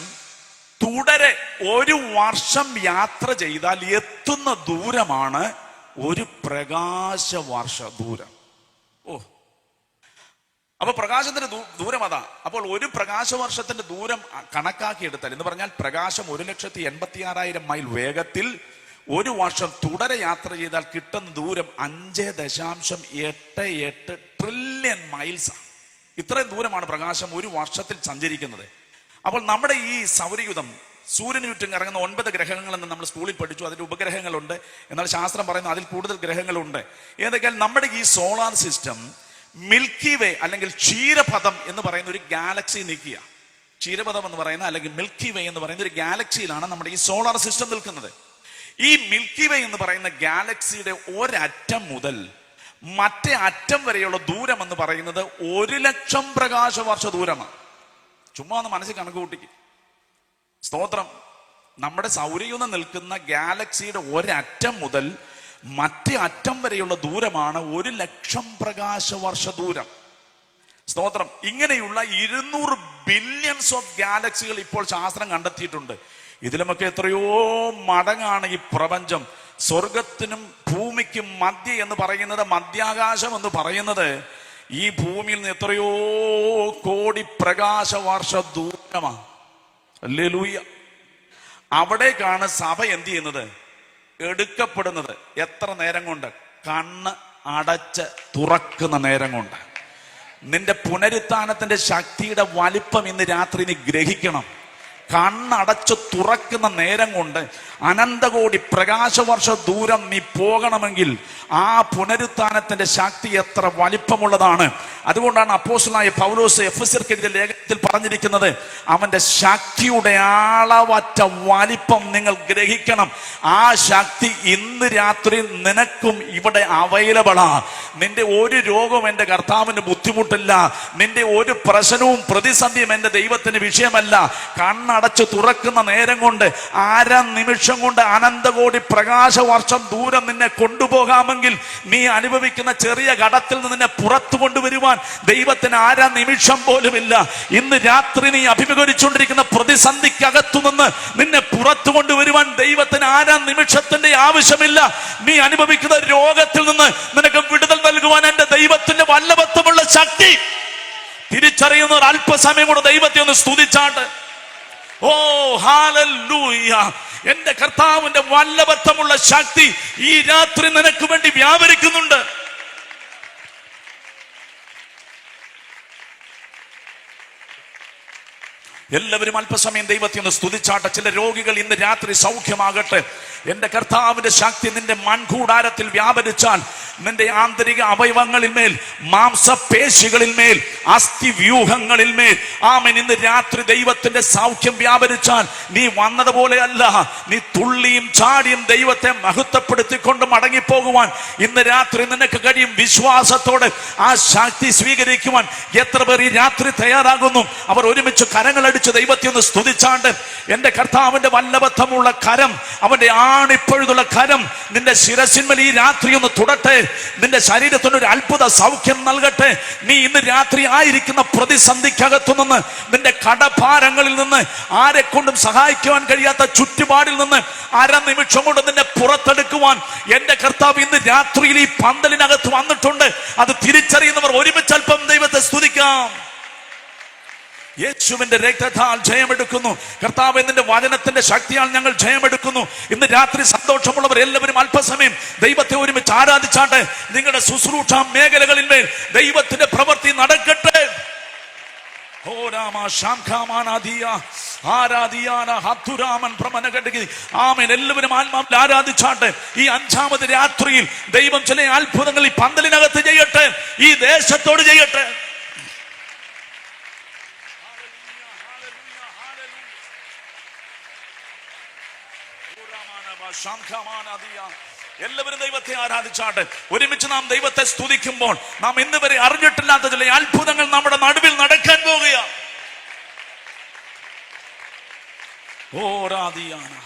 [SPEAKER 1] തുടരെ 1 വർഷം യാത്ര ചെയ്താൽ എത്തുന്ന ദൂരമാണ് 1 പ്രകാശവർഷ ദൂരം. അപ്പൊ പ്രകാശത്തിന്റെ ദൂരം അതാ. അപ്പോൾ 1 പ്രകാശവർഷത്തിന്റെ ദൂരം കണക്കാക്കിയെടുത്താൽ, എന്ന് പറഞ്ഞാൽ പ്രകാശം 1,86,000 മൈൽ വേഗത്തിൽ 1 വർഷം തുടരെ യാത്ര ചെയ്താൽ കിട്ടുന്ന ദൂരം 5.88 ട്രില്യൺ മൈൽസ് ആണ്. ഇത്രയും ദൂരമാണ് പ്രകാശം 1 വർഷത്തിൽ സഞ്ചരിക്കുന്നത്. അപ്പോൾ നമ്മുടെ ഈ സൗരയൂഥം, സൂര്യന് ചുറ്റും ഇറങ്ങുന്ന 9 ഗ്രഹങ്ങളെന്ന് നമ്മൾ സ്കൂളിൽ പഠിച്ചു. അതിന്റെ ഉപഗ്രഹങ്ങളുണ്ട്. എന്നാൽ ശാസ്ത്രം പറയുന്നു അതിൽ കൂടുതൽ ഗ്രഹങ്ങളുണ്ട്. ഏതൊക്കെയാൽ നമ്മുടെ ഈ സോളാർ സിസ്റ്റം മിൽക്കി വേ അല്ലെങ്കിൽ ക്ഷീരപഥം എന്ന് പറയുന്ന ഒരു ഗാലക്സി നീക്കിയ, ക്ഷീരപഥം എന്ന് പറയുന്ന അല്ലെങ്കിൽ മിൽക്കി വേ എന്ന് പറയുന്ന ഒരു ഗാലക്സിയിലാണ് നമ്മുടെ ഈ സോളാർ സിസ്റ്റം നിൽക്കുന്നത്. ഈ മിൽക്കി വേ എന്ന് പറയുന്ന ഗാലക്സിയുടെ ഒരറ്റം മുതൽ മറ്റേ അറ്റം വരെയുള്ള ദൂരം എന്ന് പറയുന്നത് 1,00,000 പ്രകാശവർഷ ദൂരമാണ്. ചുമ്മാ ഒന്ന് മനസ്സിൽ കണക്ക് കൂട്ടിക്ക്. സ്തോത്രം. നമ്മുടെ സൗരയൂഥം നിൽക്കുന്ന ഗാലക്സിയുടെ ഒരറ്റം മുതൽ മറ്റേ അറ്റം വരെയുള്ള ദൂരമാണ് 1,00,000 പ്രകാശവർഷ ദൂരം. സ്തോത്രം. ഇങ്ങനെയുള്ള 200 ബില്യൺസ് ഓഫ് ഗാലക്സികൾ ഇപ്പോൾ ശാസ്ത്രം കണ്ടെത്തിയിട്ടുണ്ട്. ഇതിലുമൊക്കെ എത്രയോ മടങ്ങാണ് ഈ പ്രപഞ്ചം. സ്വർഗത്തിനും ഭൂമിക്കും മധ്യ എന്ന് പറയുന്നത്, മധ്യാകാശം എന്ന് പറയുന്നത് ഈ ഭൂമിയിൽ നിന്ന് എത്രയോ കോടി പ്രകാശവർഷ ദൂരമാണ്. ഹല്ലേലൂയ. അവിടേക്കാണ് സഭ എന്ത് ചെയ്യുന്നത്? എടുക്കപ്പെടുന്നത്. എത്ര നേരം കൊണ്ട്? കണ്ണ് അടച്ച് തുറക്കുന്ന നേരം കൊണ്ട്. നിന്റെ പുനരുത്ഥാനത്തിന്റെ ശക്തിയുടെ വലിപ്പം ഇന്ന് രാത്രി നീ ഗ്രഹിക്കണം. കണ്ണടച്ച് തുറക്കുന്ന നേരം കൊണ്ട് അനന്തകോടി പ്രകാശവർഷ ദൂരം നീ പോകണമെങ്കിൽ ആ പുനരുത്ഥാനത്തിന്റെ ശക്തി എത്ര വലിപ്പമുള്ളതാണ്. അതുകൊണ്ടാണ് അപ്പോസ്തലനായ പൗലോസ് എഫെസ്യർക്ക് എഴുതിയ ലേഖനത്തിൽ പറഞ്ഞിരിക്കുന്നത്, അവന്റെ ശക്തിയുടെ അളവറ്റ വലിപ്പം നിങ്ങൾ ഗ്രഹിക്കണം. ആ ശക്തി ഇന്ന് രാത്രി നിനക്കും ഇവിടെ അവൈലബിളാ. നിന്റെ ഒരു രോഗവും എന്റെ കർത്താവിന് ബുദ്ധിമുട്ടില്ല. നിന്റെ ഒരു പ്രശ്നവും പ്രതിസന്ധിയും എന്റെ ദൈവത്തിന് വിഷയമല്ല. കണ്ണടച്ച് തുറക്കുന്ന നേരം കൊണ്ട്, നിമിഷം കൊണ്ട് അനന്തകോടി പ്രകാശവർഷം ദൂരം നിന്നെ കൊണ്ടുപോകാമെങ്കിൽ, നീ അനുഭവിക്കുന്ന ചെറിയ ഘടത്തിൽ നിന്ന് നിന്നെ പുറത്തു കൊണ്ടുവരുവാൻ ദൈവത്തിന് നിമിഷം പോലുമില്ല. ഇന്ന് രാത്രി നീ അഭിമുഖീകരിച്ചുകൊണ്ടിരിക്കുന്ന പ്രതിസന്ധിക്കകത്തു നിന്ന് നിന്നെ പുറത്തു കൊണ്ടുവരുവാൻ ദൈവത്തിന് നിമിഷത്തിന്റെ ആവശ്യമില്ല. നീ അനുഭവിക്കുന്ന രോഗത്തിൽ നിന്ന് നിനക്ക് വിടുതൽ നൽകുവാൻ എന്റെ ദൈവത്തിന്റെ വല്ലഭത്വമുള്ള ശക്തി തിരിച്ചറിയുന്ന ഒരു അല്പസമയം കൂടെ ദൈവത്തെ ഒന്ന് സ്തുതിച്ചാട്ട്. ഓ ഹല്ലേലൂയ. എന്റെ കർത്താവിന്റെ വല്ലഭത്വമുള്ള ശക്തി ഈ രാത്രി നിനക്ക് വേണ്ടി വ്യാപരിക്കുന്നുണ്ട്. എല്ലാവരും അല്പസമയം ദൈവത്തെ ഒന്ന് സ്തുതിച്ചാട്ടെ. ചില രോഗികൾ ഇന്ന് രാത്രി സൗഖ്യമാകട്ടെ. എന്റെ കർത്താവിന്റെ ശക്തി നിന്റെ മൺകൂടാരത്തിൽ വ്യാപരിച്ചാൽ നിന്റെ ആന്തരിക അവയവങ്ങളിൽ മേൽ, മാംസപേശികളിൽ മേൽ, അസ്ഥി വ്യൂഹങ്ങളിൽ മേൽ ആമേൻ ഇന്ന് രാത്രി ദൈവത്തിന്റെ സൗഖ്യം വ്യാപരിച്ചാൽ നീ വന്നതുപോലെയല്ല, നീ തുള്ളിയും ചാടിയും ദൈവത്തെ മഹത്വപ്പെടുത്തിക്കൊണ്ട് മടങ്ങിപ്പോകുവാൻ ഇന്ന് രാത്രി നിനക്ക് കഴിയും. വിശ്വാസത്തോടെ ആ ശക്തി സ്വീകരിക്കുവാൻ എത്ര പേർ ഈ രാത്രി തയ്യാറാകുന്നു? അവർ ഒരുമിച്ച് കരങ്ങളടിച്ച് ദൈവത്തെ ഒന്ന് സ്തുതിച്ചാണ്ട്, എന്റെ കർത്താവിന്റെ വല്ലഭത്വമുള്ള കരം, അവന്റെ ആണിപ്പൊഴുതുള്ള കരം നിന്റെ ശിരസിന്മേൽ ഈ രാത്രി ഒന്ന് തുടട്ടെ. നിന്റെ ശരീരത്തിന് ഒരു അത്ഭുത സൗഖ്യം നൽകട്ടെ. നീ ഇന്ന് രാത്രി ആയിരിക്കുന്ന പ്രതിസന്ധിക്കകത്തു നിന്ന്, നിന്റെ കടഭാരങ്ങളിൽ നിന്ന്, ആരെ കൊണ്ടും സഹായിക്കുവാൻ കഴിയാത്ത ചുറ്റുപാടിൽ നിന്ന് നിമിഷം കൊണ്ട് നിന്നെ പുറത്തെടുക്കുവാൻ എന്റെ കർത്താവ് ഇന്ന് രാത്രിയിൽ ഈ പന്തലിനകത്ത് വന്നിട്ടുണ്ട്. അത് തിരിച്ചറിയുന്നവർ ഒരുമിച്ച് അല്പം ദൈവത്തെ സ്തുതിക്കാം. യേശുവിന്റെ രക്തത്താൽ ജയമെടുക്കുന്നു. കർത്താവേ, നിന്റെ വചനത്തിന്റെ ശക്തിയാൽ ഞങ്ങൾ ജയമെടുക്കുന്നു. ഇന്ന് രാത്രി സന്തോഷമുള്ളവർ എല്ലാവരും അല്പസമയം ദൈവത്തെ ഒരുമിച്ച് ആരാധിച്ചാട്ടെ. നിങ്ങളുടെ ശുശ്രൂഷ മേഖലകളിൽ മേൽ ദൈവത്തിന്റെ പ്രവൃത്തി നടക്കട്ടെ. എല്ലാവരും ആത്മാവിൽ ആരാധിച്ചാട്ടെ. ഈ 5-ാമത് രാത്രിയിൽ ദൈവം ചില അത്ഭുതങ്ങൾ ഈ പന്തലിനകത്ത് ചെയ്യട്ടെ, ഈ ദേശത്തോട് ചെയ്യട്ടെ. എല്ലാവരും ദൈവത്തെ ആരാധിച്ചാട്ടെ. ഒരുമിച്ച് നാം ദൈവത്തെ സ്തുതിക്കുമ്പോൾ നാം ഇന്ന് വരെ അറിഞ്ഞിട്ടില്ലാത്ത ചില അത്ഭുതങ്ങൾ നമ്മുടെ നടുവിൽ നടക്കാൻ പോകുകയാണ്. ഓരാദിയാണ്.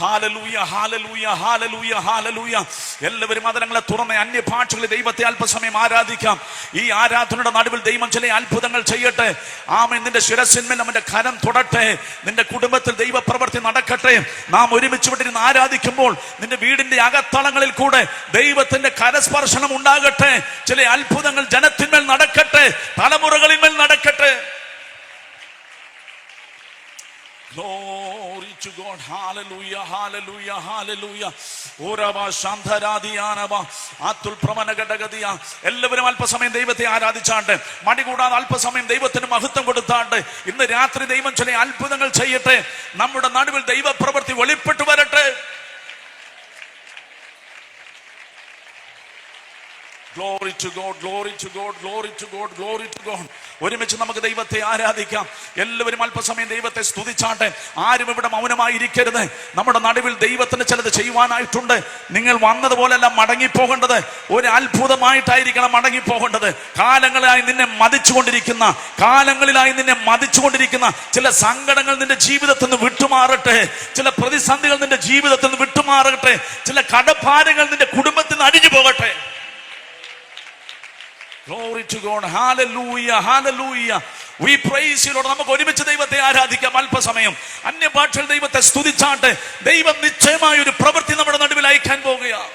[SPEAKER 1] Hallelujah, hallelujah, hallelujah, hallelujah. എല്ലാവരും അതരങ്ങളെ തുറന്ന് അന്യഭാഷകളിൽ ദൈവത്തെ അല്പസമയം ആരാധിക്കാം. ഈ ആരാധനയുടെ നടുവിൽ ദൈവം ചില അത്ഭുതങ്ങൾ ചെയ്യട്ടെ. ആമേൻ. നിന്റെ ശിരസിന്മേൽ അവന്റെ കരം തൊടട്ടെ. നിന്റെ കുടുംബത്തിൽ ദൈവപ്രവൃത്തി നടക്കട്ടെ. നാം ഒരുമിച്ച് വിട്ടിരുന്ന് ആരാധിക്കുമ്പോൾ നിന്റെ വീടിന്റെ അകത്തളങ്ങളിൽ കൂടെ ദൈവത്തിന്റെ കരസ്പർശനം ഉണ്ടാകട്ടെ. ചില അത്ഭുതങ്ങൾ ജനത്തിന്മേൽ നടക്കട്ടെ, തലമുറകളിന്മേൽ നടക്കട്ടെ. Glory to God. Hallelujah, hallelujah, hallelujah. ഓരവാ ശാന്തരാദിയാനവാ ആത്തുൽ പ്രമനഘടകതിയ. എല്ലാവരും അല്പസമയം ദൈവത്തെ ആരാധിച്ചാണ്ട്, മടികൂടാതെ അല്പസമയം ദൈവത്തിന് മഹത്വം കൊടുത്താണ്ട് ഇന്ന് രാത്രി ദൈവം ചില അത്ഭുതങ്ങൾ ചെയ്യട്ടെ. നമ്മുടെ നടുവിൽ ദൈവപ്രവൃത്തി വെളിപ്പെട്ടു വരട്ടെ. Glory to God, glory to God, glory to God, glory to God. ഒരുമിച്ച് നമുക്ക് ദൈവത്തെ ആരാധിക്കാം. എല്ലാവരും അല്പസമയം ദൈവത്തെ സ്തുതിച്ചാട്ടെ. ആരും ഇവിടെ മൗനമായിരിക്കരുത്. നമ്മുടെ നടുവിൽ ദൈവത്തിന് ചിലത് ചെയ്യുവാനായിട്ടുണ്ട്. നിങ്ങൾ വന്നതുപോലെയല്ല മടങ്ങിപ്പോകേണ്ടത്. ഒരു അത്ഭുതമായിട്ടായിരിക്കണം മടങ്ങിപ്പോകേണ്ടത്. കാലങ്ങളിലായി നിന്നെ മതിച്ചുകൊണ്ടിരിക്കുന്ന ചില സങ്കടങ്ങൾ നിന്റെ ജീവിതത്തിൽ നിന്ന് വിട്ടുമാറട്ടെ. ചില പ്രതിസന്ധികൾ നിന്റെ ജീവിതത്തിൽ നിന്ന് വിട്ടുമാറട്ടെ. ചില കടഭാരങ്ങൾ നിന്റെ കുടുംബത്തിൽ നിന്ന് അടിഞ്ഞു പോകട്ടെ. Glory to God. Hallelujah, hallelujah. We praise you Lord. നമുക്ക് ഒരുമിച്ച് ദൈവത്തെ ആരാധിക്കാം. അല്പസമയം അന്യഭാഷയിൽ ദൈവത്തെ സ്തുതിച്ചാട്ടെ. ദൈവം നിശ്ചയമായ ഒരു പ്രവൃത്തി നമ്മുടെ നടുവിൽ അയക്കാൻ പോകുകയാണ്.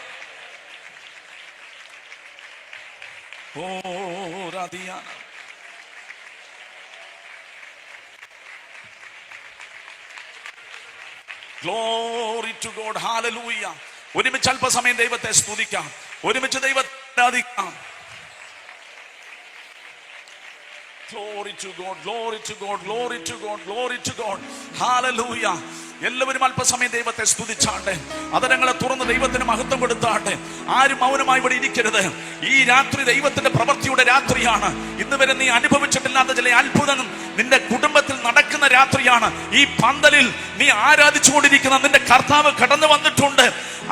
[SPEAKER 1] ഓ രാധിയാണ്. Glory to God. Hallelujah. ഒരുമിച്ച് അല്പസമയം ദൈവത്തെ സ്തുതിക്കാം. ഒരുമിച്ച് ദൈവത്തെ ആരാധിക്കാം. Glory to God, glory to God, glory to God, glory to God. Hallelujah. എല്ലാവരും അല്പസമയം ദൈവത്തെ സ്തുതിച്ചാട്ടെ. അതരങ്ങളെ തുറന്ന് ദൈവത്തിന് മഹത്വം കൊടുത്താട്ടെ. ആരും മൗനമായി ഇവിടെ ഇരിക്കരുത്. ഈ രാത്രി ദൈവത്തിന്റെ പ്രവൃത്തിയുടെ രാത്രിയാണ്. ഇന്ന് വരെ നീ അനുഭവിച്ചിട്ടില്ലാത്ത ചില അത്ഭുതം നിന്റെ കുടുംബത്തിൽ നടക്കുന്ന രാത്രിയാണ്. ഈ പന്തലിൽ നീ ആരാധിച്ചുകൊണ്ടിരിക്കുന്ന നിന്റെ കർത്താവ് കടന്നു വന്നിട്ടുണ്ട്.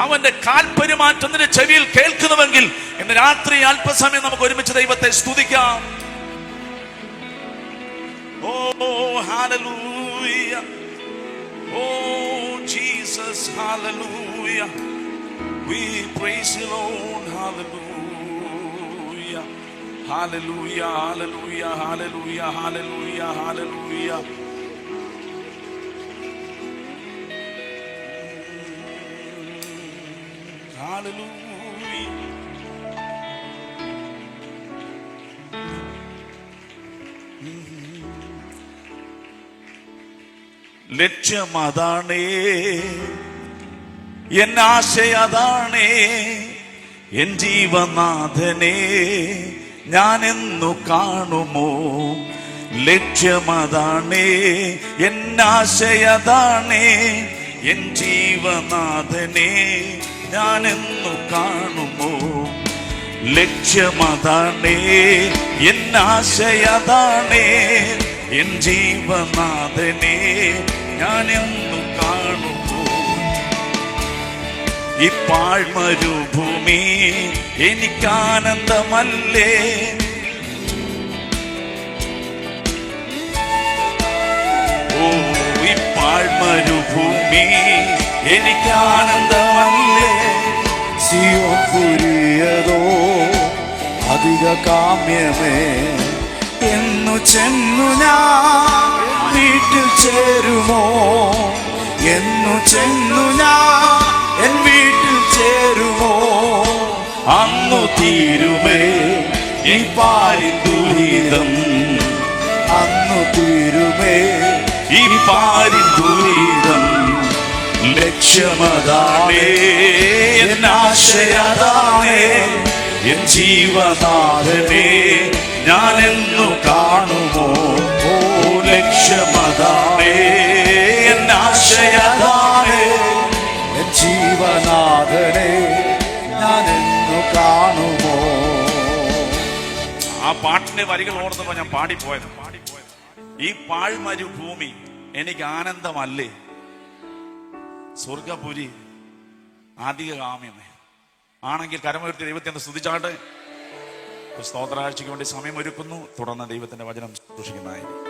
[SPEAKER 1] അവന്റെ കാൽപെരുമാറ്റം നിന്റെ ചെവിയിൽ കേൾക്കുന്നുവെങ്കിൽ ഇന്ന് രാത്രി അല്പസമയം നമുക്ക് ഒരുമിച്ച് ദൈവത്തെ സ്തുതിക്കാം. Oh, hallelujah. Oh, Jesus, hallelujah. We praise you, Lord. Hallelujah. Hallelujah, hallelujah, hallelujah, hallelujah, hallelujah. Hallelujah. ലക്ഷ്യമതാണേ, എൻ ആശയതാണേ, എൻ ജീവനാഥനെ ഞാനെന്നു കാണുമോ. ലക്ഷ്യമതാണേ, എൻ ആശയതാണേ, എൻ ജീവനാഥനെ ഞാനെന്നു കാണുമോ. ലക്ഷ്യമതാണേ, എൻ ആശയതാണേ, എൻ ജീവനാഥനെ ഞാനെന്നു കാണുമോ. ഈ പാഴ്മരുഭൂമി എനിക്കാനന്ദമല്ലേ, ഓ ഈ പാഴ്മരുഭൂമി എനിക്കാനന്ദമല്ലേ.
[SPEAKER 2] സിയോൻ പുരിയതോ അധിക കാമ്യമേ, എന്നു ചെന്നു ഞാൻ വീട്ടിൽ ചേരുമോ. എന്നു ചെന്നു ഞാൻ എൻ വീട്ടിൽ ചേരുമോ.
[SPEAKER 1] അന്നു തീരുമേ ഈ പാരിൻ ദുരിതം,
[SPEAKER 2] അന്നു തീരുമേ
[SPEAKER 1] ഈ പാരിൻ ദുരിതം. ലക്ഷ്യമതാണേ, എൻ ആശയതാണേ, എൻ ജീവനാഥനെ ഞാനെന്നു കാണുമോ.
[SPEAKER 2] ഓ ലക്ഷ്യമതാണേ, എൻ ആശയതാണേ, എൻ ജീവനാഥനെ ഞാനെന്നു കാണുമോ.
[SPEAKER 1] ആ പാട്ടിന്റെ വരികൾ ഓർന്നപ്പോ ഞാൻ പാടിപ്പോയത്. ഈ പാഴ്മരുഭൂമി എനിക്ക് ആനന്ദമല്ലേ സ്വർഗപുരി അധിക കാമ്യമേ ആണെങ്കിൽ കരമുയർത്തി ദൈവത്തെ ഒന്ന് സ്തുതിച്ചാട്ടെ. സ്തോത്രാഴ്ചയ്ക്ക് വേണ്ടി സമയം ഒരുക്കുന്നു. തുടർന്ന് ദൈവത്തിന്റെ വചനം സൂക്ഷിക്കുന്നതായിരിക്കും.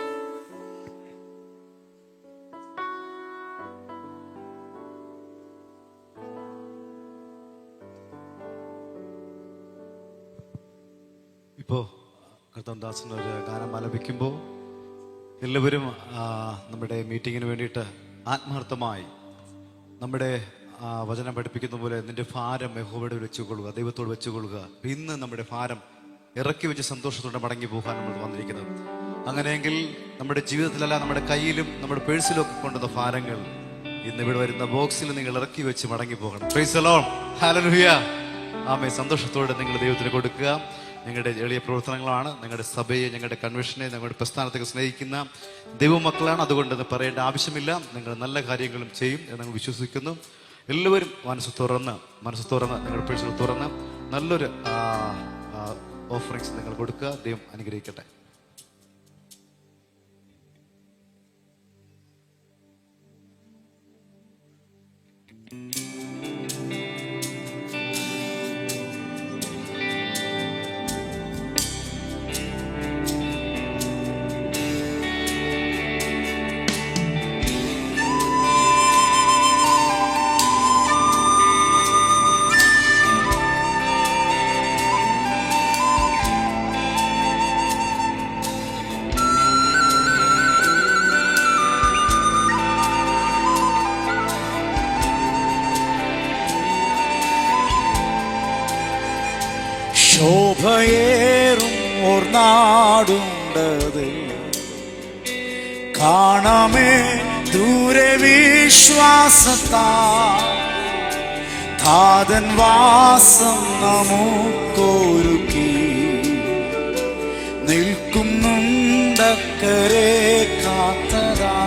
[SPEAKER 3] ഇപ്പോൾ കർത്താദാസൻ ഒരു ഗാനം ആലപിക്കുമ്പോൾ എല്ലാവരും നമ്മുടെ മീറ്റിങ്ങിന് വേണ്ടിയിട്ട് ആത്മാർത്ഥമായി നമ്മുടെ വചനം പഠിപ്പിക്കുന്ന പോലെ നിന്റെ ഭാരം യഹോവയോട് വെച്ചുകൊള്ളുക, ദൈവത്തോട് വെച്ചുകൊള്ളുക. ഇന്ന് നമ്മുടെ ഭാരം ഇറക്കി വെച്ച് സന്തോഷത്തോടെ മടങ്ങി പോകാൻ നമ്മൾ വന്നിരിക്കുന്നത്. അങ്ങനെയെങ്കിൽ നമ്മുടെ ജീവിതത്തിലല്ല, നമ്മുടെ കയ്യിലും നമ്മുടെ പേഴ്സിലും ഒക്കെ കൊണ്ടുവന്ന ഭാരങ്ങൾ ഇന്ന് ഇവിടെ വരുന്ന ബോക്സിൽ നിങ്ങൾ ഇറക്കി വെച്ച് മടങ്ങി പോകണം. Praise the lord, hallelujah. Amen. സന്തോഷത്തോടെ നിങ്ങൾ ദൈവത്തിന് കൊടുക്കുക. നിങ്ങളുടെ എളിയ പ്രവർത്തനങ്ങളാണ്. നിങ്ങളുടെ സഭയെ, ഞങ്ങളുടെ കൺവെൻഷനെ, ഞങ്ങളുടെ പ്രസ്ഥാനത്തൊക്കെ സ്നേഹിക്കുന്ന ദൈവമക്കളാണ്. അതുകൊണ്ട് പറയേണ്ട ആവശ്യമില്ല. നിങ്ങൾ നല്ല കാര്യങ്ങളും ചെയ്യും എന്ന് ഞങ്ങൾ വിശ്വസിക്കുന്നു. എല്ലാവരും മനസ്സ് തുറന്ന് നിങ്ങളുടെ പേഴ്സുകൾ തുറന്ന് നല്ലൊരു ഓഫറിങ്സ് നിങ്ങൾ കൊടുക്കുക. ദൈവം അനുഗ്രഹിക്കട്ടെ.
[SPEAKER 2] ശോഭയേറും ഓർ നാടുണ്ടത് കാണമേ ദൂരെ വിശ്വാസത്താ താതൻ വാസം നമുക്കൊരുക്കി നിൽക്കുന്നുണ്ടക്കരെ കാത്തതാ.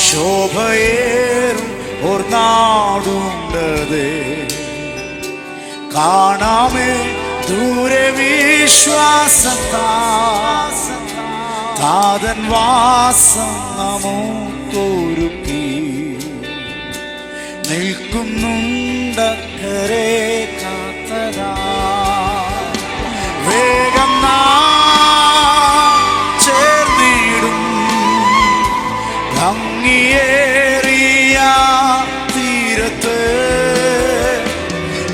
[SPEAKER 2] ശോഭയേറും ഓർ നാടുണ്ടത് കാണാമേ ദൂരെ വിശ്വാസത്താ താതൻ വാസം നമുക്കൊരുക്കി നിൽക്കുന്നുണ്ടക്കരെ കാത്തതാ. വേഗം ചേർന്നിടും ഭംഗിയേറിയ തീരത്ത്.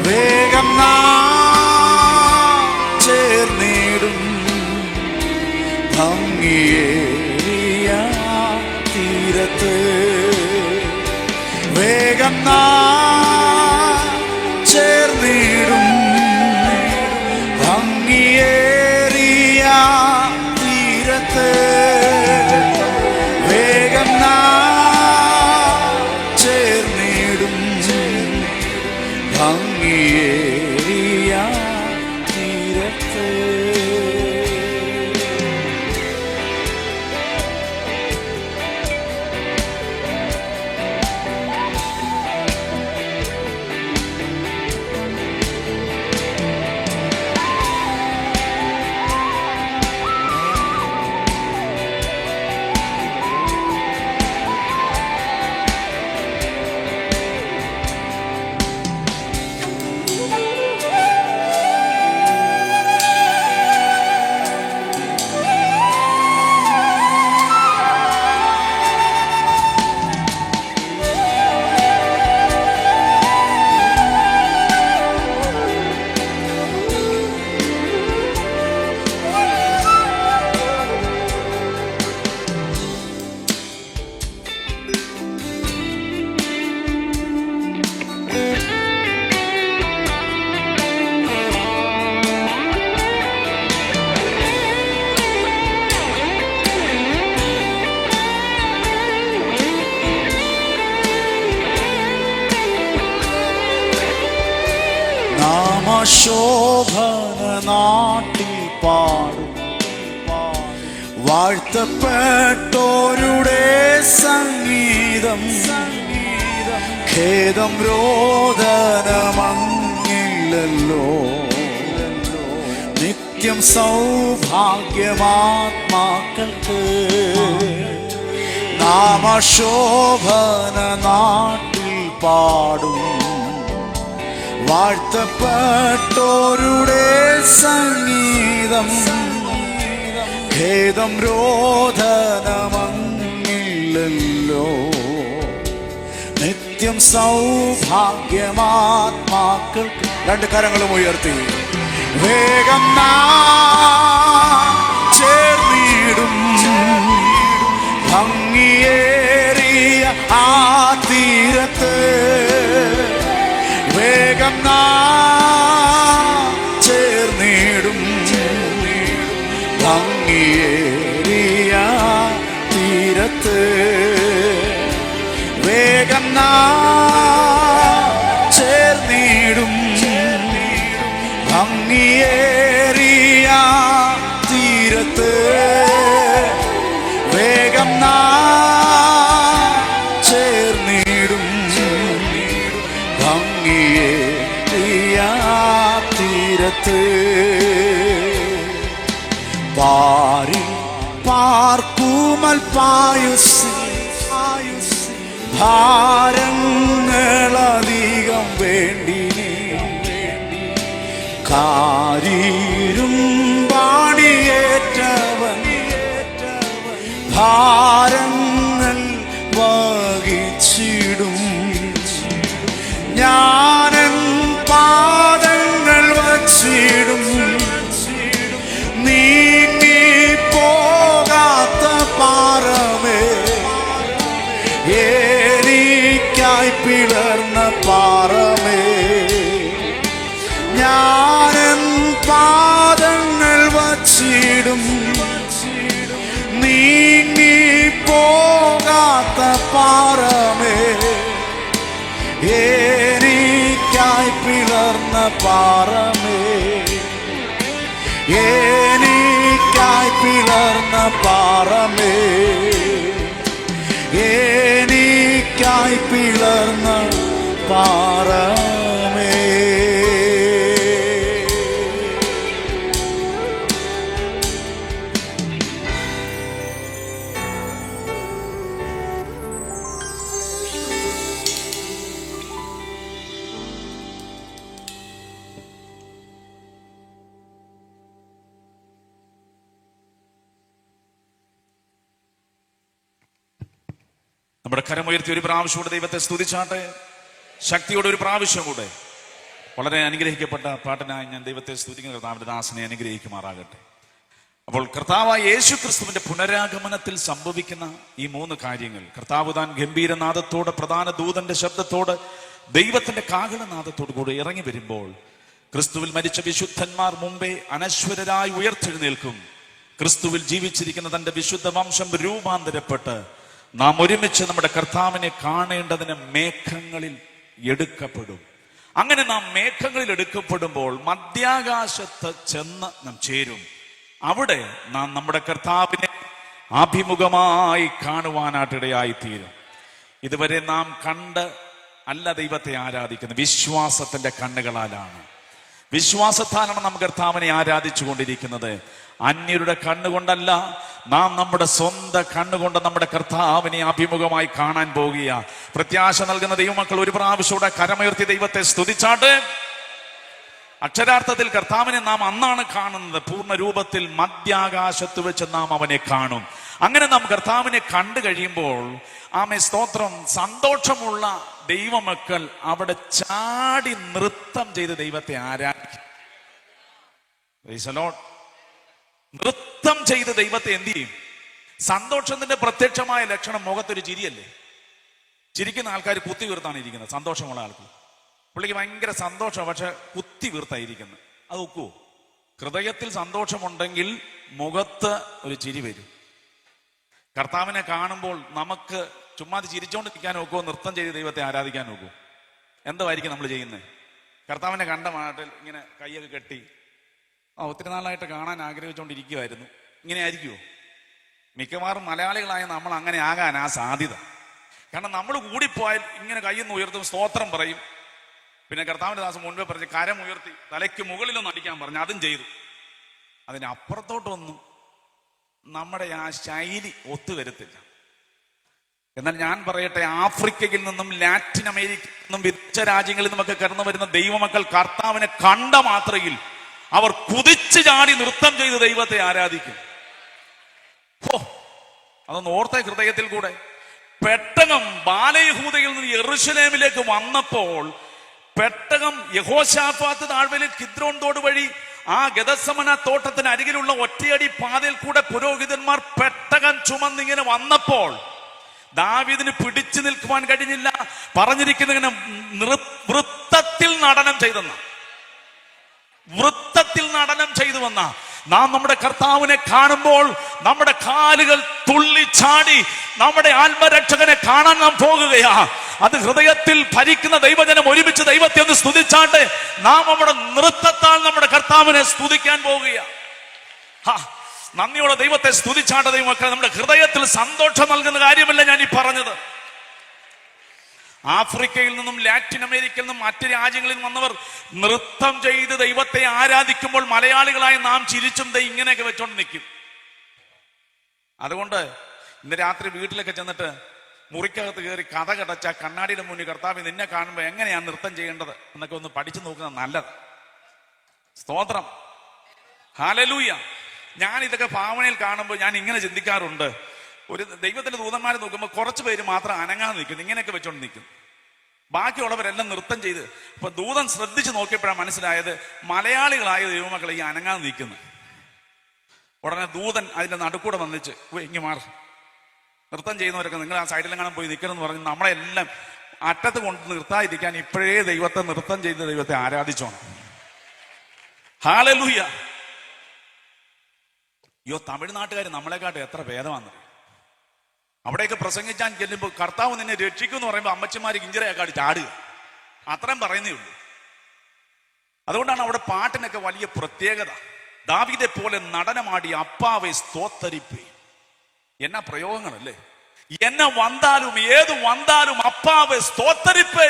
[SPEAKER 2] വേഗം ചേർന്നിടും ഭംഗിയേറിയ തീരത്ത്. വേഗം ചേർന്നിടും ഭംഗിയേറിയ തീരത്ത്. വേഗം ചേർന്നിടും ഭംഗിയേറിയ തീരത്ത്. ശോഭന നാട്ടിൽ പാടും വാഴ്ത്തപ്പെട്ടോരുടെ സംഗീതം. ഖേദം രോദനമങ്ങില്ലല്ലോ നിത്യം സൗഭാഗ്യമാത്മാക്കൾക്ക്. നാമശോഭന നാട്ടിൽ പാടും വാഴ്ത്തപ്പെട്ടോരുടെ സംഗീതം. ഖേദം രോധനമങ്ങില്ലല്ലോ, നിത്യം സൗഭാഗ്യമാത്മാക്കൾക്ക്. രണ്ട് കരങ്ങളും ഉയർത്തി വേഗം ചേർന്നിടും ഭംഗിയേറിയ ആ തീരത്ത്. വേഗം ചേർന്നിടും ഭംഗിയേറിയ തീരത്ത്. വേഗം ചേർന്നിടും ഭംഗിയേറിയ തീരത്ത്. വേഗം ചേർന്നിടും ഭംഗിയേറിയ തീരത്ത്. പാരി പാർക്കുമൽപായുസ് ഭാരങ്ങളധികം വേണ്ടിനി. കാരീരും പാണിയേറ്റവൻ ഭാരങ്ങൾ വഹിച്ചിടും. ഞാനൻ പാദങ്ങൾ വച്ചിടും നീങ്ങി പോകാത്ത പാറമേ. എനിക്കായി പിളർന്ന പാറമേ. ഞാനൻ പാദങ്ങൾ വച്ചിടും നീങ്ങി പോകാത്ത പാറമേ. എനിക്കായി പിളർന്ന പാറമേ. എനിക്കായി പിളർന്ന പാറമേ. എനിക്കായി പിളർന്ന പാറമേ.
[SPEAKER 1] നമ്മുടെ കരമുയർത്തി ഒരു പ്രാവശ്യം കൂടെ ദൈവത്തെ സ്തുതിച്ചാട്ടെ. ശക്തിയോടെ ഒരു പ്രാവശ്യം കൂടെ. വളരെ അനുഗ്രഹിക്കപ്പെട്ട പാട്ടിനായി ഞാൻ ദൈവത്തെ സ്തുതിക്കുന്ന കർത്താവിന്റെ ദാസനെ അനുഗ്രഹിക്കുമാറാകട്ടെ. അപ്പോൾ കർത്താവായ യേശു ക്രിസ്തുവിന്റെ പുനരാഗമനത്തിൽ സംഭവിക്കുന്ന ഈ 3 കാര്യങ്ങൾ, കർത്താവ് താൻ ഗംഭീരനാദത്തോടെ പ്രധാന ദൂതന്റെ ശബ്ദത്തോട് ദൈവത്തിന്റെ കാഹളനാദത്തോടു കൂടെ ഇറങ്ങി വരുമ്പോൾ ക്രിസ്തുവിൽ മരിച്ച വിശുദ്ധന്മാർ മുമ്പേ അനശ്വരരായി ഉയർത്തെഴുന്നേൽക്കും. ക്രിസ്തുവിൽ ജീവിച്ചിരിക്കുന്ന തന്റെ വിശുദ്ധ വംശം രൂപാന്തരപ്പെട്ട് നാം ഒരുമിച്ച് നമ്മുടെ കർത്താവിനെ കാണേണ്ടതിന് മേഘങ്ങളിൽ എടുക്കപ്പെടും. അങ്ങനെ നാം മേഘങ്ങളിൽ എടുക്കപ്പെടുമ്പോൾ മധ്യാകാശത്ത് ചെന്ന് നാം ചേരും. അവിടെ നാം നമ്മുടെ കർത്താവിനെ അഭിമുഖമായി കാണുവാനായിട്ടിടയായി തീരും. ഇതുവരെ നാം കണ്ട് അല്ല ദൈവത്തെ ആരാധിക്കുന്നത്, വിശ്വാസത്തിന്റെ കണ്ണുകളാലാണ്. വിശ്വാസത്താലാണ് നാം കർത്താവിനെ ആരാധിച്ചു കൊണ്ടിരിക്കുന്നത്. അന്യരുടെ കണ്ണുകൊണ്ടല്ല, നാം നമ്മുടെ സ്വന്തം കണ്ണുകൊണ്ട് നമ്മുടെ കർത്താവിനെ അഭിമുഖമായി കാണാൻ പോകുക. പ്രത്യാശ നൽകുന്ന ദൈവമക്കൾ ഒരു പ്രാവശ്യത്തോടെ കരമുയർത്തി ദൈവത്തെ സ്തുതിച്ചാട്ട്. അക്ഷരാർത്ഥത്തിൽ കർത്താവിനെ നാം അന്നാണ് കാണുന്നത്. പൂർണ്ണ രൂപത്തിൽ മധ്യാകാശത്ത് വെച്ച് നാം അവനെ കാണും. അങ്ങനെ നാം കർത്താവിനെ കണ്ടു കഴിയുമ്പോൾ ആമേ സ്തോത്രം, സന്തോഷമുള്ള ദൈവമക്കൾ അവിടെ ചാടി നൃത്തം ചെയ്ത് ദൈവത്തെ ആരാധിക്കും. നൃത്തം ചെയ്ത് ദൈവത്തെ എന്ത് ചെയ്യും? സന്തോഷത്തിന്റെ പ്രത്യക്ഷമായ ലക്ഷണം മുഖത്തൊരു ചിരിയല്ലേ? ചിരിക്കുന്ന ആൾക്കാർ കുത്തി വീർത്താണ് ഇരിക്കുന്നത്. സന്തോഷമുള്ള ആൾക്കാർ, പുള്ളിക്ക് ഭയങ്കര സന്തോഷം, പക്ഷെ കുത്തി വീർത്തായിരിക്കുന്നത്. അത് ഒക്കുവോ? ഹൃദയത്തിൽ സന്തോഷമുണ്ടെങ്കിൽ മുഖത്ത് ഒരു ചിരി വരും. കർത്താവിനെ കാണുമ്പോൾ നമുക്ക് ചുമ്മാ ചിരിച്ചോണ്ട് നിൽക്കാൻ നോക്കുമോ? നൃത്തം ചെയ്ത് ദൈവത്തെ ആരാധിക്കാൻ നോക്കുമോ? എന്തായിരിക്കും നമ്മൾ ചെയ്യുന്നത്? കർത്താവിനെ കണ്ട മാട്ടിൽ ഇങ്ങനെ കൈയൊക്കെ കെട്ടി ഒത്തിരി നാളായിട്ട് കാണാൻ ആഗ്രഹിച്ചുകൊണ്ടിരിക്കുമായിരുന്നു, ഇങ്ങനെ ആയിരിക്കുമോ? മിക്കവാറും മലയാളികളായ നമ്മൾ അങ്ങനെ ആകാനാ സാധ്യത. കാരണം നമ്മൾ കൂടിപ്പോയാൽ ഇങ്ങനെ കയ്യൊന്ന് ഉയർത്തും, സ്തോത്രം പറയും. പിന്നെ കർത്താവിന്റെ ദാസം മുൻപേ പറഞ്ഞ് കരം ഉയർത്തി തലയ്ക്ക് മുകളിലൊന്നും അടിക്കാൻ പറഞ്ഞു, അതും ചെയ്തു. അതിനപ്പുറത്തോട്ടൊന്നും നമ്മുടെ ആ ശൈലി ഒത്തുവരത്തില്ല. എന്നാൽ ഞാൻ പറയട്ടെ, ആഫ്രിക്കയിൽ നിന്നും ലാറ്റിൻ അമേരിക്കയിൽ നിന്നും വിദേശ രാജ്യങ്ങളിൽ നിന്നുമൊക്കെ കടന്നു വരുന്ന ദൈവമക്കൾ കർത്താവിനെ കണ്ട മാത്രയിൽ അവർ കുതിച്ചു ചാടി നൃത്തം ചെയ്ത് ദൈവത്തെ ആരാധിക്കും. അതൊന്ന് ഓർത്ത ഹൃദയത്തിൽ കൂടെ. പെട്ടകം ബാലയഹൂദയിൽ നിന്ന് യെരൂശലേമിലേക്ക് വന്നപ്പോൾ പെട്ടകം യഹോശാഫാത്ത് താഴ്വരയിൽ കിദ്രോൻ തോട് വഴി ആ ഗെദസമന തോട്ടത്തിന് അരികിലുള്ള ഒറ്റയടി പാതയിൽ കൂടെ പുരോഹിതന്മാർ പെട്ടകം ചുമന്നിങ്ങനെ വന്നപ്പോൾ ദാവീദിന് പിടിച്ചു നിൽക്കുവാൻ കഴിഞ്ഞില്ല. പറഞ്ഞിരിക്കുന്ന ഇങ്ങനെ വൃത്തത്തിൽ നടനം ചെയ്തെന്ന, വൃത്തത്തിൽ നടനം ചെയ്തു വന്ന നാം നമ്മുടെ കർത്താവിനെ കാണുമ്പോൾ നമ്മുടെ കാലുകൾ തുള്ളിച്ചാടി നമ്മുടെ ആത്മരക്ഷകനെ കാണാൻ നാം പോകുകയാ. അത് ഹൃദയത്തിൽ ഭരിക്കുന്ന ദൈവജനം ഒരുമിച്ച് ദൈവത്തെ ഒന്ന് സ്തുതിച്ചാണ്ട് നാം നമ്മുടെ നൃത്തത്താൽ നമ്മുടെ കർത്താവിനെ സ്തുതിക്കാൻ പോകുകയാ. നന്ദിയോടെ ദൈവത്തെ സ്തുതിച്ചാണ്ട് ദൈവമക്കളെ, നമ്മുടെ ഹൃദയത്തിൽ സന്തോഷം നൽകുന്ന കാര്യമല്ല ഞാൻ ഈ പറഞ്ഞത്. ആഫ്രിക്കയിൽ നിന്നും ലാറ്റിൻ അമേരിക്കയിൽ നിന്നും മറ്റ് രാജ്യങ്ങളിൽ വന്നവർ നൃത്തം ചെയ്ത് ദൈവത്തെ ആരാധിക്കുമ്പോൾ മലയാളികളായി നാം ചിരിച്ചും ഇങ്ങനെയൊക്കെ വെച്ചോണ്ട് നിൽക്കും. അതുകൊണ്ട് ഇന്ന് രാത്രി വീട്ടിലൊക്കെ ചെന്നിട്ട് മുറിക്കകത്ത് കയറി കഥ കടച്ച കണ്ണാടിയുടെ മുന്നിൽ കർത്താവ് നിന്നെ കാണുമ്പോൾ എങ്ങനെയാണ് നൃത്തം ചെയ്യേണ്ടത് എന്നൊക്കെ ഒന്ന് പഠിച്ചു നോക്കുന്നത് നല്ലത്. സ്തോത്രം, ഹല്ലേലൂയ. ഞാൻ ഇതൊക്കെ ഭാവനയിൽ കാണുമ്പോൾ ഞാൻ ഇങ്ങനെ ചിന്തിക്കാറുണ്ട്. ഒരു ദൈവത്തിന്റെ ദൂതന്മാരെ നോക്കുമ്പോൾ കുറച്ച് പേര് മാത്രം അനങ്ങാതെ നിൽക്കുന്നു, ഇങ്ങനെയൊക്കെ വെച്ചോണ്ട് നിൽക്കും. ബാക്കിയുള്ളവരെല്ലാം നൃത്തം ചെയ്ത്. അപ്പൊ ദൂതൻ ശ്രദ്ധിച്ച് നോക്കിയപ്പോഴാണ് മനസ്സിലായത് മലയാളികളായ ദൈവമക്കളെ ഈ അനങ്ങാതെ നിൽക്കുന്നു. ഉടനെ ദൂതൻ അതിന്റെ നടുക്കൂടെ വന്നിച്ച് ഇങ്ങ് മാറി, നൃത്തം ചെയ്യുന്നവരൊക്കെ നിങ്ങൾ ആ സൈഡിലെങ്ങാനും പോയി നിൽക്കണമെന്ന് പറഞ്ഞ് നമ്മളെല്ലാം അറ്റത്ത് കൊണ്ട് നിർത്താതിരിക്കാൻ ഇപ്പോഴേ ദൈവത്തെ നൃത്തം ചെയ്ത് ദൈവത്തെ ആരാധിച്ചോണം. ഹല്ലേലൂയ. അയ്യോ, തമിഴ്നാട്ടുകാർ നമ്മളെക്കാട്ട് എത്ര ഭേദമാണെന്ന്. അവിടെയൊക്കെ പ്രസംഗിച്ചാൻ ചെല്ലുമ്പോൾ കർത്താവ് നിന്നെ രക്ഷിക്കും എന്ന് പറയുമ്പോൾ അമ്മച്ചിമാര് കിഞ്ചിറയാക്കാടി ചാടുക, അത്രയും പറയുന്നേ ഉള്ളൂ. അതുകൊണ്ടാണ് അവിടെ പാട്ടിനൊക്കെ വലിയ പ്രത്യേകത. ദാവീദെ പോലെ നടനമാടി അപ്പാവെ സ്തോത്തരിപ്പേ. എന്നാ പ്രയോഗങ്ങളല്ലേ. എന്നെ വന്നാലും ഏത് വന്നാലും അപ്പാവെ സ്തോത്തരിപ്പേ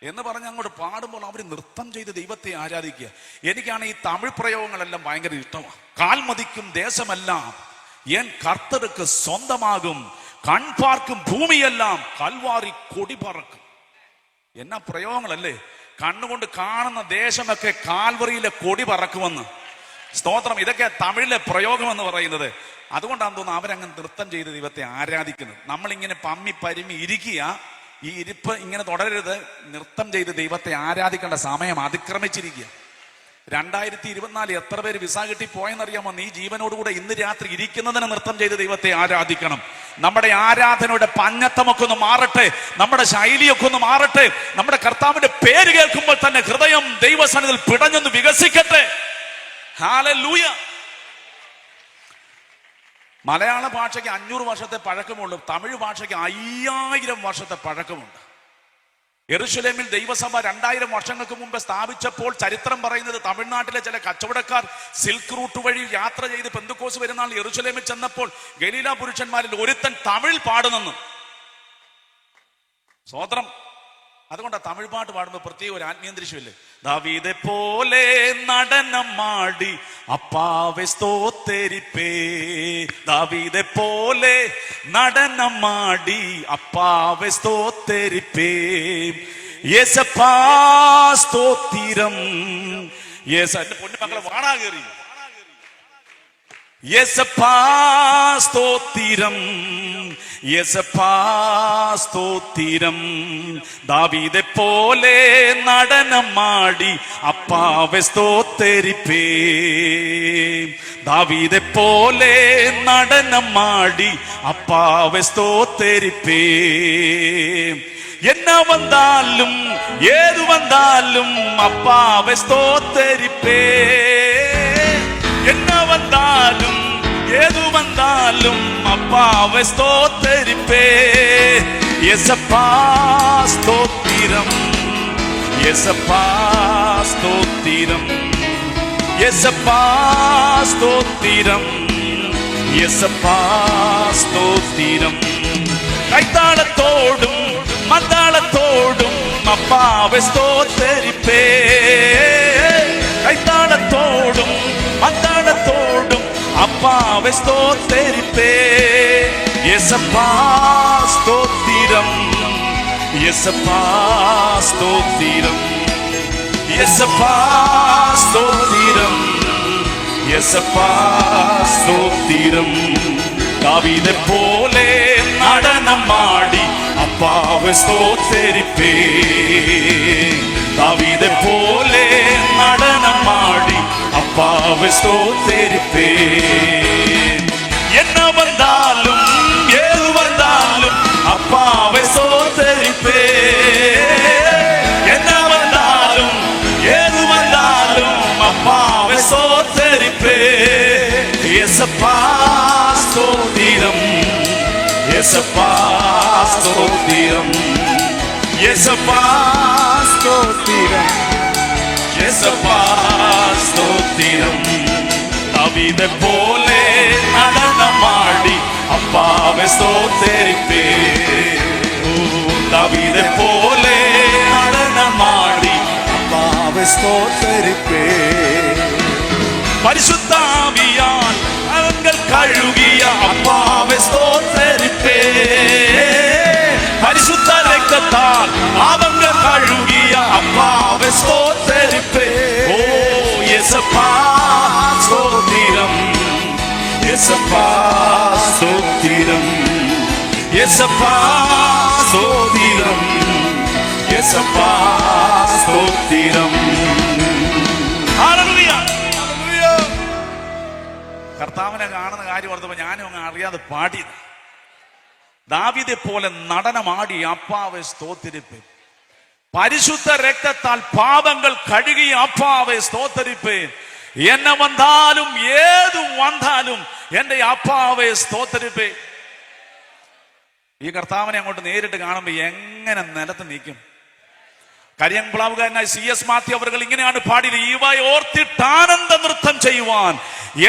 [SPEAKER 1] എന്ന് പറഞ്ഞ് അങ്ങോട്ട് പാടുമ്പോൾ അവർ നൃത്തം ചെയ്ത് ദൈവത്തെ ആരാധിക്കുക. എനിക്കാണ് ഈ തമിഴ് പ്രയോഗങ്ങളെല്ലാം ഭയങ്കര ഇഷ്ടമാണ്. കാൽമതിക്കും ദേശമെല്ലാം എൻ കർത്തർക്ക് സ്വന്തമാകും, കൺപാർക്കും ഭൂമിയെല്ലാം കൽവാരി കൊടി പറക്കും. എന്നാ പ്രയോഗങ്ങളല്ലേ. കണ്ണുകൊണ്ട് കാണുന്ന ദേശമൊക്കെ കാൽവറിയിലെ കൊടി പറക്കുമെന്ന്. സ്തോത്രം. ഇതൊക്കെ തമിഴിലെ പ്രയോഗം എന്ന് പറയുന്നത്. അതുകൊണ്ടാണ് തോന്നുന്നു അവരങ്ങ് നൃത്തം ചെയ്ത് ദൈവത്തെ ആരാധിക്കുന്നത്. നമ്മളിങ്ങനെ പമ്മി പരിമി ഇരിക്കുക, ഈ ഇരിപ്പ് ഇങ്ങനെ തുടരരുത്. നൃത്തം ചെയ്ത് ദൈവത്തെ ആരാധിക്കേണ്ട സമയം അതിക്രമിച്ചിരിക്കുക. 2024 എത്ര പേര് വിസ കിട്ടി പോയെന്നറിയാമോ? നീ ജീവനോടുകൂടെ ഇന്ന് രാത്രി ഇരിക്കുന്നതിന് നൃത്തം ചെയ്ത് ദൈവത്തെ ആരാധിക്കണം. നമ്മുടെ ആരാധനയുടെ പഞ്ഞത്തമൊക്കെ ഒന്ന് മാറട്ടെ, നമ്മുടെ ശൈലിയൊക്കെ ഒന്ന് മാറട്ടെ. നമ്മുടെ കർത്താവിന്റെ പേര് കേൾക്കുമ്പോൾ തന്നെ ഹൃദയം ദൈവസന്നിധിയിൽ പിടഞ്ഞൊന്ന് വികസിക്കട്ടെ. ഹല്ലേലൂയ. മലയാള ഭാഷയ്ക്ക് 500 വർഷത്തെ പഴക്കമുള്ളൂ, തമിഴ് ഭാഷയ്ക്ക് 5000 വർഷത്തെ പഴക്കമുണ്ട്. യെരൂശലേമിൽ ദൈവസഭ 2000 വർഷങ്ങൾക്ക് മുമ്പ് സ്ഥാപിച്ചപ്പോൾ ചരിത്രം പറയുന്നത് തമിഴ്നാട്ടിലെ ചില കച്ചവടക്കാർ സിൽക്ക് റൂട്ട് വഴി യാത്ര ചെയ്ത് പെന്തക്കോസ് പെരുന്നാൾ യെരൂശലേമിൽ ചെന്നപ്പോൾ ഗലീല പുരുഷന്മാരിൽ ഒരുത്തൻ തമിഴ് പാടുന്നു. സ്വോത്രം. അതുകൊണ്ടാ തമിഴ് പാട്ട് പാടുമ്പോൾ പ്രത്യേക ഒരു ആത്മീയന്തരീക്ഷമില്ലേ. ദാവീദെ പോലെ നടനമാടി അപ്പാവെ സ്തോത്തരിപ്പേ, ദാവീദെ പോലെ നടനമാടി അപ്പാവെ സ്തോത്തരിപ്പേ, യേശപ്പാ സ്തോത്തിരം. എന്റെ പൊന്നുമക്കളെ വാണാ കയറി. യേശപ്പാ സ്തോത്തിരം, യേശപ്പാ സ്തോത്തിരം, ദാവീദെ പോലെ നടനമാടി അപ്പാവെ സ്തോത്തരിപ്പേ, ദാവീദെ പോലെ നടനമാടി അപ്പാവെ സ്തോത്തരിപ്പേ. என்ன வந்தாலும் ஏது வந்தாலும் அப்பாவை ஸ்தோத்தரிப்பே, என்ன வந்தாலும் ஏது வந்தாலும் அப்பாவை ஸ்தோத்தரிப்பே. యేసప్పా ஸ்தோத்திரம், యేసప్పா ஸ்தோத்திரம், యేసప్పா ஸ்தோத்திரம், యేసప్పா ஸ்தோத்திரம். கைத்தாளத்தோடும் மத்தாளத்தோடும் அப்பாவை ஸ்தோத்தரிப்பே, கைத்தாளத்தோடும் மத்தாளத்தோடும் அப்பாவை ஸ்தோத்தரிப்பே. യേസപ്പാ സ്തോത്രം, യേസപ്പാ സ്തോത്രം, യേസപ്പാ സ്തോത്രം, യേസപ്പാ സ്തോത്രം. ദാവീദെ പോലെ നടനമാടി അപ്പാവെ സ്തോത്രിപ്പേ, ദാവീദെ പോലെ നടനമാടി അപ്പാവെ സ്തോത്രിപ്പേ. என்ன வந்தாலும் ஏது வந்தாலும் அப்பாவை ஸ்தோத்தரிப்பே, என்ன வந்தாலும் ஏது வந்தாலும் அப்பாவை ஸ்தோத்தரிப்பே. യേസപ്പാ ஸ்தோத்திரம், യേസപ്പാ ஸ்தோத்திரம், യേസപ്പാ
[SPEAKER 2] സ്തോത്രം,
[SPEAKER 1] യേസപ്പാ സ്തോത്രം. ദാവീദെ പോലെ നടനമാടി അപ്പാവെ സ്തോത്രിപ്പേ, ദാവീദെ പോലെ നടനമാടി
[SPEAKER 2] അപ്പാവെ സ്തോത്രിപ്പേ.
[SPEAKER 1] പരിശുദ്ധാവിയാൽ അവങ്ങൾ കഴുകിയ അപ്പാവെ സ്തോത്രിപ്പേ, പരിശുദ്ധ രക്തത്താൽ അവങ്ങൾ കഴുകിയ അപ്പാവെ സ്തോത്രിപ്പേ. ഓ യേസപ്പാ സ്തോത്രം, യേസപ്പാ സ്തോത്രം, യേസപ്പാ സ്തോത്രം, യേസപ്പാ സ്തോത്രം. ഹല്ലേലൂയ. കർത്താവിനെ കാണുന്ന കാര്യം ഓർത്തപ്പോ ഞാനും അങ്ങ് അറിയാതെ പാടിയത്. ദാവീദെ പോലെ നടനമാടി അപ്പാവെ സ്തോത്രിപ്പേ, പരിശുദ്ധ രക്തത്താൽ പാപങ്ങൾ കഴുകിയ അപ്പാവെ സ്തോത്രിപ്പേ. എന്നെ വന്നാലും ഏതു വന്നാലും എന്റെ അപ്പാവെ സ്തോത്രിപ്പേ. ഈ കർത്താവിനെ അങ്ങോട്ട് നേരിട്ട് കാണുമ്പോ എങ്ങനെ നിലത്ത് നീക്കും? കരിയംപ്ലാവുകാരനായ CS മാത്യു അവർ ഇങ്ങനെയാണ് പാടിയത്: ഇവ ഓർത്തിട്ട് ആനന്ദ നൃത്തം ചെയ്യുവാൻ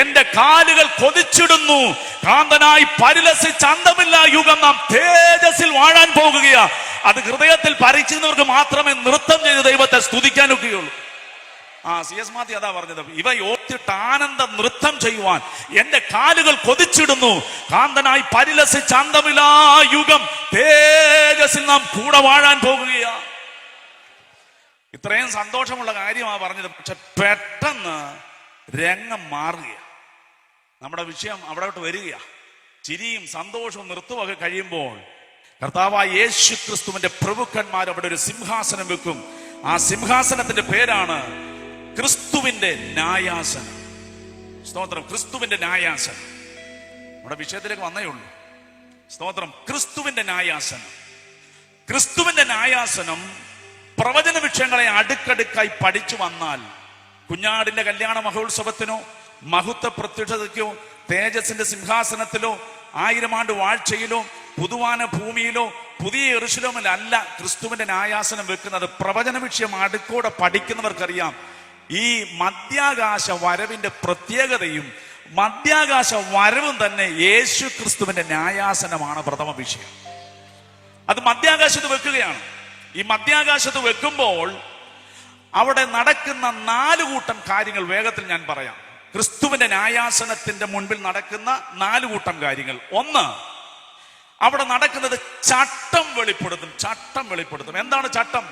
[SPEAKER 1] എന്റെ കാലുകൾ കൊതിച്ചിടുന്നു, കാന്തനായി പരിലസിച്ച് അന്തമില്ല യുഗം നാം തേജസ്സിൽ വാഴാൻ പോകുകയാ. അത് ഹൃദയത്തിൽ പരിചിതവർക്ക് മാത്രമേ നൃത്തം ചെയ്ത് ദൈവത്തെ സ്തുതിക്കാനൊക്കെയുള്ളൂ. CS മാത്യു അതാ പറഞ്ഞത്, ഇവ ഓർത്തിട്ട് ആനന്ദ നൃത്തം ചെയ്യുവാൻ എന്റെ കാലുകൾ കൊതിച്ചിടുന്നു, കാന്തനായി പരിലസിച്ച് അന്തമില്ല യുഗം തേജസ്സിൽ നാം കൂടെ വാഴാൻ പോകുകയാ. ഇത്രയും സന്തോഷമുള്ള കാര്യമാണ് പറഞ്ഞത്. പക്ഷെ പെട്ടെന്ന് രംഗം മാറുക, നമ്മുടെ വിഷയം അവിടോട്ട് വരിക. ചിരിയും സന്തോഷവും നൃത്തമൊക്കെ കഴിയുമ്പോൾ കർത്താവായ യേശു ക്രിസ്തുവിന്റെ പ്രഭുക്കന്മാർ അവിടെ ഒരു സിംഹാസനം വെക്കും. ആ സിംഹാസനത്തിന്റെ പേരാണ് ക്രിസ്തുവിന്റെ ന്യായാസനം. സ്തോത്രം. ക്രിസ്തുവിന്റെ ന്യായാസനം. നമ്മുടെ വിഷയത്തിലേക്ക് വന്നേ ഉള്ളൂ. സ്തോത്രം. ക്രിസ്തുവിന്റെ ന്യായാസനം. ക്രിസ്തുവിന്റെ ന്യായാസനം പ്രവചന വിഷയങ്ങളെ അടുക്കടുക്കായി പഠിച്ചു വന്നാൽ കുഞ്ഞാടിന്റെ കല്യാണ മഹോത്സവത്തിനോ മഹത്വ പ്രത്യക്ഷതയ്ക്കോ തേജസ്സിന്റെ സിംഹാസനത്തിലോ 1000 ആണ്ട് വാഴ്ചയിലോ പുതുവാന ഭൂമിയിലോ പുതിയ യെരൂശലേമിലല്ല ക്രിസ്തുവിന്റെ ന്യായാസനം വെക്കുന്നത്. പ്രവചന വിഷയം അടുക്കോടെ പഠിക്കുന്നവർക്കറിയാം ഈ മധ്യാകാശ വരവിന്റെ പ്രത്യേകതയും മധ്യാകാശ വരവും തന്നെ യേശു ക്രിസ്തുവിന്റെ ന്യായാസനമാണ് പ്രഥമ വിഷയം. അത് മധ്യാകാശത്ത് വെക്കുകയാണ്. ഈ മധ്യാകാശത്ത് വെക്കുമ്പോൾ അവിടെ നടക്കുന്ന 4 കൂട്ടം കാര്യങ്ങൾ വേഗത്തിൽ ഞാൻ പറയാം. ക്രിസ്തുവിന്റെ ന്യായാസനത്തിന്റെ മുൻപിൽ നടക്കുന്ന 4 കൂട്ടം കാര്യങ്ങൾ. ഒന്ന്, അവിടെ നടക്കുന്നത് ചട്ടം വെളിപ്പെടുത്തും. ചട്ടം വെളിപ്പെടുത്തും. എന്താണ് ചട്ടം?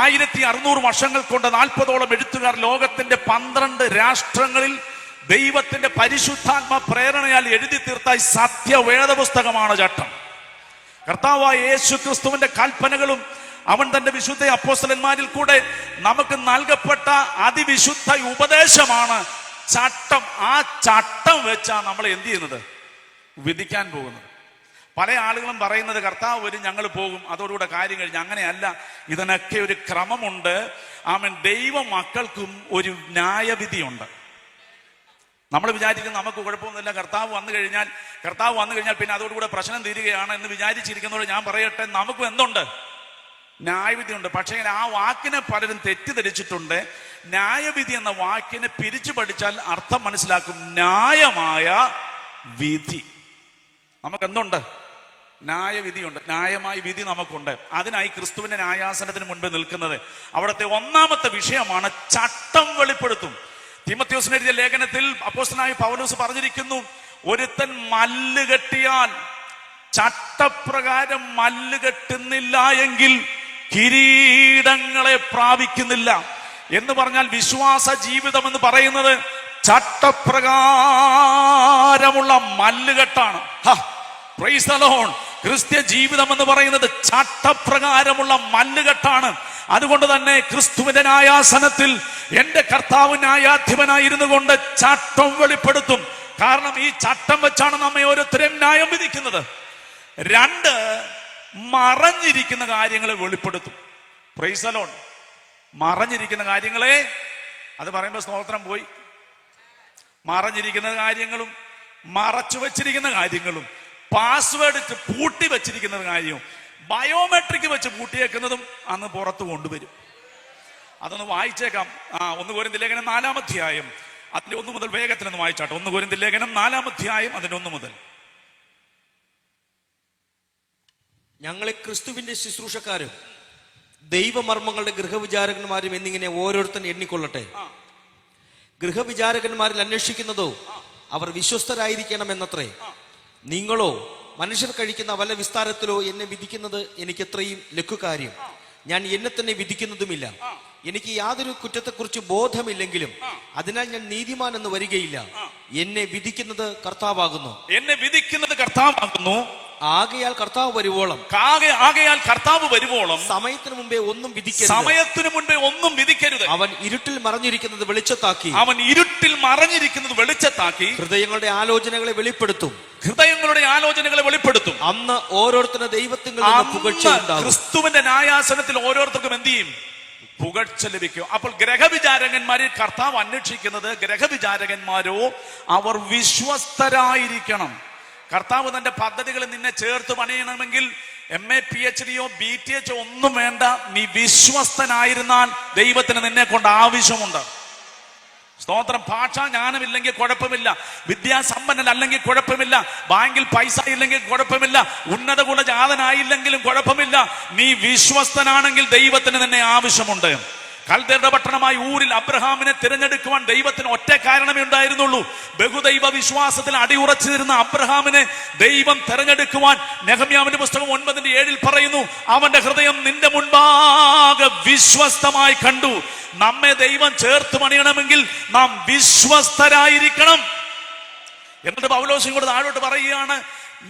[SPEAKER 1] 1600 വർഷങ്ങൾ കൊണ്ട് 40ഓളം എഴുത്തുകാർ ലോകത്തിന്റെ 12 രാഷ്ട്രങ്ങളിൽ ദൈവത്തിന്റെ പരിശുദ്ധാത്മ പ്രേരണയാൽ എഴുതി തീർത്ത സത്യവേദ പുസ്തകമാണ് ചട്ടം. കർത്താവായ യേശു ക്രിസ്തുവിന്റെ കൽപ്പനകളും അവൻ തന്റെ വിശുദ്ധ അപ്പോസ്തലന്മാരിൽ കൂടെ നമുക്ക് നൽകപ്പെട്ട അതിവിശുദ്ധ ഉപദേശമാണ് ചട്ടം. ആ ചട്ടം വെച്ചാ നമ്മൾ എന്ത് ചെയ്യുന്നത്? വിധിക്കാൻ പോകുന്നത്. പല ആളുകളും പറയുന്നത് കർത്താവ് വരും, ഞങ്ങൾ പോകും, അതോടുകൂടെ കാര്യം കഴിഞ്ഞ്. അങ്ങനെയല്ല. ഇതിനൊക്കെ ഒരു ക്രമമുണ്ട്. ദൈവ മക്കൾക്കും ഒരു ന്യായവിധിയുണ്ട്. നമ്മൾ വിചാരിക്കും നമുക്ക് കുഴപ്പമൊന്നുമില്ല, കർത്താവ് വന്നു കഴിഞ്ഞാൽ പിന്നെ അതോടുകൂടെ പ്രശ്നം തീരുകയാണ് എന്ന് വിചാരിച്ചിരിക്കുന്നതോട് ഞാൻ പറയട്ടെ, നമുക്കും എന്തുണ്ട്? ന്യായവിധിയുണ്ട്. പക്ഷേ ആ വാക്കിനെ പലരും തെറ്റിദ്ധരിച്ചിട്ടുണ്ട്. ന്യായവിധി എന്ന വാക്കിനെ പിരിച്ചു പഠിച്ചാൽ അർത്ഥം മനസ്സിലാക്കും, ന്യായമായ വിധി. നമുക്കെന്തുണ്ട്? ന്യായവിധിയുണ്ട്. ന്യായമായ വിധി നമുക്കുണ്ട്. അതിനായി ക്രിസ്തുവിന്റെ ന്യായാസനത്തിന് മുൻപ് നിൽക്കുന്നത്. അവിടുത്തെ ഒന്നാമത്തെ വിഷയമാണ് ചട്ടം വെളിപ്പെടുത്തും. തീമോഥെയോസിന് എഴുതിയ ലേഖനത്തിൽ അപ്പോസ്തലനായ പൗലോസ് പറഞ്ഞിരിക്കുന്നു, ഒരുത്തൻ മല്ല് കെട്ടിയാൽ ചട്ടപ്രകാരം മല്ല് കെട്ടുന്നില്ല എങ്കിൽ കിരീടങ്ങളെ പ്രാപിക്കുന്നില്ല. എന്ന് പറഞ്ഞാൽ വിശ്വാസ ജീവിതം എന്ന് പറയുന്നത് ചട്ടപ്രകാരമുള്ള മല്ലുകെട്ടാണ്. Praise the lord. ക്രിസ്ത്യ ജീവിതം എന്ന് പറയുന്നത് ചട്ടപ്രകാരമുള്ള മല്ലുകെട്ടാണ്. അതുകൊണ്ട് തന്നെ ക്രിസ്തുവിന്റെ ന്യായാസനത്തിൽ എന്റെ കർത്താവ് ന്യായാധിപനായിരുന്നു കൊണ്ട് ചട്ടം വെളിപ്പെടുത്തും. കാരണം ഈ ചട്ടം വെച്ചാണ് നമ്മെ ഓരോരുത്തരെയും ന്യായം വിധിക്കുന്നത്. 2, മറഞ്ഞിരിക്കുന്ന കാര്യങ്ങളെ വെളിപ്പെടുത്തും. Price the Lord. മറഞ്ഞിരിക്കുന്ന കാര്യങ്ങളെ, അത് പറയുമ്പോൾ സ്തോത്രം പോയി. മറഞ്ഞിരിക്കുന്ന കാര്യങ്ങളും മറച്ചു വെച്ചിരിക്കുന്ന കാര്യങ്ങളും പാസ്വേഡ് ഇട്ട് പൂട്ടി വെച്ചിരിക്കുന്ന കാര്യവും ബയോമെട്രിക് വെച്ച് പൂട്ടിയേക്കുന്നതും അന്ന് പുറത്ത് കൊണ്ടുവരും. അതൊന്ന് വായിച്ചേക്കാം. 1 കൊരിന്ത്യർ ലേഖനം 4-ാം അധ്യായം അതിന്റെ 1 മുതൽ വേഗത്തിലൊന്ന് വായിച്ചാട്ടെ. 1 കൊരിന്ത്യർ ലേഖനം 4-ാം അധ്യായം അതിന്റെ 1 മുതൽ.
[SPEAKER 4] ഞങ്ങളെ ക്രിസ്തുവിന്റെ ശുശ്രൂഷക്കാരും ദൈവമർമ്മങ്ങളുടെ ഗൃഹവിചാരകന്മാരും എന്നിങ്ങനെ ഓരോരുത്തരും എണ്ണിക്കൊള്ളട്ടെ. ഗൃഹവിചാരകന്മാരിൽ അന്വേഷിക്കുന്നതോ അവർ വിശ്വസ്തരായിരിക്കണമെന്നത്രേ. നിങ്ങളോ മനുഷ്യർ കഴിക്കുന്ന വല്ല വിസ്താരത്തിലോ എന്നെ വിധിക്കുന്നത് എനിക്ക് എത്രയും ലഘുകാര്യം. ഞാൻ എന്നെ തന്നെ വിധിക്കുന്നതുമില്ല. എനിക്ക് യാതൊരു കുറ്റത്തെക്കുറിച്ച് ബോധമില്ലെങ്കിലും അതിനാൽ ഞാൻ നീതിമാൻ എന്ന് വരികയില്ല. എന്നെ വിധിക്കുന്നത് കർത്താവാകുന്നു.
[SPEAKER 1] എന്നെ വിധിക്കുന്നത് കർത്താവാകുന്നു.
[SPEAKER 4] ആകയാൽ കർത്താവ് വരുവോളം സമയത്തിന് മുമ്പേ ഒന്നും വിധിക്കരുത്. അവൻ ഇരുട്ടിൽ മറഞ്ഞിരിക്കുന്നത് വെളിച്ചത്താക്കി ഹൃദയങ്ങളുടെ ആലോചനകളെ വെളിപ്പെടുത്തും. അന്ന് ഓരോരുത്തരുടെ ദൈവത്തിൽ പുകഴ്ച ഉണ്ടാകും.
[SPEAKER 1] ക്രിസ്തുവിന്റെ ന്യായാസനത്തിൽ ഓരോരുത്തർക്കും എന്ത് ചെയ്യും? പുകഴ്ച ലഭിക്കും. അപ്പോൾ ഗ്രഹവിചാരകന്മാരിൽ കർത്താവ് അന്വേഷിക്കുന്നത്, ഗ്രഹവിചാരകന്മാരോ അവർ വിശ്വസ്തരായിരിക്കണം. കർത്താവ് തന്റെ പദ്ധതികൾ നിന്നെ ചേർത്ത് പണിയണമെങ്കിൽ MA PhD BTH ഒന്നും വേണ്ട. നീ വിശ്വസ്തനായിരുന്നാൽ ദൈവത്തിന് നിന്നെ കൊണ്ട് ആവശ്യമുണ്ട്. സ്തോത്രം. ഭാഷാ ജ്ഞാനമില്ലെങ്കിൽ കുഴപ്പമില്ല, വിദ്യാസമ്പന്നനല്ലെങ്കിൽ കുഴപ്പമില്ല, ബാങ്കിൽ പൈസ ഇല്ലെങ്കിൽ കുഴപ്പമില്ല, ഉന്നത കുലജാതനായില്ലെങ്കിലും കുഴപ്പമില്ല. നീ വിശ്വസ്തനാണെങ്കിൽ ദൈവത്തിന് നിന്നെ ആവശ്യമുണ്ട്. കൽദയരുടെ പട്ടണമായ ഊരിൽ അബ്രഹാമിനെ തിരഞ്ഞെടുക്കുവാൻ ദൈവത്തിന് ഒറ്റ കാരണമേ ഉണ്ടായിരുന്നുള്ളൂ. ബഹുദൈവ വിശ്വാസത്തിൽ അടിയുറച്ചിരുന്ന അബ്രഹാമിനെ ദൈവം തിരഞ്ഞെടുക്കുവാൻ നെഹമ്യാവിന്റെ പുസ്തകം 9:7 പറയുന്നു, അവന്റെ ഹൃദയം നിന്റെ മുൻപാകെ വിശ്വസ്തമായി കണ്ടു. നമ്മെ ദൈവം ചേർത്ത് പണിയണമെങ്കിൽ നാം വിശ്വസ്തരായിരിക്കണം. എന്നിട്ട് പൗലോസ് ഇങ്ങോട്ട് താഴോട്ട് പറയുകയാണ്,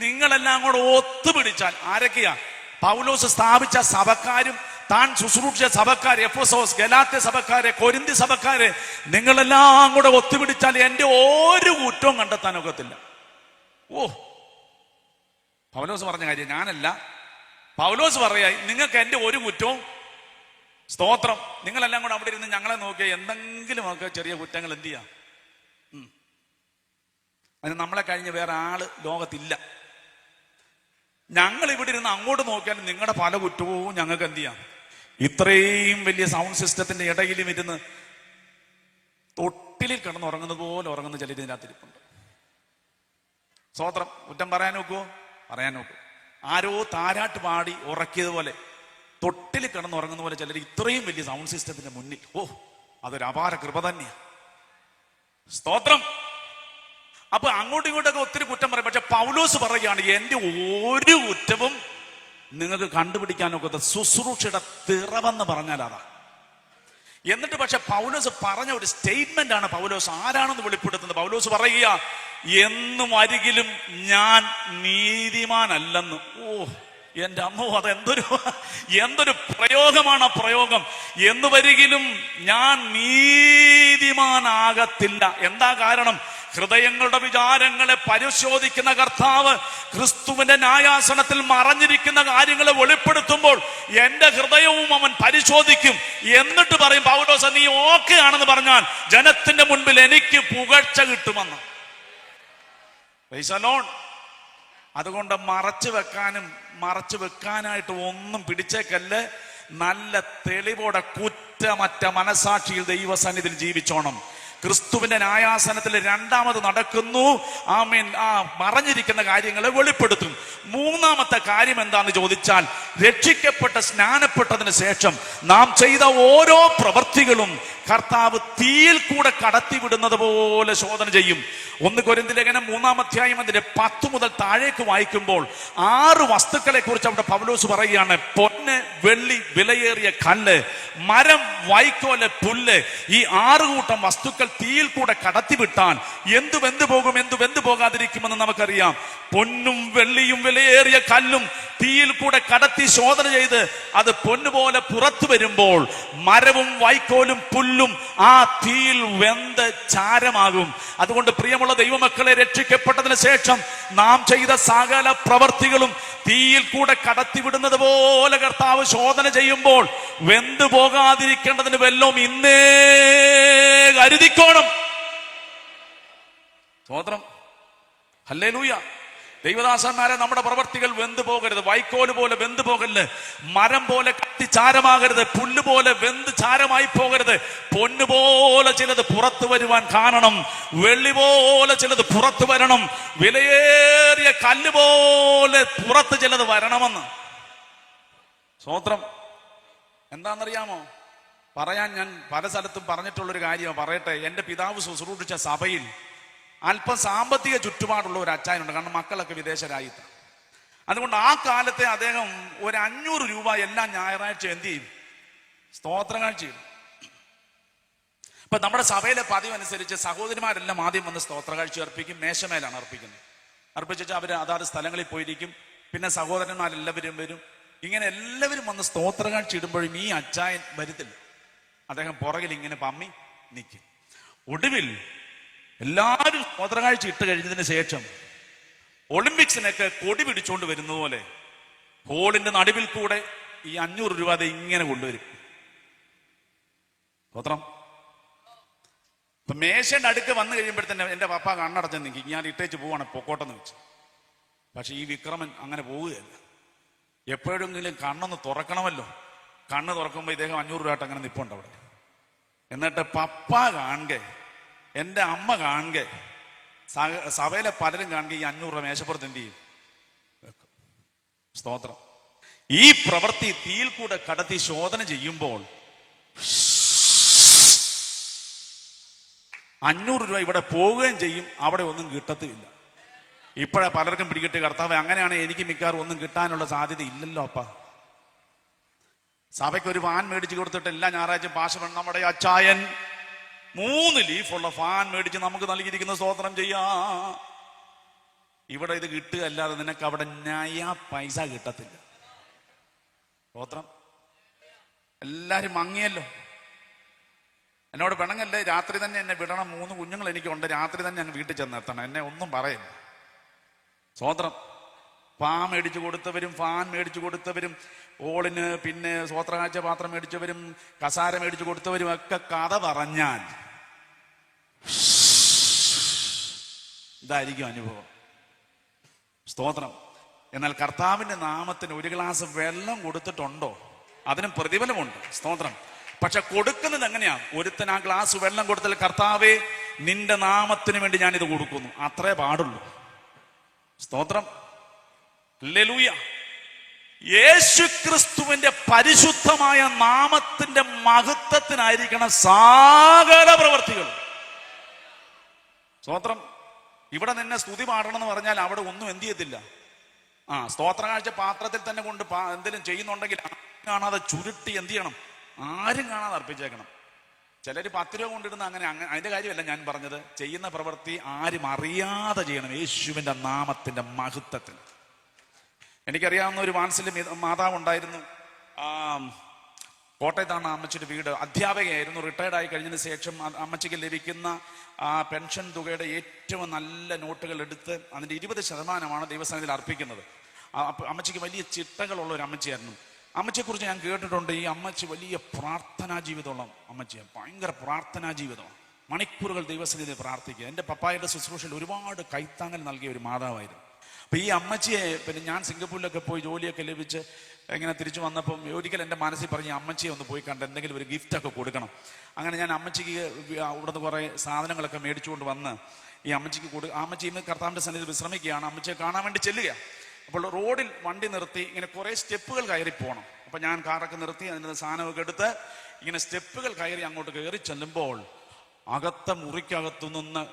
[SPEAKER 1] നിങ്ങളെല്ലാം കൂടെ ഒത്തുപിടിച്ചാൽ. ആരൊക്കെയാ? പൗലോസ് സ്ഥാപിച്ച സഭക്കാരും താൻ ശുശ്രൂഷിച്ച സഭക്കാർ, എഫെസോസ്, ഗലാത്യ സഭക്കാരെ, കൊരിന്തി സഭക്കാരെ, നിങ്ങളെല്ലാം കൂടെ ഒത്തുപിടിച്ചാൽ എന്റെ ഒരു കുറ്റവും കണ്ടെത്താൻ ഒക്കത്തില്ല. പൗലോസ് പറഞ്ഞ കാര്യം ഞാനല്ല. പൗലോസ് പറയായി, നിങ്ങൾക്ക് എന്റെ ഒരു കുറ്റവും, സ്തോത്രം, നിങ്ങളെല്ലാം കൂടെ അവിടെ ഇരുന്ന് ഞങ്ങളെ നോക്കിയാൽ എന്തെങ്കിലും ഒക്കെ ചെറിയ കുറ്റങ്ങൾ എന്ത് ചെയ്യാം? അതിന് നമ്മളെ കഴിഞ്ഞ് വേറെ ആള് ലോകത്തില്ല. ഞങ്ങൾ ഇവിടെ ഇരുന്ന് അങ്ങോട്ട് നോക്കിയാലും നിങ്ങളുടെ പല കുറ്റവും ഞങ്ങൾക്ക് എന്ത് ചെയ്യാം? ഇത്രയും വലിയ സൗണ്ട് സിസ്റ്റത്തിന്റെ ഇടയിലും ഇരുന്ന് തൊട്ടിലിൽ കിടന്ന് ഉറങ്ങുന്നത് പോലെ ഉറങ്ങുന്ന ചിലർ ഇതിനകത്തിരിപ്പുണ്ട്. സ്തോത്രം. കുറ്റം പറയാൻ നോക്കുവോ? പറയാൻ നോക്കൂ. ആരോ താരാട്ട് പാടി ഉറക്കിയതുപോലെ തൊട്ടിൽ കിടന്ന് ഉറങ്ങുന്ന പോലെ ചിലർ ഇത്രയും വലിയ സൗണ്ട് സിസ്റ്റത്തിന്റെ മുന്നിൽ. അതൊരു അപാര കൃപ തന്നെയാ. സ്തോത്രം. അപ്പൊ അങ്ങോട്ടും ഇങ്ങോട്ടൊക്കെ ഒത്തിരി കുറ്റം പറയും. പക്ഷെ പൗലോസ് പറയുകയാണ്, എന്റെ ഒരു കുറ്റവും നിങ്ങൾക്ക് കണ്ടുപിടിക്കാനൊക്കെ ശുശ്രൂഷയുടെ തിറവെന്ന് പറഞ്ഞാൽ അതാ. എന്നിട്ട് പക്ഷെ പൗലോസ് പറഞ്ഞ ഒരു സ്റ്റേറ്റ്മെന്റ് ആണ് പൗലോസ് ആരാണെന്ന് വെളിപ്പെടുത്തുന്നത്. പൗലോസ് പറയുക, എന്നും അരികിലും ഞാൻ നീതിമാനല്ലെന്ന്. എന്റെ അമ്മോ, എന്തൊരു പ്രയോഗമാണ് ആ പ്രയോഗം. എന്ന് വരികിലും ഞാൻ നീതിമാനാകത്തില്ല. എന്താ കാരണം? ഹൃദയങ്ങളുടെ വിചാരങ്ങളെ പരിശോധിക്കുന്ന കർത്താവ് ക്രിസ്തുവിന്റെ ന്യായാസനത്തിൽ മറഞ്ഞിരിക്കുന്ന കാര്യങ്ങളെ വെളിപ്പെടുത്തുമ്പോൾ എന്റെ ഹൃദയവും അവൻ പരിശോധിക്കും. എന്നിട്ട് പറയും, പൗലോസ് നീ ഓക്കെ ആണെന്ന് പറഞ്ഞാൽ ജനത്തിന്റെ മുൻപിൽ എനിക്ക് പുകഴ്ച കിട്ടുമെന്ന്. Price the Lord. അതുകൊണ്ട് മറച്ചു വെക്കാനായിട്ട് ഒന്നും പിടിച്ചേക്കല്ല്. നല്ല തെളിവോടെ കുറ്റമറ്റ മനസാക്ഷിയിൽ ദൈവസന്നിധിയിൽ ജീവിച്ചോണം. ക്രിസ്തുവിന്റെ ന്യായാസനത്തിൽ രണ്ടാമത് നടക്കുന്നു. ആമേൻ. മറഞ്ഞിരിക്കുന്ന കാര്യങ്ങളെ വെളിപ്പെടുത്തും. മൂന്നാമത്തെ കാര്യം എന്താന്ന് ചോദിച്ചാൽ, രക്ഷിക്കപ്പെട്ട സ്നാനപ്പെട്ടതിന് ശേഷം നാം ചെയ്ത ഓരോ പ്രവൃത്തികളും കർത്താവ് തീയിൽ കൂടെ കടത്തിവിടുന്നത് പോലെ ശോധന ചെയ്യും. 1 കൊരിന്ത്യർ ലേഖനം 3-ാം അധ്യായം അതിന്റെ 10 മുതൽ താഴേക്ക് വായിക്കുമ്പോൾ 6 വസ്തുക്കളെ കുറിച്ച് അവിടെ പൗലോസ് പറയുകയാണ്. പൊന്ന്, വെള്ളി, വിലയേറിയ കല്ല്, മരം, വൈക്കോല്, പുല്ല്, ഈ 6 കൂട്ടം വസ്തുക്കൾ തീയിൽ കൂടെ കടത്തിവിട്ടാൽ എന്തു വെന്തു പോകും, എന്തു വെന്തു പോകാതിരിക്കുമെന്ന് നമുക്കറിയാം. പൊന്നും വെള്ളിയും വിലയേറിയ കല്ലും തീയിൽ കൂടെ കടത്തി ശോധന ചെയ്ത് അത് പൊന്നുപോലെ പുറത്തു വരുമ്പോൾ മരവും വൈക്കോലും പുല്ലും ആ തീയിൽ വെന്ത് ചാരമാകും. അതുകൊണ്ട് പ്രിയമുള്ള ദൈവമക്കളെ, രക്ഷിക്കപ്പെട്ടതിന് ശേഷം നാം ചെയ്ത സകല പ്രവർത്തികളും തീയിൽ കൂടെ കടത്തിവിടുന്നത് പോലെ കർത്താവ് ശോധന ചെയ്യുമ്പോൾ വെന്തു പോകാതിരിക്കേണ്ടതിന് വല്ലതും ഇന്നേ കരുതിക്കോണം. സ്തോത്രം, ഹല്ലേലൂയ. ദൈവദാസന്മാരെ, നമ്മുടെ പ്രവർത്തികൾ വെന്തു പോകരുത്. വൈക്കോല് പോലെ വെന്തു പോകരുത്, മരം പോലെ കത്തിച്ചാരമാകരുത്, പുല്ല് പോലെ വെന്ത് ചാരമായി പോകരുത്. പൊന്നുപോലെ ചിലത് പുറത്തു വരുവാൻ കാണണം, വെള്ളി പോലെ ചിലത് പുറത്തു വരണം, വിലയേറിയ കല്ല് പോലെ പുറത്ത് ചിലത് വരണമെന്ന്. സ്തോത്രം. എന്താണെന്നറിയാമോ? പറയാൻ ഞാൻ പല സ്ഥലത്തും പറഞ്ഞിട്ടുള്ളൊരു കാര്യം പറയട്ടെ. എൻ്റെ പിതാവ് ശുശ്രൂഷിച്ച സഭയിൽ അല്പം സാമ്പത്തിക ചുറ്റുപാടുള്ള ഒരു അച്ചായനുണ്ട്. കാരണം മക്കളൊക്കെ വിദേശരായിട്ടാണ്. അതുകൊണ്ട് ആ കാലത്തെ അദ്ദേഹം ഒരു 500 രൂപ എല്ലാ ഞായറാഴ്ച എന്ത് ചെയ്യും? സ്തോത്രങ്ങൾ ചെയ്യും. ഇപ്പൊ നമ്മുടെ സഭയിലെ പതിവ് അനുസരിച്ച് സഹോദരിമാരെല്ലാം ആദ്യം വന്ന് സ്തോത്രകാഴ്ച അർപ്പിക്കും. മേശമേലാണ് അർപ്പിക്കുന്നത്. അർപ്പിച്ചിട്ട് അവർ അതാത് സ്ഥലങ്ങളിൽ പോയിരിക്കും. പിന്നെ സഹോദരന്മാരെല്ലാവരും വരും. ഇങ്ങനെ എല്ലാവരും വന്ന് സ്തോത്രകാഴ്ച ഇടുമ്പോഴും ഈ അച്ചായൻ വരുത്തില്ല. അദ്ദേഹം പുറകിൽ ഇങ്ങനെ പമ്മി നിൽക്കും. ഒടുവിൽ എല്ലാവരും സ്തോത്രകാഴ്ച ഇട്ട് കഴിഞ്ഞതിന് ശേഷം ഒളിമ്പിക്സിനൊക്കെ കൊടി പിടിച്ചുകൊണ്ട് വരുന്നത് പോലെ ഹോളിന്റെ നടുവിൽ കൂടെ ഈ 500 രൂപ ഇങ്ങനെ കൊണ്ടുവരും. സ്തോത്രം. ഇപ്പൊ മേശയുടെ അടുക്ക് വന്നു കഴിയുമ്പോഴത്തന്നെ എന്റെ പപ്പ കണ്ണടച്ച് നിൽക്കും. ഞാൻ ഇട്ടേച്ച് പോവാണ്, പൊക്കോട്ടെന്ന് വെച്ച്. പക്ഷെ ഈ വിക്രമൻ അങ്ങനെ പോവുകയല്ല. എപ്പോഴെങ്കിലും കണ്ണൊന്ന് തുറക്കണമല്ലോ. കണ്ണ് തുറക്കുമ്പോൾ ഇദ്ദേഹം 500 രൂപ അങ്ങനെ നിപ്പുണ്ട് അവിടെ. എന്നിട്ട് പപ്പ കാണുക, എൻ്റെ അമ്മ കാണുക, സഭയിലെ പലരും കാണുക, ഈ 500 രൂപ മേശപ്പുറത്ത് എന്ത് ചെയ്യും? സ്തോത്രം. ഈ പ്രവൃത്തി തീയിൽ കൂടെ കടത്തി ശോധന ചെയ്യുമ്പോൾ 500 രൂപ ഇവിടെ പോവുകയും ചെയ്യും, അവിടെ ഒന്നും കിട്ടത്തുമില്ല. ഇപ്പോഴാ പലർക്കും പിടികിട്ട്, കർത്താവ് അങ്ങനെയാണ് എനിക്ക് മിക്കവാറും ഒന്നും കിട്ടാനുള്ള സാധ്യത ഇല്ലല്ലോ അപ്പ. സഭയ്ക്ക് ഒരു ഫാൻ മേടിച്ചു കൊടുത്തിട്ട് എല്ലാ ഞായറാഴ്ചയും പാശ നമ്മുടെ അച്ചായൻ 3 ലീഫുള്ള ഫാൻ മേടിച്ച് നമുക്ക് നൽകിയിരിക്കുന്ന സ്തോത്രം ചെയ്യാ. ഇവിടെ ഇത് കിട്ടുക അല്ലാതെ നിനക്ക് അവിടെ നയാ പൈസ കിട്ടത്തില്ല. സ്തോത്രം. എല്ലാരും മങ്ങിയല്ലോ. എന്നോട് പെണങ്ങല്ലേ, രാത്രി തന്നെ എന്നെ വിടണം. 3 കുഞ്ഞുങ്ങൾ എനിക്കുണ്ട്. രാത്രി തന്നെ അങ്ങ് വീട്ടിൽ ചെന്നെത്തണം. എന്നെ ഒന്നും പറയില്ല. സ്തോത്രം. ഫാൻ മേടിച്ചു കൊടുത്തവരും ഫാൻ മേടിച്ചു കൊടുത്തവരും ഓളിന് പിന്നെ സ്വോത്രകാഴ്ച പാത്രം മേടിച്ചവരും കസാര മേടിച്ചു കൊടുത്തവരും ഒക്കെ കഥ പറഞ്ഞാൽ ഇതായിരിക്കും അനുഭവം. സ്തോത്രം. എന്നാൽ കർത്താവിന്റെ നാമത്തിന് ഒരു ഗ്ലാസ് വെള്ളം കൊടുത്തിട്ടുണ്ടോ? അതിനും പ്രതിഫലമുണ്ട്. സ്തോത്രം. പക്ഷെ കൊടുക്കുന്നത് എങ്ങനെയാ? ഒരുത്തൻ ആ ഗ്ലാസ് വെള്ളം കൊടുത്താൽ കർത്താവേ നിന്റെ നാമത്തിന് വേണ്ടി ഞാനിത് കൊടുക്കുന്നു, അത്രേ പാടുള്ളൂ. സ്തോത്രം. ഹല്ലേലൂയ. യേശുക്രിസ്തുവിന്റെ പരിശുദ്ധമായ നാമത്തിന്റെ മഹത്വത്തിനായിരിക്കണം സകല പ്രവർത്തികൾ. സ്തോത്രം. ഇവിടെ നിന്നെ സ്തുതി പാടണം എന്ന് പറഞ്ഞാൽ അവിടെ ഒന്നും എന്ത് ചെയ്യത്തില്ല. സ്തോത്രകാഴ്ച പാത്രത്തിൽ തന്നെ കൊണ്ട് എന്തെങ്കിലും ചെയ്യുന്നുണ്ടെങ്കിൽ കാണാതെ ചുരുട്ടി എന്ത് ചെയ്യണം? ആരും കാണാതെ അർപ്പിച്ചേക്കണം. ചിലർ 10 രൂപ കൊണ്ടിടുന്ന അങ്ങനെ അതിന്റെ കാര്യമല്ല ഞാൻ പറഞ്ഞത്. ചെയ്യുന്ന പ്രവൃത്തി ആരും അറിയാതെ ചെയ്യണം, യേശുവിന്റെ നാമത്തിന്റെ മഹത്വത്തിന്. എനിക്കറിയാവുന്ന ഒരു വാത്സല്യ മാതാവ് ഉണ്ടായിരുന്നു. കോട്ടയത്താണ് അമ്മച്ചിയുടെ വീട്. അധ്യാപകയായിരുന്നു. റിട്ടയർഡ് ആയി കഴിഞ്ഞതിന് ശേഷം അമ്മച്ചിക്ക് ലഭിക്കുന്ന പെൻഷൻ തുകയുടെ ഏറ്റവും നല്ല നോട്ടുകൾ എടുത്ത് അതിന്റെ 20% ദൈവസന്നിധിയിൽ അർപ്പിക്കുന്നത്. അമ്മച്ചിക്ക് വലിയ ചിട്ടകളുള്ള ഒരു അമ്മച്ചിയായിരുന്നു. അമ്മച്ചിയെക്കുറിച്ച് ഞാൻ കേട്ടിട്ടുണ്ട്. ഈ അമ്മച്ചി വലിയ പ്രാർത്ഥനാ ജീവിതമുള്ള അമ്മച്ചിയാണ്. ഭയങ്കര പ്രാർത്ഥനാ ജീവിതമാണ്. മണിക്കൂറുകൾ ദൈവസന്നിധിയിൽ പ്രാർത്ഥിക്കുക. എൻ്റെ പപ്പായുടെ ശുശ്രൂഷയിൽ ഒരുപാട് കൈത്താങ്ങൽ നൽകിയ ഒരു മാതാവായിരുന്നു. അപ്പൊ ഈ അമ്മച്ചിയെ പിന്നെ ഞാൻ സിംഗപ്പൂരിലൊക്കെ പോയി ജോലിയൊക്കെ ലഭിച്ച് ഇങ്ങനെ തിരിച്ചു വന്നപ്പം ഒരിക്കൽ എൻ്റെ മനസ്സിൽ പറഞ്ഞ് അമ്മച്ചിയെ ഒന്ന് പോയി കണ്ട് എന്തെങ്കിലും ഒരു ഗിഫ്റ്റൊക്കെ കൊടുക്കണം. അങ്ങനെ ഞാൻ അമ്മച്ചിക്ക് ഇവിടുന്ന് കുറേ സാധനങ്ങളൊക്കെ മേടിച്ചുകൊണ്ട് വന്ന് ഈ അമ്മച്ചിക്ക് അമ്മച്ചി ഇന്ന് കർത്താവിൻ്റെ സന്നിധിയിൽ വിശ്രമിക്കുകയാണ്. അമ്മച്ചിയെ കാണാൻ വേണ്ടി ചെല്ലുക. അപ്പോൾ റോഡിൽ വണ്ടി നിർത്തി ഇങ്ങനെ കുറേ സ്റ്റെപ്പുകൾ കയറി പോകണം. അപ്പൊ ഞാൻ കാറൊക്കെ നിർത്തി അതിൻ്റെ സാധനമൊക്കെ എടുത്ത് ഇങ്ങനെ സ്റ്റെപ്പുകൾ കയറി അങ്ങോട്ട് കയറി ചെല്ലുമ്പോൾ അകത്തെ മുറിക്കകത്തു നിന്ന്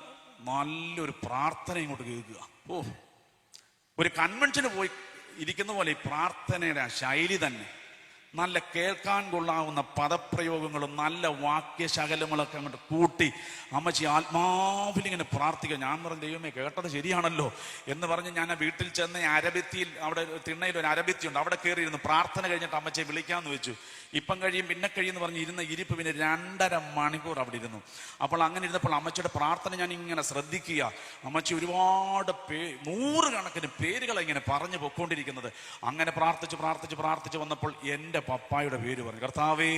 [SPEAKER 1] നല്ലൊരു പ്രാർത്ഥന ഇങ്ങോട്ട് കേൾക്കുക. ഓ, ഒരു കൺവെൻഷന് പോയി ഇരിക്കുന്ന പോലെ ഈ പ്രാർത്ഥനയുടെ ആ ശൈലി തന്നെ, നല്ല കേൾക്കാൻ കൊള്ളാവുന്ന പദപ്രയോഗങ്ങളും നല്ല വാക്യശകലങ്ങളൊക്കെ അങ്ങോട്ട് കൂട്ടി അമ്മച്ചി ആത്മാവിൽ ഇങ്ങനെ പ്രാർത്ഥിക്കുക. ഞാൻ പറഞ്ഞു, ദൈവമേ കേട്ടത് ശരിയാണല്ലോ എന്ന് പറഞ്ഞ് ഞാൻ വീട്ടിൽ ചെന്ന് അരബിത്തിയിൽ, അവിടെ തിണ്ണയിൽ ഒരു അരബിത്തിയുണ്ട്, അവിടെ കയറിയിരുന്നു. പ്രാർത്ഥന കഴിഞ്ഞിട്ട് അമ്മച്ചിയെ വിളിക്കാമെന്ന് വെച്ചു. ഇപ്പം കഴിയും പിന്നെ കഴിയുമെന്ന് പറഞ്ഞ് ഇരുന്ന ഇരിപ്പ് പിന്നെ 2.5 മണിക്കൂർ അവിടെ ഇരുന്നു. അപ്പോൾ അങ്ങനെ ഇരുന്നപ്പോൾ അമ്മച്ചിയുടെ പ്രാർത്ഥന ഞാൻ ഇങ്ങനെ ശ്രദ്ധിക്കുക. അമ്മച്ചി ഒരുപാട് 100 കണക്കിന് പേരുകളെ ഇങ്ങനെ പറഞ്ഞു പൊക്കോണ്ടിരിക്കുന്നത്. അങ്ങനെ പ്രാർത്ഥിച്ച് വന്നപ്പോൾ എൻ്റെ പപ്പായുടെ പേര് പറഞ്ഞു. കർത്താവേ,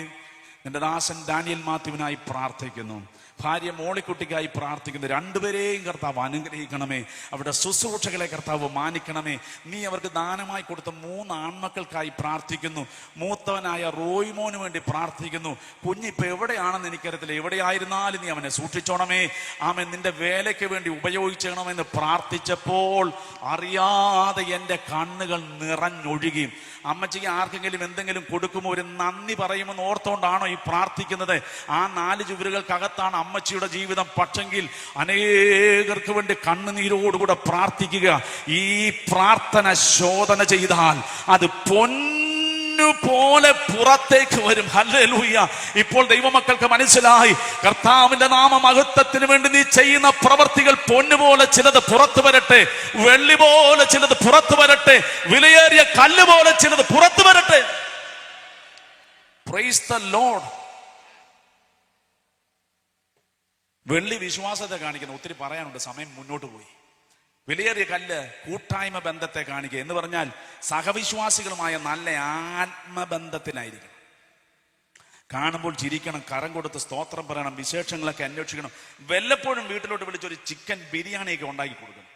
[SPEAKER 1] നിന്റെ ദാസൻ ഡാനിയൽ മാത്യുവിനായി പ്രാർത്ഥിക്കുന്നു, ഭാര്യ മോളിക്കുട്ടിക്കായി പ്രാർത്ഥിക്കുന്നു. 2 പേരെയും കർത്താവ് അനുഗ്രഹിക്കണമേ, അവരുടെ ശുശ്രൂഷകളെ കർത്താവ് മാനിക്കണമേ. നീ അവർക്ക് ദാനമായി കൊടുത്ത 3 ആൺമക്കൾക്കായി പ്രാർത്ഥിക്കുന്നു. മൂത്തവനായ റോയ്മോന് വേണ്ടി പ്രാർത്ഥിക്കുന്നു. കുഞ്ഞിപ്പോൾ എവിടെയാണെന്ന് എനിക്കറിയത്തില്ല, എവിടെയായിരുന്നാലും നീ അവനെ സൂക്ഷിച്ചോണമേ. ആമേൻ. നിന്റെ വേലയ്ക്ക് വേണ്ടി ഉപയോഗിച്ചണമെന്ന് പ്രാർത്ഥിച്ചപ്പോൾ അറിയാതെ എൻ്റെ കണ്ണുകൾ നിറഞ്ഞൊഴുകി. അമ്മച്ചിക്ക് ആർക്കെങ്കിലും എന്തെങ്കിലും കൊടുക്കുമ്പോൾ ഒരു നന്ദി പറയുമെന്ന് ഓർത്തുകൊണ്ടാണോ ഈ പ്രാർത്ഥിക്കുന്നത്? ആ 4 ചുവരുകൾക്കകത്താണ് അമ്മച്ചിയുടെ ജീവിതം. പക്ഷെങ്കിൽ അനേകർക്ക് വേണ്ടി കണ്ണുനീരോടുകൂടെ പ്രാർത്ഥിക്കുക. ഈ പ്രാർത്ഥന ശോധന ചെയ്താൽ അത് പോലെ പുറത്തേക്ക് വരും. ഹല്ലേലൂയ. ഇപ്പോൾ ദൈവമക്കൾക്ക് മനസ്സിലായി, കർത്താവിന്റെ നാമമഹത്വത്തിന് വേണ്ടി നീ ചെയ്യുന്ന പ്രവർത്തികൾ പൊന്നുപോലെ ചിലത് പുറത്തു വരട്ടെ, വെള്ളി പോലെ ചിലത് പുറത്തു വരട്ടെ, വിലയേറിയ കല്ല് പോലെ ചിലത് പുറത്തു വരട്ടെ. Price the Lord. വെള്ളി വിശ്വാസത്തെ കാണിക്കുന്ന ഒത്തിരി പറയാനുണ്ട്, സമയം മുന്നോട്ട് പോയി. വിലയേറിയ കല്ല് കൂട്ടായ്മ ബന്ധത്തെ കാണിക്കുക എന്ന് പറഞ്ഞാൽ സഹവിശ്വാസികളുമായ നല്ല ആത്മബന്ധത്തിലായിരിക്കണം. കാണുമ്പോൾ ചിരിക്കണം, കരം കൊടുത്ത് സ്തോത്രം പറയണം, വിശേഷങ്ങളൊക്കെ അന്വേഷിക്കണം. വല്ലപ്പോഴും വീട്ടിലോട്ട് വിളിച്ചൊരു ചിക്കൻ ബിരിയാണിയൊക്കെ ഉണ്ടാക്കി കൊടുക്കണം.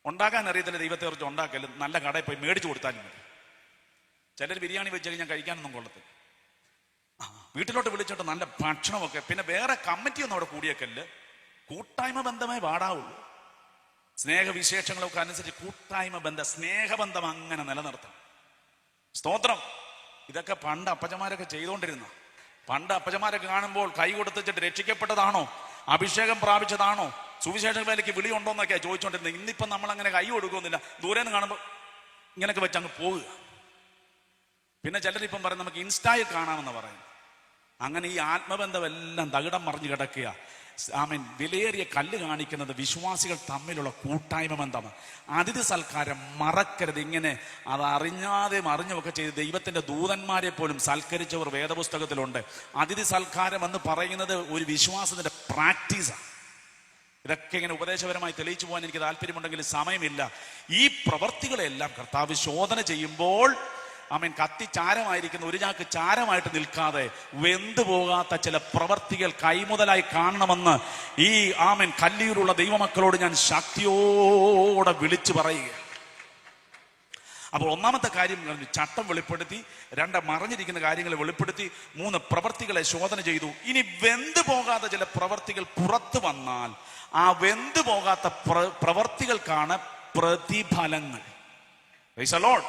[SPEAKER 1] ഉണ്ടാക്കാൻ അറിയത്തില്ല, ദൈവത്തെ കുറിച്ച് ഉണ്ടാക്കല്, നല്ല കടയിൽ പോയി മേടിച്ചു കൊടുത്താലും മതി. ചിലർ ബിരിയാണി വെച്ച് കഴിഞ്ഞാൽ കഴിക്കാനൊന്നും കൊള്ളത്തില്ല. വീട്ടിലോട്ട് വിളിച്ചിട്ട് നല്ല ഭക്ഷണമൊക്കെ, പിന്നെ വേറെ കമ്മിറ്റിയൊന്നും അവിടെ കൂടിയേക്കല്ല്. കൂട്ടായ്മ ബന്ധമേ പാടാവുള്ളൂ. സ്നേഹവിശേഷങ്ങളൊക്കെ അനുസരിച്ച് കൂട്ടായ്മ ബന്ധം, സ്നേഹബന്ധം അങ്ങനെ നിലനിർത്തണം. സ്തോത്രം. ഇതൊക്കെ പണ്ട് അപ്പച്ചമാരൊക്കെ ചെയ്തുകൊണ്ടിരുന്ന. പണ്ട് അപ്പച്ചമാരൊക്കെ കാണുമ്പോൾ കൈ കൊടുത്തിട്ട് രക്ഷിക്കപ്പെട്ടതാണോ, അഭിഷേകം പ്രാപിച്ചതാണോ, സുവിശേഷ വേലയ്ക്ക് വിളിയുണ്ടോന്നൊക്കെയാ ചോദിച്ചുകൊണ്ടിരുന്നത്. ഇന്നിപ്പം നമ്മൾ അങ്ങനെ കൈ കൊടുക്കുന്നില്ല, ദൂരെ നിന്ന് കാണുമ്പോൾ ഇങ്ങനെയൊക്കെ വെച്ച് അങ്ങ് പോവുക. പിന്നെ ചിലരിപ്പം പറയും നമുക്ക് ഇൻസ്റ്റായിൽ കാണാമെന്ന് പറയും. അങ്ങനെ ഈ ആത്മബന്ധമെല്ലാം തകിടം മറിഞ്ഞു കിടക്കുക. ആമേൻ. വിലയേറിയ കല്ല് കാണിക്കുന്നത് വിശ്വാസികൾ തമ്മിലുള്ള കൂട്ടായ്മ ബന്ധമാണ്. അതിഥി സൽക്കാരം മറക്കരുത്. ഇങ്ങനെ അത് അറിഞ്ഞാതെയും അറിഞ്ഞുമൊക്കെ ചെയ്ത് ദൈവത്തിന്റെ ദൂതന്മാരെ പോലും സൽക്കരിച്ചവർ വേദപുസ്തകത്തിലുണ്ട്. അതിഥി സൽക്കാരം എന്ന് പറയുന്നത് ഒരു വിശ്വാസത്തിന്റെ പ്രാക്ടീസാണ്. ഇതൊക്കെ ഇങ്ങനെ ഉപദേശപരമായി തെളിയിച്ചു പോകാൻ എനിക്ക് താല്പര്യമുണ്ടെങ്കിൽ സമയമില്ല. ഈ പ്രവർത്തികളെല്ലാം കർത്താവ് ശോധന ചെയ്യുമ്പോൾ ആമേൻ കത്തിച്ചാരമായിരിക്കുന്ന ഒരു ചാക്ക് ചാരമായിട്ട് നിൽക്കാതെ വെന്തു പോകാത്ത ചില പ്രവർത്തികൾ കൈമുതലായി കാണണമെന്ന് ഈ ആമേൻ കല്ലിയൂരുള്ള ദൈവമക്കളോട് ഞാൻ ശക്തിയോടെ വിളിച്ചു പറയുക. അപ്പോൾ ഒന്നാമത്തെ കാര്യം ചട്ടം വെളിപ്പെടുത്തി, 2 മറഞ്ഞിരിക്കുന്ന കാര്യങ്ങൾ വെളിപ്പെടുത്തി, 3 പ്രവർത്തികളെ ശോധന ചെയ്തു. ഇനി വെന്തു പോകാത്ത ചില പ്രവർത്തികൾ പുറത്തു വന്നാൽ ആ വെന്തു പോകാത്ത പ്രവർത്തികൾക്കാണ് പ്രതിഫലങ്ങൾ. Praise the lord.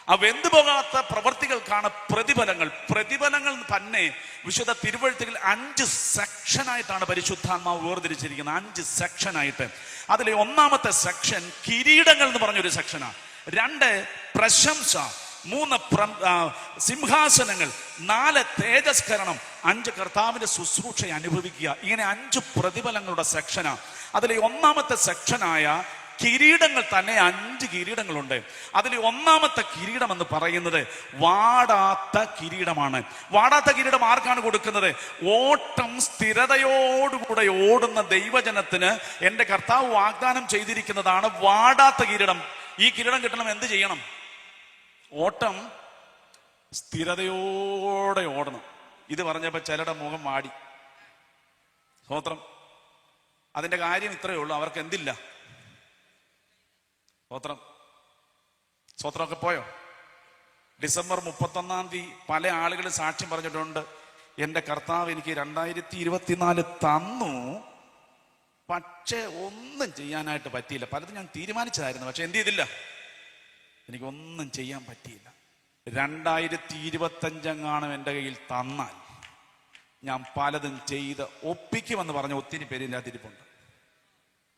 [SPEAKER 1] ആ വെന്തുപോകാത്ത പ്രവർത്തികൾക്കാണ് പ്രതിഫലങ്ങൾ. പ്രതിഫലങ്ങൾ തന്നെ വിശുദ്ധ തിരുവെഴുത്തുകൾ 5 സെക്ഷനായിട്ടാണ് പരിശുദ്ധാത്മാവ് വേർതിരിച്ചിരിക്കുന്നത്. 5 സെക്ഷനായിട്ട്. അതിലെ ഒന്നാമത്തെ സെക്ഷൻ കിരീടങ്ങൾ എന്ന് പറഞ്ഞൊരു സെക്ഷനാണ്. 2 പ്രശംസ, 3 സിംഹാസനങ്ങൾ, 4 തേജസ്കരണം, 5 കർത്താവിന്റെ ശുശ്രൂഷ അനുഭവിക്കുക. ഇങ്ങനെ 5 പ്രതിഫലങ്ങളുടെ സെക്ഷനാണ്. അതിലെ ഒന്നാമത്തെ സെക്ഷനായ കിരീടങ്ങൾ തന്നെ 5 കിരീടങ്ങളുണ്ട്. അതിൽ ഒന്നാമത്തെ കിരീടം എന്ന് പറയുന്നത് വാടാത്ത കിരീടമാണ്. വാടാത്ത കിരീടം ആർക്കാണ് കൊടുക്കുന്നത്? ഓട്ടം സ്ഥിരതയോടുകൂടെ ഓടുന്ന ദൈവജനത്തിന് എൻ്റെ കർത്താവ് വാഗ്ദാനം ചെയ്തിരിക്കുന്നതാണ് വാടാത്ത കിരീടം. ഈ കിരീടം കിട്ടണം എന്ത് ചെയ്യണം? ഓട്ടം സ്ഥിരതയോടെ ഓടണം. ഇത് പറഞ്ഞപ്പോ ചിലരുടെ മുഖം വാടി. സ്തോത്രം. അതിന്റെ കാര്യം ഇത്രയേ ഉള്ളൂ, അവർക്ക് എന്തില്ല? സ്തോത്രം. സ്തോത്രമൊക്കെ പോയോ? ഡിസംബർ 31 പല ആളുകളും സാക്ഷ്യം പറഞ്ഞിട്ടുണ്ട്, എൻ്റെ കർത്താവ് എനിക്ക് 2024 തന്നു, പക്ഷെ ഒന്നും ചെയ്യാനായിട്ട് പറ്റിയില്ല. പലതും ഞാൻ തീരുമാനിച്ചതായിരുന്നു, പക്ഷെ എന്ത് ചെയ്തില്ല, എനിക്കൊന്നും ചെയ്യാൻ പറ്റിയില്ല. 2025 എൻ്റെ കയ്യിൽ തന്നാൽ ഞാൻ പലതും ചെയ്ത് ഒപ്പിക്കുമെന്ന് പറഞ്ഞ ഒത്തിരി പേര് ഇതിൻ്റെ അകത്തിരിപ്പുണ്ട്.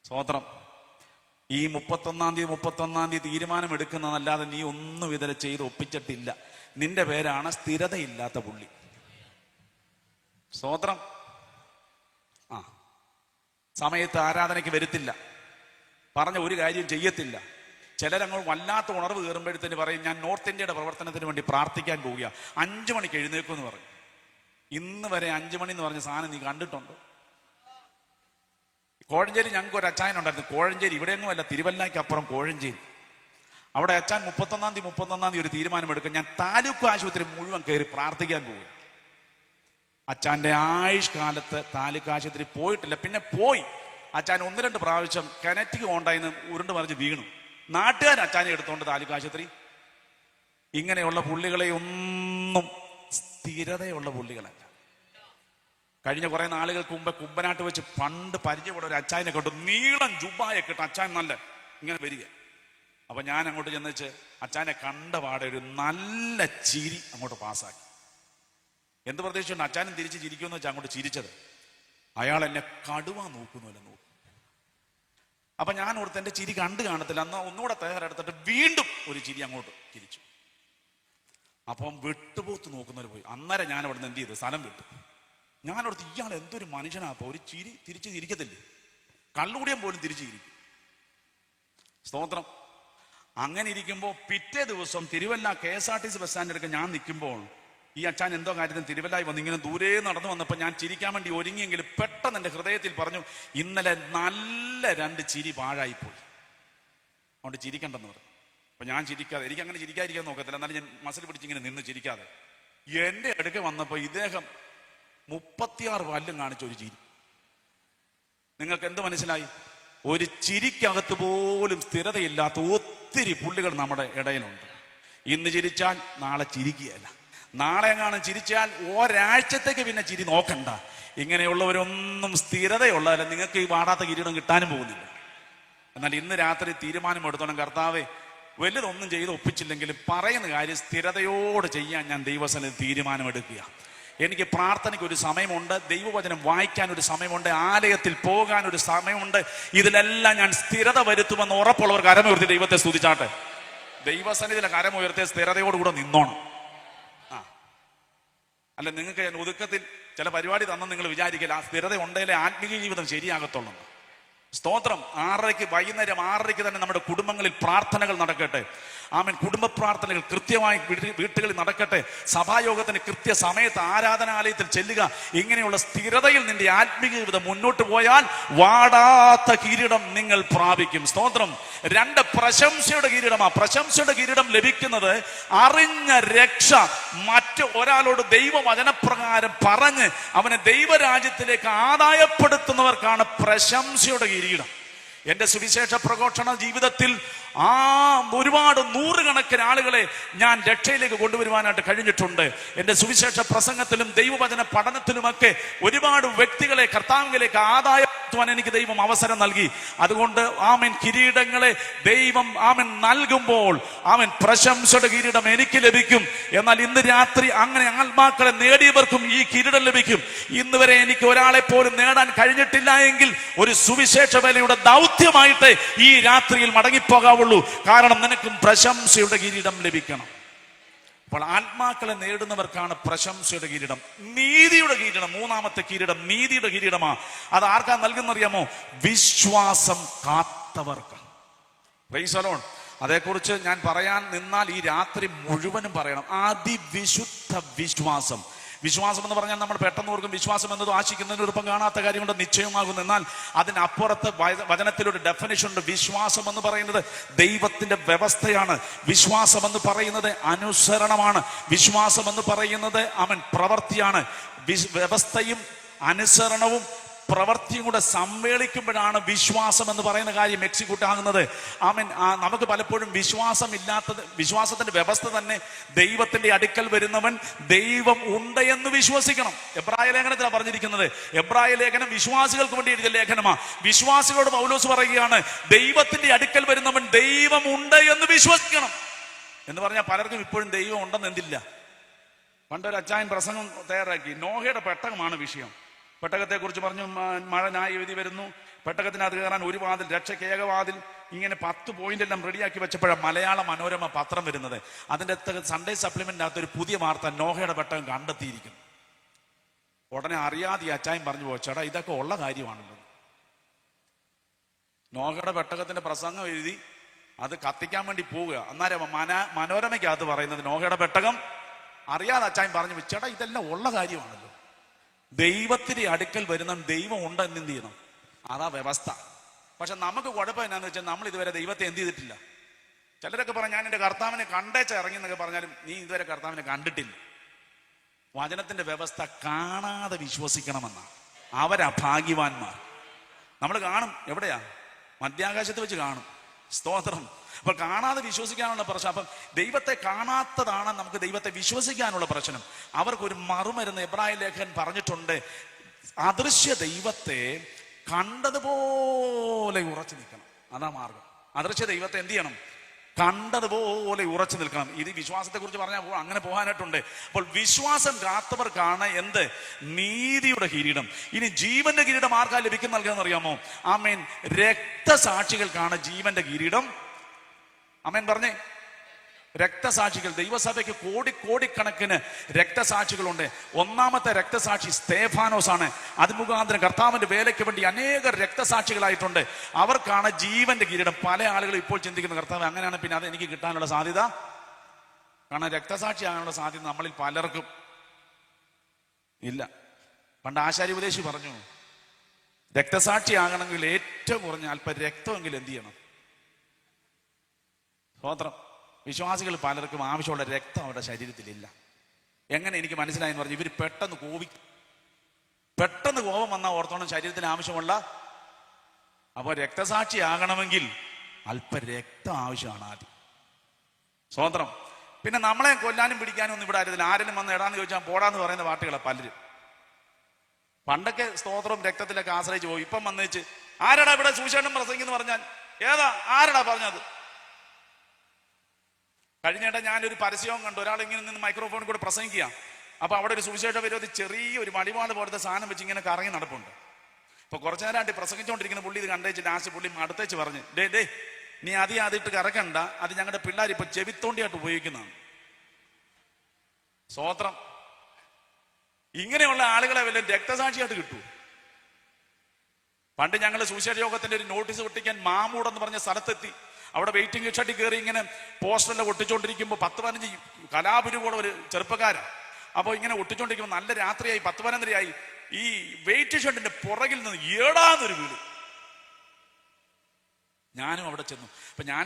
[SPEAKER 1] സ്വോത്രം. ഈ 31 തീയതി തീരുമാനം എടുക്കുന്നതല്ലാതെ നീ ഒന്നും ഇതിനെ ചെയ്ത് ഒപ്പിച്ചിട്ടില്ല. നിന്റെ പേരാണ് സ്ഥിരതയില്ലാത്ത പുള്ളി. സ്വോത്രം. സമയത്ത് ആരാധനയ്ക്ക് വരുത്തില്ല, പറഞ്ഞ ഒരു കാര്യം ചെയ്യത്തില്ല. ചിലരങ്ങൾ വല്ലാത്ത ഉണർവ് കയറുമ്പോഴത്തേന് പറയും, ഞാൻ നോർത്ത് ഇന്ത്യയുടെ പ്രവർത്തനത്തിന് വേണ്ടി പ്രാർത്ഥിക്കാൻ പോവുക, 5 മണിക്ക് എഴുന്നേക്കുമെന്ന് പറയും. ഇന്ന് വരെ 5 മണി എന്ന് പറഞ്ഞ സാധനം നീ കണ്ടിട്ടുണ്ടോ? കോഴഞ്ചേരി ഞങ്ങൾക്ക് ഒരു അച്ചായനുണ്ടായിരുന്നു. കോഴഞ്ചേരി ഇവിടെയൊന്നും അല്ല, തിരുവല്ലയ്ക്കപ്പുറം കോഴഞ്ചേരി. അവിടെ അച്ചാൻ 31 തീയതി ഒരു തീരുമാനമെടുക്കും, ഞാൻ താലൂക്ക് ആശുപത്രി മുഴുവൻ കയറി പ്രാർത്ഥിക്കാൻ പോവുക. അച്ചാന്റെ ആയുഷ് കാലത്ത് താലൂക്ക് ആശുപത്രി പോയിട്ടില്ല. പിന്നെ പോയി അച്ചാൻ 1-2 പ്രാവശ്യം കിണറ്റിക്ക് കൊണ്ടായിന്ന് ഉരുണ്ട് മറിച്ച് വീണു. നാട്ടുകാർ അച്ചാനെ എടുത്തോണ്ട് താലൂക്ക് ആശുപത്രി. ഇങ്ങനെയുള്ള പുള്ളികളെ ഒന്നും സ്ഥിരതയുള്ള പുള്ളികളല്ല. കഴിഞ്ഞ കുറെ നാളുകൾക്ക് മുമ്പ് കുമ്പനാട്ട് വെച്ച് പണ്ട് പരിചയപ്പെട്ട ഒരു അച്ചായനെ കണ്ടു. നീളം ജുബായൊക്കെ ഇട്ട് അച്ചാൻ നല്ല ഇങ്ങനെ വരിക. അപ്പൊ ഞാൻ അങ്ങോട്ട് ചെന്നിച്ച് അച്ചാനെ കണ്ട പാടെ ഒരു നല്ല ചിരി അങ്ങോട്ട് പാസ്സാക്കി. എന്ത് പ്രതീക്ഷിച്ചുണ്ട് അച്ചാനും തിരിച്ച് ചിരിക്കുമെന്ന് വെച്ചാൽ അങ്ങോട്ട് ചിരിച്ചത്. അയാൾ എന്നെ കടുവ നോക്കുന്നുവല്ലോ നോക്കും. അപ്പൊ ഞാൻ ഓർത്ത് എന്റെ ചിരി കണ്ടു കാണത്തില്ല, അന്ന് ഒന്നുകൂടെ തയ്യാറെടുത്തിട്ട് വീണ്ടും ഒരു ചിരി അങ്ങോട്ട് ചിരിച്ചു. അപ്പം വെട്ടുപോത്ത് നോക്കുന്നവർ പോയി. അന്നേരം ഞാൻ അവിടെ നിന്ന് എന്ത് ചെയ്തു, സ്ഥലം വിട്ടു. ഞാനോടത്ത് ഇയാൾ എന്തൊരു മനുഷ്യനാപ്പോ, ഒരു ചിരി തിരിച്ച് ചിരിക്കത്തില്ലേ, കള്ളുകൂടിയം പോലും തിരിച്ചു ചിരിക്കും. സ്തോത്രം. അങ്ങനെ ഇരിക്കുമ്പോൾ പിറ്റേ ദിവസം തിരുവല്ല KSRTC ബസ് സ്റ്റാൻഡിലൊക്കെ ഞാൻ നിൽക്കുമ്പോൾ ഈ അച്ചാൻ എന്തോ കാര്യത്തിന് തിരുവല്ലായി വന്ന് ഇങ്ങനെ ദൂരെ നടന്നു വന്നപ്പോൾ ഞാൻ ചിരിക്കാൻ വേണ്ടി ഒരുങ്ങിയെങ്കിലും പെട്ടെന്ന് എൻ്റെ ഹൃദയത്തിൽ പറഞ്ഞു, ഇന്നലെ നല്ല 2 ചിരി പാഴായിപ്പോയി, അതുകൊണ്ട് ചിരിക്കണ്ടെന്ന് പറഞ്ഞു. അപ്പൊ ഞാൻ ചിരിക്കാതെ, എനിക്ക് അങ്ങനെ ചിരിക്കാതിരിക്കാൻ നോക്കത്തില്ല, എന്നാലും ഞാൻ മസിൽ പിടിച്ചിങ്ങനെ നിന്ന് ചിരിക്കാതെ എൻ്റെ അടുക്ക വന്നപ്പോൾ ഇദ്ദേഹം 36 പല്ലും കാണിച്ച ഒരു ചിരി. നിങ്ങൾക്ക് എന്ത് മനസ്സിലായി? ഒരു ചിരിക്കകത്ത് പോലും സ്ഥിരതയില്ലാത്ത ഒത്തിരി പുള്ളികൾ നമ്മുടെ ഇടയിലുണ്ട്. ഇന്ന് ചിരിച്ചാൽ നാളെ ചിരിക്കുകയല്ല, നാളെ എങ്ങാനും ചിരിച്ചാൽ ഒരാഴ്ചത്തേക്ക് പിന്നെ ചിരി നോക്കണ്ട. ഇങ്ങനെയുള്ളവരൊന്നും സ്ഥിരതയുള്ളതല്ല. നിങ്ങൾക്ക് ഈ വാടാത്ത കിരീടം കിട്ടാനും പോകുന്നില്ല. എന്നാൽ ഇന്ന് രാത്രി തീരുമാനമെടുത്തോണം, കർത്താവേ വലുതൊന്നും ചെയ്ത് ഒപ്പിച്ചില്ലെങ്കിലും പറയുന്ന കാര്യം സ്ഥിരതയോട് ചെയ്യാൻ ഞാൻ ദൈവസന്നിധി തീരുമാനമെടുക്കുക. എനിക്ക് പ്രാർത്ഥനയ്ക്ക് ഒരു സമയമുണ്ട്, ദൈവവചനം വായിക്കാൻ ഒരു സമയമുണ്ട്, ആലയത്തിൽ പോകാൻ ഒരു സമയമുണ്ട്. ഇതിലെല്ലാം ഞാൻ സ്ഥിരത വരുത്തുമെന്ന് ഉറപ്പുള്ളവർ കരമുയർത്തി ദൈവത്തെ സ്തുതിച്ചാട്ടെ. ദൈവസന്നിധിയിലെ കരമുയർത്തിയ സ്ഥിരതയോടുകൂടെ നിന്നോണം. അല്ല, നിങ്ങൾക്ക് ഞാൻ ഒതുക്കത്തിൽ ചില പരിപാടി തന്ന നിങ്ങൾ വിചാരിക്കില്ല ആ സ്ഥിരത ഉണ്ടെങ്കിലേ ആത്മീയ ജീവിതം ശരിയാകത്തുള്ളൂ. സ്തോത്രം. വൈകുന്നേരം 6:30 തന്നെ നമ്മുടെ കുടുംബങ്ങളിൽ പ്രാർത്ഥനകൾ നടക്കട്ടെ. ആമേൻ. കുടുംബ പ്രാർത്ഥനകൾ കൃത്യമായി വീട്ടുകളിൽ നടക്കട്ടെ. സഭായോഗത്തിന് കൃത്യസമയത്ത് ആരാധനാലയത്തിൽ ചെല്ലുക. ഇങ്ങനെയുള്ള സ്ഥിരതയിൽ നിന്റെ ആത്മീയ ജീവിതം മുന്നോട്ട് പോയാൽ വാടാത്ത കിരീടം നിങ്ങൾ പ്രാപിക്കും. സ്തോത്രം. 2 പ്രശംസയുടെ കിരീടമാണ്. പ്രശംസയുടെ കിരീടം ലഭിക്കുന്നത് അറിഞ്ഞ രക്ഷ മറ്റു ഒരാളോട് ദൈവവചനപ്രകാരം പറഞ്ഞ് അവനെ ദൈവരാജ്യത്തിലേക്ക് ആദായപ്പെടുത്തുന്നവർക്കാണ് പ്രശംസയുടെ കിരീടം. എന്റെ സുവിശേഷ പ്രഘോഷണ ജീവിതത്തിൽ ഒരുപാട് 100 കണക്കിന് ആളുകളെ ഞാൻ രക്ഷയിലേക്ക് കൊണ്ടുവരുവാനായിട്ട് കഴിഞ്ഞിട്ടുണ്ട്. എന്റെ സുവിശേഷ പ്രസംഗത്തിലും ദൈവവചന പഠനത്തിലുമൊക്കെ ഒരുപാട് വ്യക്തികളെ കർത്താവിലേക്ക് ആദായപ്പെടുത്തുവാൻ എനിക്ക് ദൈവം അവസരം നൽകി. അതുകൊണ്ട് ആമേൻ, കിരീടങ്ങളെ ദൈവം ആമേൻ നൽകുമ്പോൾ ആമേൻ പ്രശംസയുടെ കിരീടം എനിക്ക് ലഭിക്കും. എന്നാൽ ഇന്ന് രാത്രി അങ്ങനെ ആത്മാക്കളെ നേടിയവർക്കും ഈ കിരീടം ലഭിക്കും. ഇന്ന് വരെ എനിക്ക് ഒരാളെ പോലും നേടാൻ കഴിഞ്ഞിട്ടില്ല എങ്കിൽ ഒരു സുവിശേഷ വേലയുടെ ദൗത്യമായിട്ട് ഈ രാത്രിയിൽ മടങ്ങിപ്പോകാവുള്ളൂ. കാരണം നിനക്കും പ്രശംസയുടെ കിരീടം ലഭിക്കണം. അപ്പോൾ ആത്മാക്കളെ നേടുന്നവർക്കാണ് പ്രശംസയുടെ കിരീടം. നീതിയുടെ കിരീടം, 3ാമത്തെ കിരീടം നീതിയുടെ കിരീടമാണ്. അത് ആർക്കാ നൽകുന്നറിയാമോ? വിശ്വാസം കാത്തവർക്ക്. Price the Lord. അതേക്കുറിച്ച് ഞാൻ പറയാൻ നിന്നാൽ ഈ രാത്രി മുഴുവനും പറയണം. അതിവിശുദ്ധ വിശ്വാസം. വിശ്വാസം എന്ന് പറഞ്ഞാൽ നമ്മൾ പെട്ടെന്ന് ഓർക്കും വിശ്വാസം എന്നത് ആശിക്കുന്നതിന് ഒപ്പം കാണാത്ത കാര്യം കൊണ്ട് നിശ്ചയമാകുന്നു. എന്നാൽ അതിനപ്പുറത്ത് വചനത്തിലൊരു ഡെഫിനിഷൻ ഉണ്ട്. വിശ്വാസം എന്ന് പറയുന്നത് ദൈവത്തിന്റെ വ്യവസ്ഥയാണ്. വിശ്വാസം എന്ന് പറയുന്നത് അനുസരണമാണ്. വിശ്വാസം എന്ന് പറയുന്നത് പ്രവൃത്തിയാണ്. വ്യവസ്ഥയും അനുസരണവും പ്രവൃത്തിയും കൂടെ സമ്മേളിക്കുമ്പോഴാണ് വിശ്വാസം എന്ന് പറയുന്ന കാര്യം എക്സിക്യൂട്ട് ആകുന്നത്. നമുക്ക് പലപ്പോഴും വിശ്വാസത്തിന്റെ വ്യവസ്ഥ തന്നെ ദൈവത്തിന്റെ അടുക്കൽ വരുന്നവൻ ദൈവം ഉണ്ട് എന്ന് വിശ്വസിക്കണം. എബ്രായ ലേഖനത്തിലാണ് പറഞ്ഞിരിക്കുന്നത്. എബ്രായ ലേഖനം വിശ്വാസികൾക്ക് വേണ്ടി എഴുതിയ ലേഖനമാണ്. വിശ്വാസികളോട് പൗലോസ് പറയുകയാണ്, ദൈവത്തിന്റെ അടുക്കൽ വരുന്നവൻ ദൈവം ഉണ്ട് എന്ന് വിശ്വസിക്കണം. എന്ന് പറഞ്ഞാൽ പലർക്കും ഇപ്പോഴും ദൈവം ഉണ്ടെന്ന് എന്തില്ല. പണ്ടൊരു അച്ചായൻ പ്രസംഗം തയ്യാറാക്കി, നോഹയുടെ പെട്ടകമാണ് വിഷയം. പെട്ടകത്തെക്കുറിച്ച് പറഞ്ഞു, മഴ ന്യായവിധി വരുന്നു, പെട്ടകത്തിനകത്ത് കയറാൻ ഒരു വാതിൽ, രക്ഷയ്ക്ക് ഏകവാതിൽ, ഇങ്ങനെ 10 പോയിന്റെല്ലാം റെഡിയാക്കി വെച്ചപ്പോഴാണ് മലയാള മനോരമ പത്രം വരുന്നത്. അതിൻ്റെ സൺഡേ സപ്ലിമെന്റിനകത്ത് ഒരു പുതിയ വാർത്ത, നോഹയുടെ പെട്ടകം കണ്ടെത്തിയിരിക്കുന്നു. ഉടനെ അറിയാതെ ഈ അച്ചായൻ പറഞ്ഞു പോയി, ചേട്ടാ ഇതൊക്കെ ഉള്ള കാര്യമാണല്ലോ. നോഹയുടെ പെട്ടകത്തിന്റെ പ്രസംഗം എഴുതി അത് കത്തിക്കാൻ വേണ്ടി പോവുക. അന്നേരം മനോരമയ്ക്കകത്ത് പറയുന്നത് നോഹയുടെ പെട്ടകം, അറിയാതെ അച്ചായൻ പറഞ്ഞു, ചേട്ടാ ഇതെല്ലാം ഉള്ള കാര്യമാണല്ലോ. ദൈവത്തിന്റെ അടുക്കൽ വരുന്ന ദൈവം ഉണ്ടെന്ന് എന്ത് ചെയ്യണം, അതാ വ്യവസ്ഥ. പക്ഷെ നമുക്ക് കുഴപ്പം എന്നാന്ന് വെച്ചാൽ നമ്മൾ ഇതുവരെ ദൈവത്തെ എന്ത് ചെയ്തിട്ടില്ല. ചിലരൊക്കെ പറഞ്ഞു, ഞാൻ എൻ്റെ കർത്താവിനെ കണ്ടേച്ച ഇറങ്ങി എന്നൊക്കെ പറഞ്ഞാലും നീ ഇതുവരെ കർത്താവിനെ കണ്ടിട്ടില്ല. വചനത്തിന്റെ വ്യവസ്ഥ കാണാതെ വിശ്വസിക്കണമെന്നാണ്. അവരാ ഭാഗ്യവാന്മാർ. നമ്മൾ കാണും, എവിടെയാ? മധ്യാകാശത്ത് വെച്ച് കാണും. സ്തോത്രം. അപ്പൊ കാണാതെ വിശ്വസിക്കാനുള്ള പ്രശ്നം. അപ്പം ദൈവത്തെ കാണാത്തതാണ് നമുക്ക് ദൈവത്തെ വിശ്വസിക്കാനുള്ള പ്രശ്നം. അവർക്കൊരു മറുമരുന്ന് എബ്രായ ലേഖകൻ പറഞ്ഞിട്ടുണ്ട്, അദൃശ്യ ദൈവത്തെ കണ്ടതുപോലെ ഉറച്ചു നിൽക്കണം. അതാ മാർഗം. അദൃശ്യ ദൈവത്തെ എന്ത് ചെയ്യണം? കണ്ടതുപോലെ ഉറച്ചു നിൽക്കണം. ഇത് വിശ്വാസത്തെ കുറിച്ച് പറഞ്ഞാൽ അങ്ങനെ പോകാനായിട്ടുണ്ട്. അപ്പോൾ വിശ്വാസം കാത്തവർക്കാണ് എന്ത്? നീതിയുടെ കിരീടം. ഇനി ജീവന്റെ കിരീടം ആർക്കാ ലഭിക്കുന്ന നൽകുന്ന അറിയാമോ? ആമേൻ. രക്തസാക്ഷികൾക്കാണ് ജീവന്റെ കിരീടം. ആമേൻ പറഞ്ഞേ. രക്തസാക്ഷികൾ. ദൈവസഭയ്ക്ക് കോടിക്കണക്കിന് രക്തസാക്ഷികളുണ്ട്. ഒന്നാമത്തെ രക്തസാക്ഷി സ്തേഫാനോസ് ആണ്. അത് മുഖാന്തരം കർത്താവിന്റെ വേലയ്ക്ക് വേണ്ടി അനേക രക്തസാക്ഷികളായിട്ടുണ്ട്. അവർക്കാണ് ജീവന്റെ കിരീടം. പല ആളുകളും ഇപ്പോൾ ചിന്തിക്കുന്ന, കർത്താവ് അങ്ങനെയാണ് പിന്നെ അത് എനിക്ക് കിട്ടാനുള്ള സാധ്യത. കാരണം രക്തസാക്ഷി ആകാനുള്ള സാധ്യത നമ്മളിൽ പലർക്കും ഇല്ല. പണ്ട് ആശാരി ഉപദേശി പറഞ്ഞു, രക്തസാക്ഷി ആകണമെങ്കിൽ ഏറ്റവും കുറഞ്ഞ അല്പം രക്തമെങ്കിലും എന്ത് ചെയ്യണം? സ്തോത്രം. വിശ്വാസികൾ പലർക്കും ആവശ്യമുള്ള രക്തം അവരുടെ ശരീരത്തിലില്ല. എങ്ങനെ എനിക്ക് മനസ്സിലായെന്ന് പറഞ്ഞു, ഇവർ പെട്ടെന്ന് കോപം വന്നാൽ ഓർത്തോണം ശരീരത്തിന് ആവശ്യമുള്ള. അപ്പോൾ രക്തസാക്ഷി ആകണമെങ്കിൽ അല്പ രക്തം ആവശ്യമാണ് ആദ്യം. സ്തോത്രം. പിന്നെ നമ്മളെ കൊല്ലാനും പിടിക്കാനും ഒന്നും ഇവിടെ ആയിരുന്നില്ല. ആരെങ്കിലും വന്ന് എടാന്ന് ചോദിച്ചാൽ പോടാന്ന് പറയുന്ന പാർട്ടികളാണ് പലരും. പണ്ടൊക്കെ സ്തോത്രം രക്തത്തിലൊക്കെ ആശ്രയിച്ച് പോയി. ഇപ്പം വന്നേച്ച് ആരടാ ഇവിടെ സുവിശേഷം പ്രസംഗിക്കുന്നു പറഞ്ഞാൽ ഏതാ ആരടാ പറഞ്ഞത്? കഴിഞ്ഞിട്ട് ഞാനൊരു പരസ്യവും കണ്ടു. ഒരാൾ ഇങ്ങനെ നിന്ന് മൈക്രോഫോണിൽ കൂടെ പ്രസംഗിക്കുക. അപ്പൊ അവിടെ ഒരു സുവിശേഷ വിരോധി ചെറിയൊരു വടിവാള് പോലത്തെ സാധനം വെച്ച് ഇങ്ങനെ കറങ്ങി നടപ്പുണ്ട്. അപ്പൊ കുറച്ചു നേരമായിട്ട് പ്രസംഗിച്ചുകൊണ്ടിരിക്കുന്ന പുള്ളി ഇത് കണ്ടേച്ച് ലാസ്റ്റ് പുള്ളി അടുത്തേച്ച് പറഞ്ഞ്, ഡേ നീ ആദ്യമായിട്ട് കറക്കണ്ട, അത് ഞങ്ങളുടെ പിള്ളേർ ഇപ്പൊ ചെവിത്തോണ്ടിയായിട്ട് ഉപയോഗിക്കുന്നതാണ്. സ്തോത്രം. ഇങ്ങനെയുള്ള ആളുകളെ വല്ല രക്തസാക്ഷിയായിട്ട് കിട്ടൂ. പണ്ട് ഞങ്ങൾ സുവിശേഷ യോഗത്തിന്റെ ഒരു നോട്ടീസ് ഒട്ടിക്കാൻ മാമൂട് എന്ന് പറഞ്ഞ സ്ഥലത്തെത്തി. അവിടെ വെയിറ്റിംഗ് ഷെഡിൽ കയറി ഇങ്ങനെ പോസ്റ്ററെല്ലാം ഒട്ടിച്ചോണ്ടിരിക്കുമ്പോൾ 10-15 കലാപുരുകൂടെ ഒരു ചെറുപ്പക്കാരൻ. അപ്പോൾ ഇങ്ങനെ ഒട്ടിച്ചോണ്ടിരിക്കുമ്പോൾ നല്ല രാത്രിയായി, 10-15 ഈ വെയിറ്റ് ഷെഡിന്റെ പുറകിൽ നിന്ന് ഏടാന്നൊരു വീട്. ഞാനും അവിടെ ചെന്നു. അപ്പൊ ഞാൻ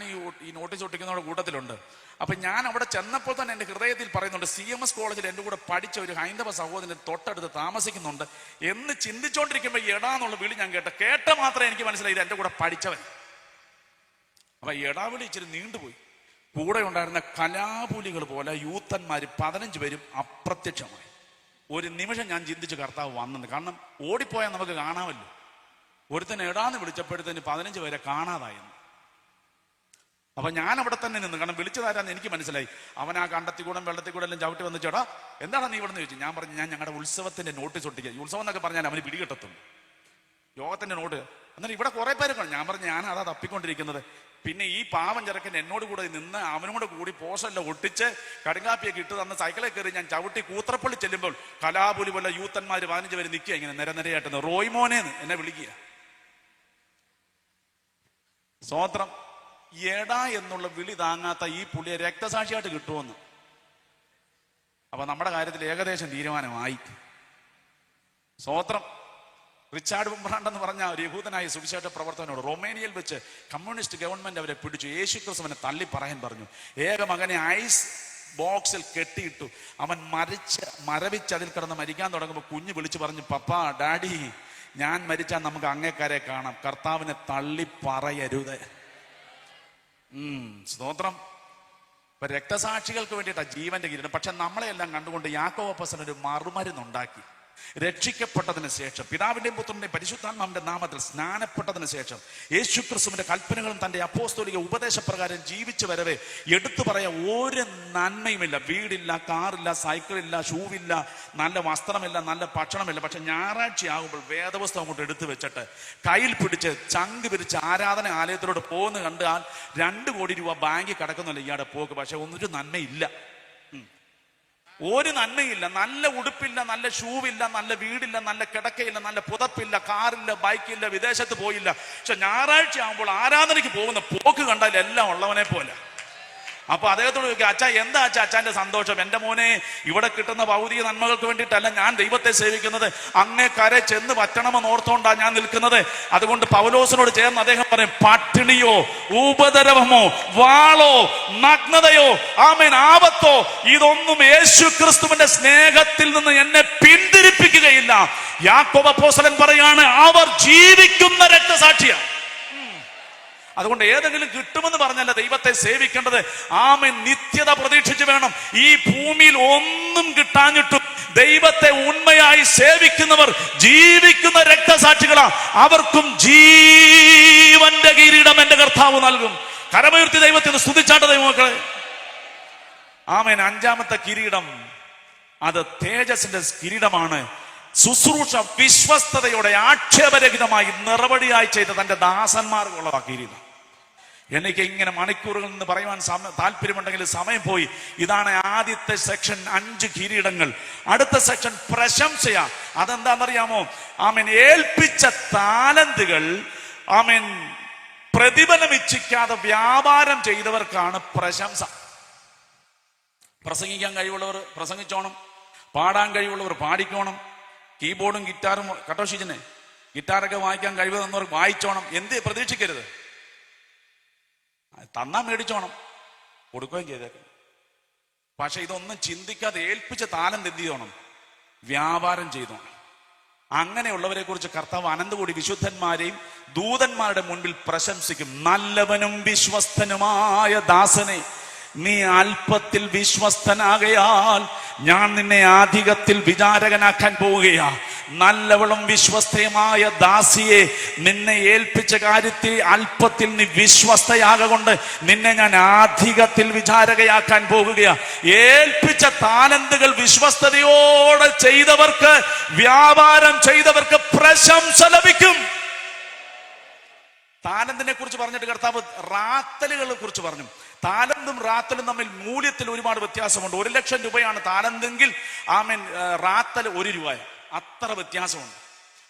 [SPEAKER 1] ഈ നോട്ടീസ് ഒട്ടിക്കുന്നവരുടെ കൂട്ടത്തിലുണ്ട്. അപ്പൊ ഞാൻ അവിടെ ചെന്നപ്പോൾ തന്നെ എൻ്റെ ഹൃദയത്തിൽ പറയുന്നുണ്ട്, CMS കോളേജിൽ എൻ്റെ കൂടെ പഠിച്ച ഒരു ഹൈന്ദവ സഹോദരൻ തൊട്ടടുത്ത് താമസിക്കുന്നുണ്ട് എന്ന് ചിന്തിച്ചോണ്ടിരിക്കുമ്പോൾ എടാന്നുള്ള വിളി ഞാൻ കേട്ട മാത്രമേ എനിക്ക് മനസ്സിലായി ഇത് എൻ്റെ കൂടെ പഠിച്ചവൻ. അപ്പൊ എടാവിളി ഇച്ചിരി നീണ്ടുപോയി. കൂടെ ഉണ്ടായിരുന്ന കലാപൂലികൾ പോലെ യൂത്തന്മാര് 15 പേരും അപ്രത്യക്ഷമായി. ഒരു നിമിഷം ഞാൻ ചിന്തിച്ചു, കർത്താവ് വന്നെന്ന്. കാരണം ഓടിപ്പോയാൽ നമുക്ക് കാണാമല്ലോ. ഒരുത്തന്നെ എടാന്ന് വിളിച്ചപ്പോഴത്തേന് 15 പേരെ കാണാതായിരുന്നു. അപ്പൊ ഞാൻ അവിടെ തന്നെ നിന്ന്, കാരണം വിളിച്ചതാരാന്ന് എനിക്ക് മനസ്സിലായി. അവൻ ആ കണ്ടത്തിക്കൂടം വെള്ളത്തിക്കൂടെ എല്ലാം ചവിട്ടി വന്ന്, ചേട്ടാ എന്താണ് നീ ഇവിടെ നിന്ന് ചോദിച്ചു. ഞാൻ പറഞ്ഞു, ഞാൻ ഞങ്ങളുടെ ഉത്സവത്തിന്റെ നോട്ടീസ് ഒട്ടിക്കുക. ഉത്സവം എന്നൊക്കെ പറഞ്ഞാൽ അവന് പിടികിട്ടത്തുള്ളൂ. യോഗത്തിന്റെ നോട്ട്. എന്നിട്ട് ഇവിടെ കുറെ പേര് കാണും. ഞാൻ പറഞ്ഞു, ഞാൻ അതാ തപ്പിക്കൊണ്ടിരിക്കുന്നത്. പിന്നെ ഈ പാവം ചെറുക്കൻ എന്നോട് കൂടെ നിന്ന് അവനോട് കൂടി പോസ്റ്റെല്ലാം ഒട്ടിച്ച് കടുങ്കാപ്പിയൊക്കെ ഇട്ട് തന്ന സൈക്കിളിൽ കയറി ഞാൻ ചവിട്ടി കൂത്രപ്പള്ളി ചെല്ലുമ്പോൾ കലാപുലി പോലെ യൂത്തന്മാര് 15 പേര് നിൽക്കുക, ഇങ്ങനെ നിരനിരയായിട്ട് റോയ്മോനേന്ന് എന്നെ വിളിക്കുക. സ്തോത്രം. എടാ എന്നുള്ള വിളി താങ്ങാത്ത ഈ പുള്ളിയെ രക്തസാക്ഷിയായിട്ട് കിട്ടുമെന്ന്. അപ്പൊ നമ്മുടെ കാര്യത്തിൽ ഏകദേശം തീരുമാനമായി. സ്തോത്രം. റിച്ചാർഡ് ബുംബ്രാണ്ട് എന്ന് പറഞ്ഞ ഒരു യഹൂദനായ സുവിശേഷ പ്രവർത്തകനോട് റൊമേനിയയിൽ വെച്ച് കമ്മ്യൂണിസ്റ്റ് ഗവൺമെന്റ് അവരെ പിടിച്ചു. യേശുക്രിസ്തുവിനെ തള്ളി പറയാൻ പറഞ്ഞു. ഏക മകനെ ഐസ് ബോക്സിൽ കെട്ടിയിട്ടു. അവൻ മരവിച്ച് അതിൽ കിടന്ന് മരിക്കാൻ തുടങ്ങുമ്പോൾ കുഞ്ഞ് വിളിച്ചു പറഞ്ഞു, പപ്പാ ഡാഡി ഞാൻ മരിച്ചാൽ നമുക്ക് അങ്ങേക്കാരെ കാണാം, കർത്താവിനെ തള്ളി പറയരുത്. സ്തോത്രം. ഇപ്പൊ രക്തസാക്ഷികൾക്ക് വേണ്ടിയിട്ടാ ജീവന്റെ കിരീടം. പക്ഷെ നമ്മളെല്ലാം കണ്ടുകൊണ്ട് യാക്കോബ് അപ്പോസ്തലൻ ഒരു മറുമരുന്നുണ്ടാക്കി. രക്ഷിക്കപ്പെട്ടതിന് ശേഷം പിതാവിന്റെയും പുത്രന്റെയും പരിശുദ്ധാത്മാവിന്റെ നാമത്തിൽ സ്നാനപ്പെട്ടതിന് ശേഷം യേശുക്രിസ്തുവിന്റെ കൽപ്പനകളും തന്റെ അപ്പോസ്തോലിക ഉപദേശപ്രകാരം ജീവിച്ചു വരവേ എടുത്തു പറയാൻ ഒരു നന്മയുമില്ല. വീടില്ല, കാറില്ല, സൈക്കിളില്ല, ഷൂവില്ല, നല്ല വസ്ത്രമില്ല, നല്ല ഭക്ഷണമില്ല. പക്ഷെ ഞായറാഴ്ച ആകുമ്പോൾ വേദപുസ്തകം അങ്ങോട്ട് എടുത്തു വെച്ചിട്ട് കയ്യിൽ പിടിച്ച് ചങ്ക് പിരിച്ച് ആരാധന ആലയത്തിലോട്ട് പോകുന്ന കണ്ടാൽ 2 കോടി രൂപ ബാങ്കിൽ കിടക്കുന്നില്ല ഇയാളുടെ പോക്ക്. പക്ഷെ ഒന്നൊരു നന്മയില്ല, ഒരു നന്മയില്ല. നല്ല ഉടുപ്പില്ല, നല്ല ഷൂവില്ല, നല്ല വീടില്ല, നല്ല കിടക്കയില്ല, നല്ല പുതപ്പില്ല, കാറില്ല, ബൈക്കില്ല, വിദേശത്ത് പോയില്ല. പക്ഷെ ഞായറാഴ്ച ആകുമ്പോൾ ആരാധനയ്ക്ക് പോകുന്ന പോക്ക് കണ്ടാൽ എല്ലാം ഉള്ളവനെ പോലെ. അപ്പൊ അദ്ദേഹത്തോട് ചോദിക്കുക, അച്ഛാ എന്താ അച്ഛാ അച്ഛൻ്റെ സന്തോഷം? എൻ്റെ മോനെ, ഇവിടെ കിട്ടുന്ന ഭൗതിക നന്മകൾക്ക് വേണ്ടിയിട്ടല്ല ഞാൻ ദൈവത്തെ സേവിക്കുന്നത്, അങ്ങേ കര ചെന്ന് പറ്റണമെന്ന് ഓർത്തോണ്ടാണ് ഞാൻ നിൽക്കുന്നത്. അതുകൊണ്ട് പൗലോസിനോട് ചേർന്ന് അദ്ദേഹം പറയും, പട്ടിണിയോ ഉപദ്രവമോ വാളോ നഗ്നതയോ ആമേൻ ആപത്തോ ഇതൊന്നും യേശു ക്രിസ്തുവിന്റെ സ്നേഹത്തിൽ നിന്ന് എന്നെ പിന്തിരിപ്പിക്കുകയില്ല. യാക്കോബ് അപ്പോസ്തലൻ പറയാണ്, അവർ ജീവിക്കുന്ന രക്തസാക്ഷിയാണ്. അതുകൊണ്ട് ഏതെങ്കിലും കിട്ടുമെന്ന് പറഞ്ഞല്ല ദൈവത്തെ സേവിക്കേണ്ടത്. ആമേൻ, നിത്യത പ്രതീക്ഷിച്ച് വേണം. ഈ ഭൂമിയിൽ ഒന്നും കിട്ടാഞ്ഞിട്ടും ദൈവത്തെ ഉണ്മയായി സേവിക്കുന്നവർ ജീവിക്കുന്ന രക്തസാക്ഷികളാ. അവർക്കും ജീവന്റെ കിരീടം എന്റെ കർത്താവ് നൽകും. കരമുയർത്തി ദൈവത്തെ സ്തുതിച്ചാട്ട ദൈവമക്കളെ. ആമേൻ. 5ാമത്തെ കിരീടം അത് തേജസ്സിന്റെ കിരീടമാണ്. ശുശ്രൂഷ വിശ്വസ്തയോടെ ആക്ഷേപരഹിതമായി നിറപടിയായി ചെയ്ത തന്റെ ദാസന്മാർക്കുള്ള കിരീടം. എനിക്ക് ഇങ്ങനെ മണിക്കൂറുകൾ നിന്ന് പറയുവാൻ താല്പര്യമുണ്ടെങ്കിൽ സമയം പോയി. ഇതാണ് ആദ്യത്തെ സെക്ഷൻ, 5 കിരീടങ്ങൾ. അടുത്ത സെക്ഷൻ പ്രശംസയാ. അതെന്താണെന്നറിയാമോ? ആമേൻ, ഏൽപ്പിച്ച താലന്തുകൾ ആമേൻ പ്രതിഫലം ഇച്ഛിക്കാതെ വ്യാപാരം ചെയ്തവർക്കാണ് പ്രശംസ. പ്രസംഗിക്കാൻ കഴിവുള്ളവർ പ്രസംഗിച്ചോണം, പാടാൻ കഴിവുള്ളവർ പാടിക്കോണം, കീബോർഡും ഗിറ്റാറും കേട്ടോ ഷിജിനെ, ഗിറ്റാറൊക്കെ വായിക്കാൻ കഴിവ് തന്നവർ വായിച്ചോണം. എന്ത് പ്രതീക്ഷിക്കരുത്, തന്നാ മേടിച്ചോണം, കൊടുക്കുകയും ചെയ്തേക്കണം. പക്ഷെ ഇതൊന്നും ചിന്തിക്കാതെ ഏൽപ്പിച്ച താലന്ത് എന്ത് ചെയ്തോണം? വ്യാപാരം ചെയ്തോണം. അങ്ങനെയുള്ളവരെ കുറിച്ച് കർത്താവ് അനന്തകോടി വിശുദ്ധന്മാരെയും ദൂതന്മാരുടെ മുൻപിൽ പ്രശംസിക്കും. നല്ലവനും വിശ്വസ്തനുമായ ദാസനെ, നീ അല്പത്തിൽ വിശ്വസ്തനാകയാൽ ഞാൻ നിന്നെ അധികത്തിൽ വിചാരകനാക്കാൻ പോവുകയാ. നല്ലവളും വിശ്വസ്തയുമായ ദാസിയെ, നിന്നെ ഏൽപ്പിച്ച കാര്യത്തിൽ അല്പത്തിൽ നീ വിശ്വസ്തയാകൊണ്ട് നിന്നെ ഞാൻ അധികത്തിൽ വിചാരകയാക്കാൻ പോകുകയാ. ഏൽപ്പിച്ച താലന്തുകൾ വിശ്വസ്തയോടെ ചെയ്തവർക്ക്, വ്യാപാരം ചെയ്തവർക്ക് പ്രശംസ ലഭിക്കും. താലന്തിനെ കുറിച്ച് പറഞ്ഞിട്ട് കർത്താവ് റാത്തലുകളെ കുറിച്ച് പറഞ്ഞു. താലന്തും റാത്തലും തമ്മിൽ മൂല്യത്തിൽ ഒരുപാട് വ്യത്യാസമുണ്ട്. 1,00,000 രൂപയാണ് താലന്തെങ്കിൽ ആമേൻ റാത്തൽ 1 രൂപ, അത്ര വ്യത്യാസമുണ്ട്.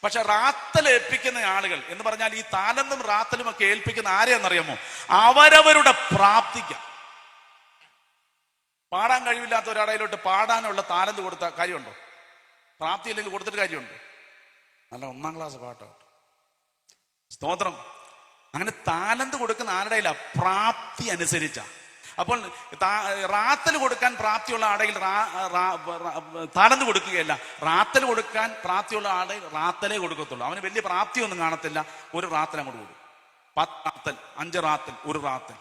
[SPEAKER 1] പക്ഷെ റാത്തൽ ഏൽപ്പിക്കുന്ന ആളുകൾ എന്ന് പറഞ്ഞാൽ ഈ താലന്തും റാത്തലും ഒക്കെ ഏൽപ്പിക്കുന്ന ആരെയെന്നറിയാമോ? അവരവരുടെ പ്രാപ്തിക്ക്. പാടാൻ കഴിവില്ലാത്ത ഒരാളയിലോട്ട് പാടാനുള്ള താലന്ത് കൊടുത്ത കാര്യമുണ്ടോ? പ്രാപ്തി ഇല്ലെങ്കിൽ കൊടുത്തിട്ട് കാര്യമുണ്ടോ? നല്ല 1ാം ക്ലാസ് പാട്ടോ, സ്തോത്രം. അങ്ങനെ താലന്ത് കൊടുക്കുന്ന ആരുടെയില്ല? പ്രാപ്തി അനുസരിച്ച. അപ്പോൾ റാത്തൽ കൊടുക്കാൻ പ്രാപ്തിയുള്ള ആടെങ്കിൽ താലന്ത് കൊടുക്കുകയല്ല. റാത്തൽ കൊടുക്കാൻ പ്രാപ്തിയുള്ള ആടെ റാത്തലേ കൊടുക്കത്തുള്ളൂ. അവന് വലിയ പ്രാപ്തിയൊന്നും കാണത്തില്ല. ഒരു റാത്തൽ അങ്ങോട്ട് കൊടുക്കും. 10 റാത്തൽ, 5 റാത്തൽ, 1 റാത്തൽ.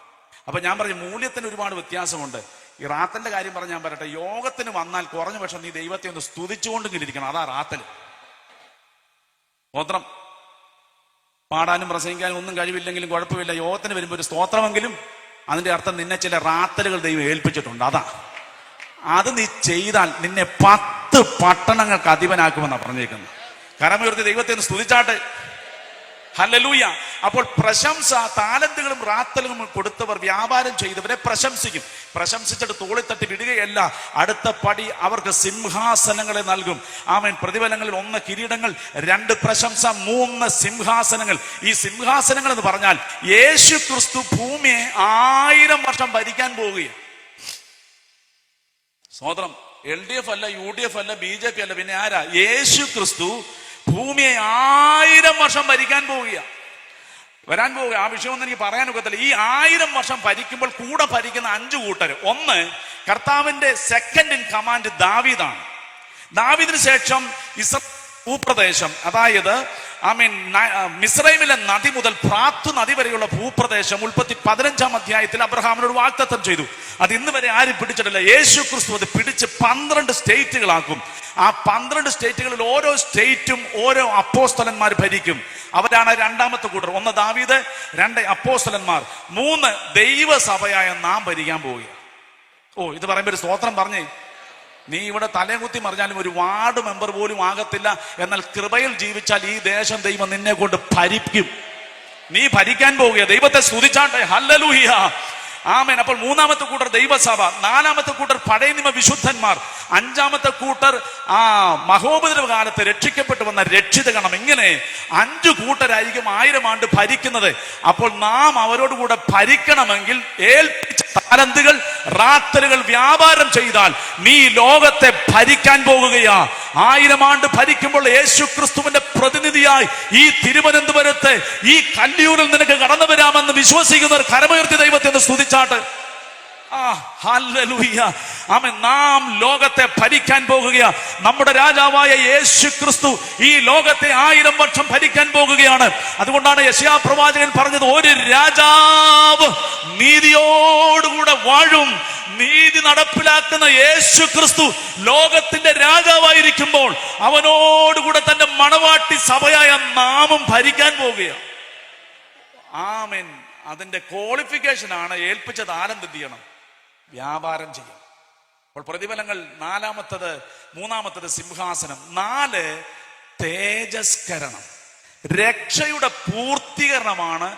[SPEAKER 1] അപ്പൊ ഞാൻ പറഞ്ഞു മൂല്യത്തിന് ഒരുപാട് വ്യത്യാസമുണ്ട്. ഈ റാത്തലിന്റെ കാര്യം പറഞ്ഞ് ഞാൻ പറയട്ടെ. യോഗത്തിന് വന്നാൽ കുറഞ്ഞ പക്ഷം നീ ദൈവത്തെ ഒന്ന് സ്തുതിച്ചുകൊണ്ടെങ്കിലും ഇരിക്കണം. അതാ റാത്തൽ. സ്തോത്രം. പാടാനും പ്രസംഗിക്കാനും ഒന്നും കഴിവില്ലെങ്കിലും കുഴപ്പമില്ല. യോഗത്തിന് വരുമ്പോൾ ഒരു സ്തോത്രമെങ്കിലും, അതിന്റെ അർത്ഥം നിന്നെ ചില റാത്തലുകൾ ദൈവം ഏൽപ്പിച്ചിട്ടുണ്ട്. അതാ അത് നീ ചെയ്താൽ നിന്നെ 10 പട്ടണങ്ങൾക്ക് അധിപനാക്കുമെന്നാണ് പറഞ്ഞേക്കുന്നത്. കരമുയർത്തി ദൈവത്തെ ഒന്ന് സ്തുതിച്ചാട്ടെ. ഹല്ലേലൂയ. അപ്പോൾ പ്രശംസ, താലന്തുകളും റാത്തലുകളും കൊടുത്തവർ, വ്യാപാരം ചെയ്തവരെ പ്രശംസിക്കും. പ്രശംസിച്ചിട്ട് തോളിത്തട്ടി വിടുകയല്ല. അടുത്ത പടി അവർക്ക് സിംഹാസനങ്ങളെ നൽകും. ആമേൻ. പ്രതിഫലങ്ങളിൽ 1 കിരീടങ്ങൾ, 2 പ്രശംസ, 3 സിംഹാസനങ്ങൾ. ഈ സിംഹാസനങ്ങൾ എന്ന് പറഞ്ഞാൽ യേശു ക്രിസ്തു ഭൂമിയെ 1000 വർഷം ഭരിക്കാൻ പോവുകയാണ്. സ്വതന്ത്രം. LDF അല്ല, UDF അല്ല, BJP അല്ല, പിന്നെ ആരാ? യേശു ക്രിസ്തു ഭൂമിയെ 1000 വർഷം ഭരിക്കാൻ വരാൻ പോവുക. ആ വിഷയമൊന്നും എനിക്ക് പറയാനൊക്കത്തില്ല. ഈ 1000 വർഷം ഭരിക്കുമ്പോൾ കൂടെ ഭരിക്കുന്ന 5 കൂട്ടര്. ഒന്ന്, കർത്താവിന്റെ സെക്കൻഡ് ഇൻ കമാൻഡ് ദാവീദാണ്. ദാവീദിന് ശേഷം ഭൂപ്രദേശം, അതായത് മിസ്രൈമിലെ നദി മുതൽ പ്രാത്ത് നദി വരെയുള്ള ഭൂപ്രദേശം ഉൽപ്പത്തി 15-ാം അധ്യായത്തിൽ അബ്രഹാമിനോട് വാഗ്ദത്തം ചെയ്തു. അത് ഇന്ന് വരെ ആരും പിടിച്ചിട്ടില്ല. യേശു ക്രിസ്തു അത് പിടിച്ച് 12 സ്റ്റേറ്റുകളാക്കും. ആ 12 സ്റ്റേറ്റുകളിൽ ഓരോ സ്റ്റേറ്റും ഓരോ അപ്പോസ്തലന്മാർ ഭരിക്കും. അവരാണ് രണ്ടാമത്തെ കൂട്ടർ. 1 ദാവീദ്, 2 അപ്പോസ്തലന്മാർ, 3 ദൈവസഭയായ നാം ഭരിക്കാൻ പോവുക. ഇത് പറയുമ്പോ ഒരു സ്തോത്രം പറഞ്ഞേ. നീ ഇവിടെ തലയും കുത്തി മറിഞ്ഞാലും ഒരു വാർഡ് മെമ്പർ പോലും ആകത്തില്ല. എന്നാൽ കൃപയിൽ ജീവിച്ചാൽ ഈ ദേശം ദൈവം നിന്നെ കൊണ്ട് ഭരിക്കും. നീ ഭരിക്കാൻ പോവുക. ദൈവത്തെ സ്തുതിച്ചാട്ടെ. ഹല്ലേലൂയ, ആമേൻ. അപ്പോൾ 3ാമത്തെ കൂട്ടർ ദൈവസഭ, 4ാമത്തെ കൂട്ടർ പഴയ നിയമ വിശുദ്ധന്മാർ, 5ാമത്തെ കൂട്ടർ മഹോപദ്രവ കാലത്ത് രക്ഷിക്കപ്പെട്ടു വന്ന രക്ഷിതഗണം. ഇങ്ങനെ 5 കൂട്ടരായിരിക്കും 1000 ആണ്ട് ഭരിക്കുന്നത്. അപ്പോൾ നാം അവരോടുകൂടെ ഭരിക്കണമെങ്കിൽ ഏൽപ്പിച്ച താലന്തുകൾ റാത്തലുകൾ വ്യാപാരം ചെയ്താൽ നീ ലോകത്തെ ഭരിക്കാൻ പോകുകയാ. 1000 ആണ്ട് ഭരിക്കുമ്പോൾ യേശു ക്രിസ്തുവിന്റെ പ്രതിനിധിയായി ഈ തിരുവനന്തപുരത്ത് ഈ കല്ലിയൂരിൽ നിനക്ക് കടന്നു വരാമെന്ന് വിശ്വസിക്കുന്നവർ കരമുയർത്തി ദൈവത്തെ ഒന്ന് സ്തുതിച്ചാട്ട്. ഹല്ലേലൂയ, ആമേൻ. നാം ലോകത്തെ ഭരിക്കാൻ പോകുകയാ. നമ്മുടെ രാജാവായ യേശു ക്രിസ്തു ഈ ലോകത്തെ 1000 വർഷം ഭരിക്കാൻ പോകുകയാണ്. അതുകൊണ്ടാണ് യെശയ്യാ പ്രവാചകൻ പറഞ്ഞത്, ഒരു രാജാവ് നീതിയോടുകൂടെ വാഴും. നീതി നടപ്പിലാക്കുന്ന യേശു ക്രിസ്തു ലോകത്തിന്റെ രാജാവായിരിക്കുമ്പോൾ അവനോടുകൂടെ തന്റെ മണവാട്ടി സഭയായ നാമും ഭരിക്കാൻ പോവുകയാണ്. ആമേൻ. അതിന്റെ ക്വാളിഫിക്കേഷൻ ആണ് ഏൽപ്പിച്ച താലന്ത് എന്ത് ചെയ്യണം? വ്യാപാരം ചെയ്യണം. അപ്പോൾ പ്രതിഫലങ്ങൾ 3ാമത്തത് സിംഹാസനം, 4 തേജസ്കരണം. രക്ഷയുടെ പൂർത്തീകരണമാണ്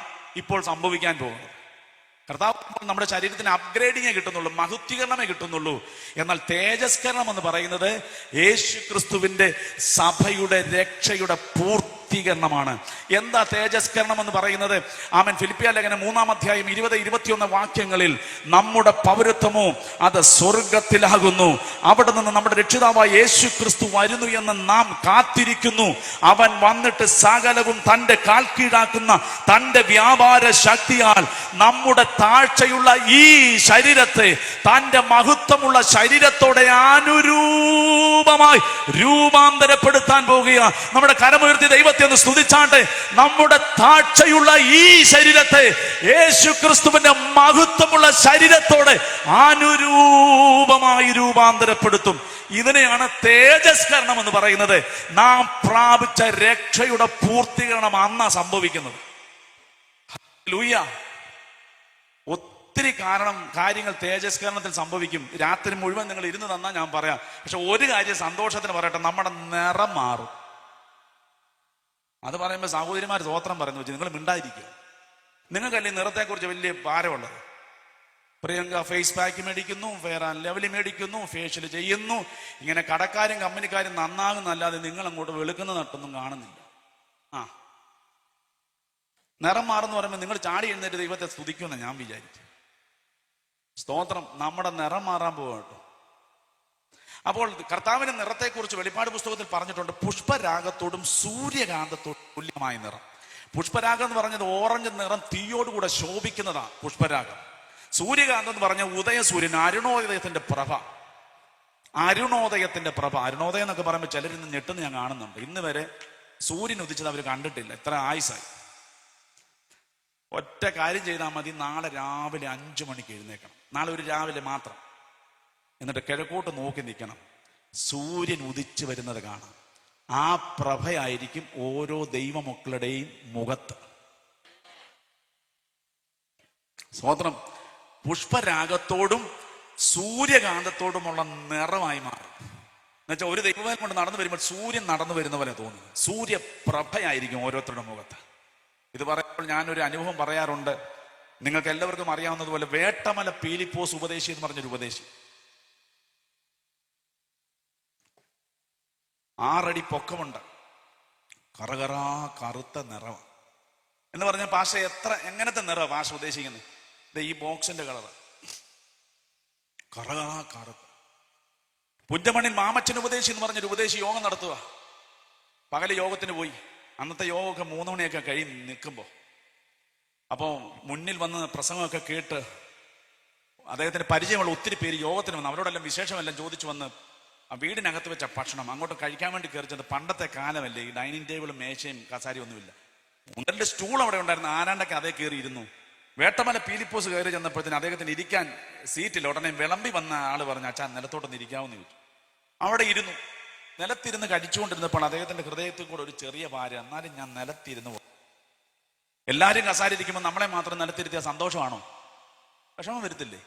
[SPEAKER 1] ഇപ്പോൾ സംഭവിക്കാൻ പോകുന്നത്. കർത്താവ് നമ്മുടെ ശരീരത്തിന് അപ്ഗ്രേഡിങ്ങേ കിട്ടുന്നുള്ളൂ, മഹത്വീകരണമേ കിട്ടുന്നുള്ളൂ. എന്നാൽ തേജസ്കരണം എന്ന് പറയുന്നത് യേശു ക്രിസ്തുവിന്റെ സഭയുടെ രക്ഷയുടെ പൂർത്തീകരണമാണ്. എന്താ തേജസ്കരണം എന്ന് പറയുന്നത്? ആമേൻ. ഫിലിപ്പിയ ലേഖനം 3-ാം അധ്യായം 20-21 വാക്യങ്ങളിൽ നമ്മുടെ പൗരത്വമോ അത് സ്വർഗത്തിലാകുന്നു. അവിടെ നിന്ന് നമ്മുടെ രക്ഷിതാവായ യേശു ക്രിസ്തു വരുന്നു എന്ന് നാം കാത്തിരിക്കുന്നു. അവൻ വന്നിട്ട് സകലവും തന്റെ കാൽ കീഴാക്കുന്ന തന്റെ വ്യാപാര ശക്തിയാൽ നമ്മുടെ താഴ്ചയുള്ള ഈ ശരീരത്തെ തന്റെ മഹത്വമുള്ള ശരീരത്തോടെ അനുരൂപമായി രൂപാന്തരപ്പെടുത്താൻ പോകുക. നമ്മുടെ കരമുയർത്തി ദൈവത്തെ ഒന്ന് സ്തുതിച്ചാട്ടെ. നമ്മുടെ താഴ്ചയുള്ള ഈ ശരീരത്തെ യേശു ക്രിസ്തുവിന്റെ മഹത്വമുള്ള ശരീരത്തോടെ അനുരൂപമായി രൂപാന്തരപ്പെടുത്തും. ഇതിനെയാണ് തേജസ്കരണം എന്ന് പറയുന്നത്. നാം പ്രാപിച്ച രക്ഷയുടെ പൂർത്തീകരണം അന്നാ സംഭവിക്കുന്നത്. ഹല്ലേലൂയ. ഒത്തിരി കാര്യങ്ങൾ തേജസ്കരണത്തിൽ സംഭവിക്കും. രാത്രി മുഴുവൻ നിങ്ങൾ ഇരുന്ന് തന്നാൽ ഞാൻ പറയാം. പക്ഷെ ഒരു കാര്യം സന്തോഷത്തിന് പറയട്ടെ, നമ്മുടെ നിറം മാറും. അത് പറയുമ്പോൾ സഹോദരിമാർ സ്തോത്രം പറയുന്നു വെച്ച് നിങ്ങൾ മിണ്ടായിരിക്കും. നിങ്ങൾക്കല്ലേ നിറത്തെക്കുറിച്ച് വലിയ ഭാരമുള്ളത്. പ്രിയങ്ക ഫേസ് പാക്ക് മേടിക്കുന്നു, ഫെയർ ആൻഡ് ലവ്ലി മേടിക്കുന്നു, ഫേഷ്യൽ ചെയ്യുന്നു. ഇങ്ങനെ കടക്കാരും കമ്പനിക്കാരും നന്നാകുന്നല്ലാതെ നിങ്ങൾ അങ്ങോട്ട് വെളുക്കുന്ന നട്ടൊന്നും കാണുന്നില്ല. നിറം മാറുന്നു പറയുമ്പോൾ നിങ്ങൾ ചാടി എഴുന്നേറ്റ് ദൈവത്തെ സ്തുതിക്കുമെന്ന് ഞാൻ വിചാരിച്ചു. സ്തോത്രം. നമ്മുടെ നിറം മാറാൻ പോകട്ടോ. അപ്പോൾ കർത്താവിന്റെ നിറത്തെക്കുറിച്ച് വെളിപ്പാട് പുസ്തകത്തിൽ പറഞ്ഞിട്ടുണ്ട്, പുഷ്പരാഗത്തോടും സൂര്യകാന്തത്തോടും തുല്യമായ നിറം. പുഷ്പരാഗം എന്ന് പറഞ്ഞത് ഓറഞ്ച് നിറം, തീയോടുകൂടെ ശോഭിക്കുന്നതാണ് പുഷ്പരാഗം. സൂര്യകാന്തം എന്ന് പറഞ്ഞ ഉദയസൂര്യൻ, അരുണോദയത്തിന്റെ പ്രഭ. അരുണോദയത്തിന്റെ പ്രഭ. അരുണോദയം എന്നൊക്കെ പറയുമ്പോൾ ചിലരിന്ന് ഞെട്ടുന്ന ഞാൻ കാണുന്നുണ്ട്. ഇന്ന് വരെ സൂര്യൻ ഉദിച്ചത് അവർ കണ്ടിട്ടില്ല. എത്ര ആയുസായി. ഒറ്റ കാര്യം ചെയ്താൽ മതി, നാളെ രാവിലെ 5 മണിക്ക് എഴുന്നേക്കണം. നാളെ ഒരു രാവിലെ മാത്രം. എന്നിട്ട് കിഴക്കോട്ട് നോക്കി നിൽക്കണം. സൂര്യൻ ഉദിച്ചു വരുന്നത് കാണാം. ആ പ്രഭയായിരിക്കും ഓരോ ദൈവമക്കളുടെയും മുഖത്ത്. സ്തോത്രം. പുഷ്പരാഗത്തോടും സൂര്യകാന്തത്തോടുമുള്ള നിറമായി മാറും. എന്നുവെച്ചാൽ ഒരു ദൈവം കൊണ്ട് നടന്നു വരുമ്പോൾ സൂര്യൻ നടന്നു വരുന്ന പോലെ തോന്നുന്നു. സൂര്യപ്രഭയായിരിക്കും ഓരോരുത്തരുടെ മുഖത്ത്. ഇത് പറയുമ്പോൾ ഞാനൊരു അനുഭവം പറയാറുണ്ട്. നിങ്ങൾക്ക് എല്ലാവർക്കും അറിയാവുന്നതുപോലെ വേട്ടമല പീലിപ്പോസ് ഉപദേശി എന്ന് പറഞ്ഞൊരു ഉപദേശി, 6 അടി പൊക്കമുണ്ട്, കറകറാ കറുത്ത നിറം എന്ന് പറഞ്ഞ പാഷ എങ്ങനത്തെ നിറം പാഷ ഉദ്ദേശിക്കുന്നത്? ഈ ബോക്സിന്റെ കളർ കറകറാ കറുത്ത. പുഞ്ചമണിൽ മാമച്ചൻ ഉപദേശി എന്ന് പറഞ്ഞൊരു ഉപദേശി യോഗം നടത്തുക. പകല് യോഗത്തിന് പോയി. അന്നത്തെ യോഗമൊക്കെ 3 മണിയൊക്കെ കഴിഞ്ഞ് നിൽക്കുമ്പോൾ അപ്പോൾ മുന്നിൽ വന്ന് പ്രസംഗമൊക്കെ കേട്ട് അദ്ദേഹത്തിന് പരിചയമുള്ള ഒത്തിരി പേര് യോഗത്തിന് വന്ന് അവരോടെല്ലാം വിശേഷമെല്ലാം ചോദിച്ചു വന്ന് ആ വീടിനകത്ത് വെച്ച ഭക്ഷണം അങ്ങോട്ട് കഴിക്കാൻ വേണ്ടി കയറി ചെന്നത്. പണ്ടത്തെ കാലമല്ലേ, ഈ ഡൈനിങ് ടേബിളും മേശയും കസാരയൊന്നുമില്ല. 1-2 സ്റ്റൂൾ അവിടെ ഉണ്ടായിരുന്നു. ആരാണ്ടൊക്കെ അതേ കയറി ഇരുന്നു. വേട്ടമല പീലിപ്പോസ് കയറി ചെന്നപ്പോഴത്തേന് അദ്ദേഹത്തിന് ഇരിക്കാൻ സീറ്റില്ല. ഉടനെ വിളമ്പി വന്ന ആള് പറഞ്ഞു, അച്ഛാ നിലത്തോട്ടൊന്ന് ഇരിക്കാമെന്ന് ചോദിച്ചു. അവിടെ ഇരുന്നു. നിലത്തിരുന്ന് കഴിച്ചുകൊണ്ടിരുന്നപ്പോൾ അദ്ദേഹത്തിന്റെ ഹൃദയത്തിൽ കൂടെ ഒരു ചെറിയ ഭാരം. എന്നാലും ഞാൻ നിലത്തിരുന്ന് പോകും. എല്ലാവരും കസാരിയിരിക്കുമ്പോൾ നമ്മളെ മാത്രം നിലത്തിരുത്തിയ സന്തോഷമാണോ? വിഷമം വരുത്തില്ലേ?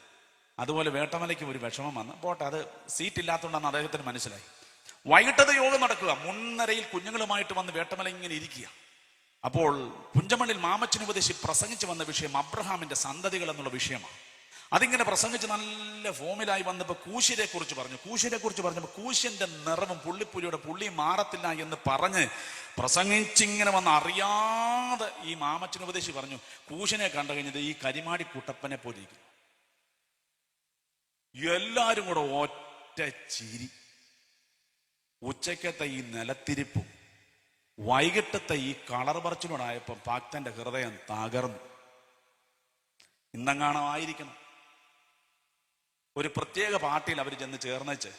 [SPEAKER 1] അതുപോലെ വേട്ടമലയ്ക്കും ഒരു വിഷമം വന്ന് പോട്ടെ, അത് സീറ്റ് ഇല്ലാത്തതുകൊണ്ടാണ് അദ്ദേഹത്തിന് മനസ്സിലായി. വൈകിട്ടത് യോഗം നടക്കുക. മുൻനിരയിൽ കുഞ്ഞുങ്ങളുമായിട്ട് വന്ന് വേട്ടമല ഇങ്ങനെ ഇരിക്കുക. അപ്പോൾ പുഞ്ചമണ്ണിൽ മാമച്ചൻ ഉപദേശി പ്രസംഗിച്ച് വന്ന വിഷയം അബ്രഹാമിന്റെ സന്തതികൾ എന്നുള്ള വിഷയമാണ്. അതിങ്ങനെ പ്രസംഗിച്ച് നല്ല ഫോമിലായി വന്നപ്പോൾ കൂശിനെ കുറിച്ച് പറഞ്ഞപ്പോൾ കൂശിന്റെ നിറവും പുള്ളിപ്പുലിയുടെ പുള്ളിയും മാറത്തില്ല എന്ന് പറഞ്ഞ് പ്രസംഗിച്ചിങ്ങനെ വന്ന് അറിയാതെ ഈ മാമച്ചൻ ഉപദേശി പറഞ്ഞു, കൂശിനെ കണ്ടു കഴിഞ്ഞത് ഈ കരിമാടി കുട്ടപ്പനെ പോലെ ഇരിക്കുന്നു. എല്ലാരും കൂടെ ഒറ്റ ചിരി. ഉച്ചക്കത്തെ ഈ നിലത്തിരിപ്പും വൈകിട്ടത്തെ ഈ കളർ പറച്ചിലൂടായപ്പം ഭക്തന്റെ ഹൃദയം തകർന്നു. ഇന്നെങ്ങാണോ ആയിരിക്കണം ഒരു പ്രത്യേക പാർട്ടിയിൽ അവർ ചെന്ന് ചേർന്നേച്ച്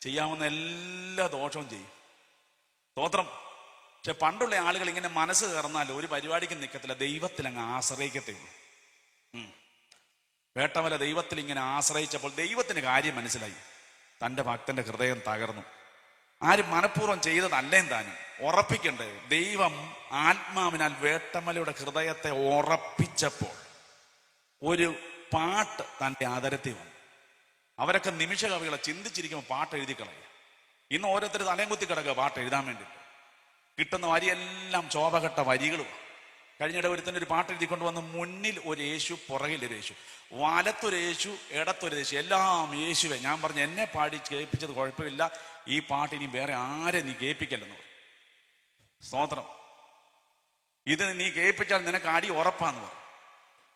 [SPEAKER 1] ചെയ്യാവുന്ന എല്ലാ ദോഷവും ചെയ്യും. സ്തോത്രം. പക്ഷെ പണ്ടുള്ള ആളുകൾ ഇങ്ങനെ മനസ്സ് കയറുന്നാൽ ഒരു പരിപാടിക്ക് നിൽക്കത്തില്ല, ദൈവത്തിൽ അങ്ങ് ആശ്രയിക്കത്തേ ഉള്ളൂ. വേട്ടമല ദൈവത്തിൽ ഇങ്ങനെ ആശ്രയിച്ചപ്പോൾ ദൈവത്തിന് കാര്യം മനസ്സിലായി. തൻ്റെ ഭക്തന്റെ ഹൃദയം തകർന്നു. ആരും മനഃപൂർവ്വം ചെയ്തതല്ലേ താനും. ഉറപ്പിക്കണ്ടേ? ദൈവം ആത്മാവിനാൽ വേട്ടമലയുടെ ഹൃദയത്തെ ഉറപ്പിച്ചപ്പോൾ ഒരു പാട്ട് തൻ്റെ ആദരത്തിൽ വന്നു. അവരൊക്കെ നിമിഷ കവികളെ ചിന്തിച്ചിരിക്കുമ്പോൾ പാട്ട് എഴുതി കളയുക. ഇന്ന് ഓരോരുത്തർ തലയും കുത്തി കിടക്കുക പാട്ട് എഴുതാൻ വേണ്ടിയിട്ട്. കിട്ടുന്ന വരിയെല്ലാം ശോഭഘട്ട വരികളും. കഴിഞ്ഞിടെ ഒരുത്തന്നെ ഒരു പാട്ട് എഴുതിക്കൊണ്ട് വന്ന് മുന്നിൽ ഒരു യേശു, പുറകിലൊരു യേശു, വലത്തൊരു യേശു, ഇടത്തൊരു യേശു, എല്ലാം യേശുവെ. ഞാൻ പറഞ്ഞു, എന്നെ പാടി കേൾപ്പിച്ചത് കുഴപ്പമില്ല, ഈ പാട്ട് ഇനി വേറെ ആരെ നീ കേൾപ്പിക്കല്ലെന്ന്. സ്തോത്രം. ഇത് നീ കേൾപ്പിച്ചാൽ നിനക്ക് അടി ഉറപ്പാന്ന് പറഞ്ഞു.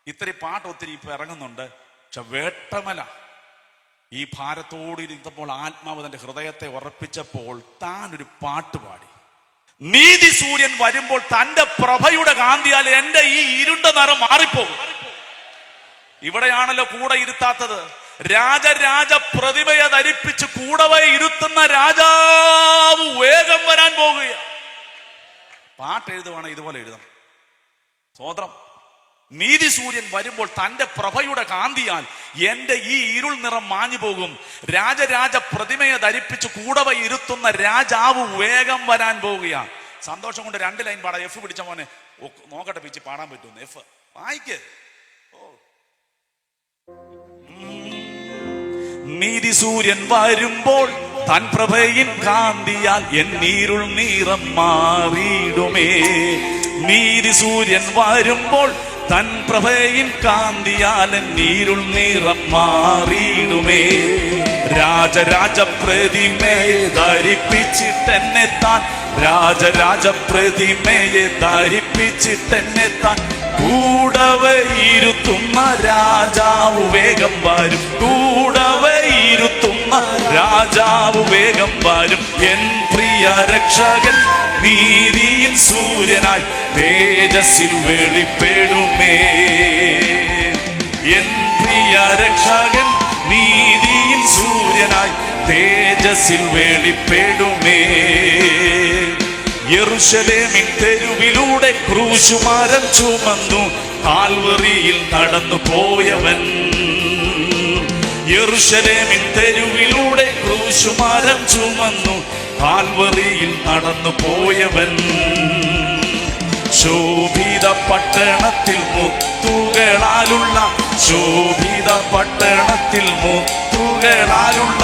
[SPEAKER 1] ഇത്തിരി പാട്ട് ഒത്തിരി ഇപ്പൊ ഇറങ്ങുന്നുണ്ട്. പക്ഷെ വേട്ടമല ഈ ഭാരത്തോട് ഇരുന്നപ്പോൾ ആത്മാവ് തന്റെ ഹൃദയത്തെ ഉറപ്പിച്ചപ്പോൾ താൻ ഒരു പാട്ട് പാടി. നീതി സൂര്യൻ വരുമ്പോൾ തന്റെ പ്രഭയുടെ കാന്തിയാൽ എന്റെ ഈ ഇരുണ്ട നിറം മാറിപ്പോകും. ഇവിടെയാണല്ലോ കൂടെ ഇരുത്താത്തത്. രാജരാജ പ്രതിമയെ ധരിപ്പിച്ച് കൂടവെ ഇരുത്തുന്ന രാജാവ് വേഗം വരാൻ പോകുക. പാട്ട് എഴുതുവാണെങ്കിൽ ഇതുപോലെ എഴുതണം. സ്തോത്രം. നീതി സൂര്യൻ വരുമ്പോൾ തന്റെ പ്രഭയുടെ കാന്തിയാൽ എന്റെ ഈ ഇരുൾ നിറം മാഞ്ഞു പോകും. രാജരാജ പ്രതിമയെ ധരിപ്പിച്ച് കൂടവെ ഇരുത്തുന്ന രാജാവ് വേഗം വരാൻ പോവുകയാണ്. സന്തോഷം കൊണ്ട് 2 ലൈൻ പാടാം. എഫ് പിടിച്ച മോനെ നോക്കട്ടെ പിച്ച് പാടാൻ പറ്റുമെന്ന്. എഫ് വായിക്ക്. നീതി സൂര്യൻ വരുമ്പോൾ തൻ പ്രഭയിൻ കാന്തിയാൽ എന്നീരുൾ നിറം മാറിയിടുമേ. നീതി സൂര്യൻ വരുമ്പോൾ തൻ പ്രഭയിൻ കാന്തിയാൽ എന്നീരുൾ നിറം മാറിയിടുമേ. രാജരാജ പ്രതിമയെ ധരിപ്പിച്ചിട്ടെന്നെ താൻ, രാജരാജ പ്രതിമയെ ധരിപ്പിച്ചിട്ടെന്നെ താൻ കൂടവെ ഇരുത്തുന്ന രാജാവ് വേഗം വരും. കൂടവെ ഇരുത്തുന്ന രാജാവ് വേഗം വരും. എൻ പ്രിയ രക്ഷകൻ നീതിയിൽ സൂര്യനായി തേജസ്സിൽ വെളിപ്പെടുമേ. എൻ പ്രിയ രക്ഷകൻ നീതിയിൽ സൂര്യനായി തേജസ്സിൽ വെളിപ്പെടുമേ. യെരൂശലേമിൻ തെരുവിലൂടെ ക്രൂശുമരം ചുമന്നു കാൽവറിയിൽ നടന്നു പോയവൻ. യെരൂശലേമിൻ തെരുവിലൂടെ ക്രൂശുമരം ചുമന്നു കാൽവറിയിൽ നടന്നു പോയവൻ. ശോഭിത പട്ടണത്തിൽ മുത്തുകളാലുള്ള, ശോഭിത പട്ടണത്തിൽ മുത്തുകളാലുള്ള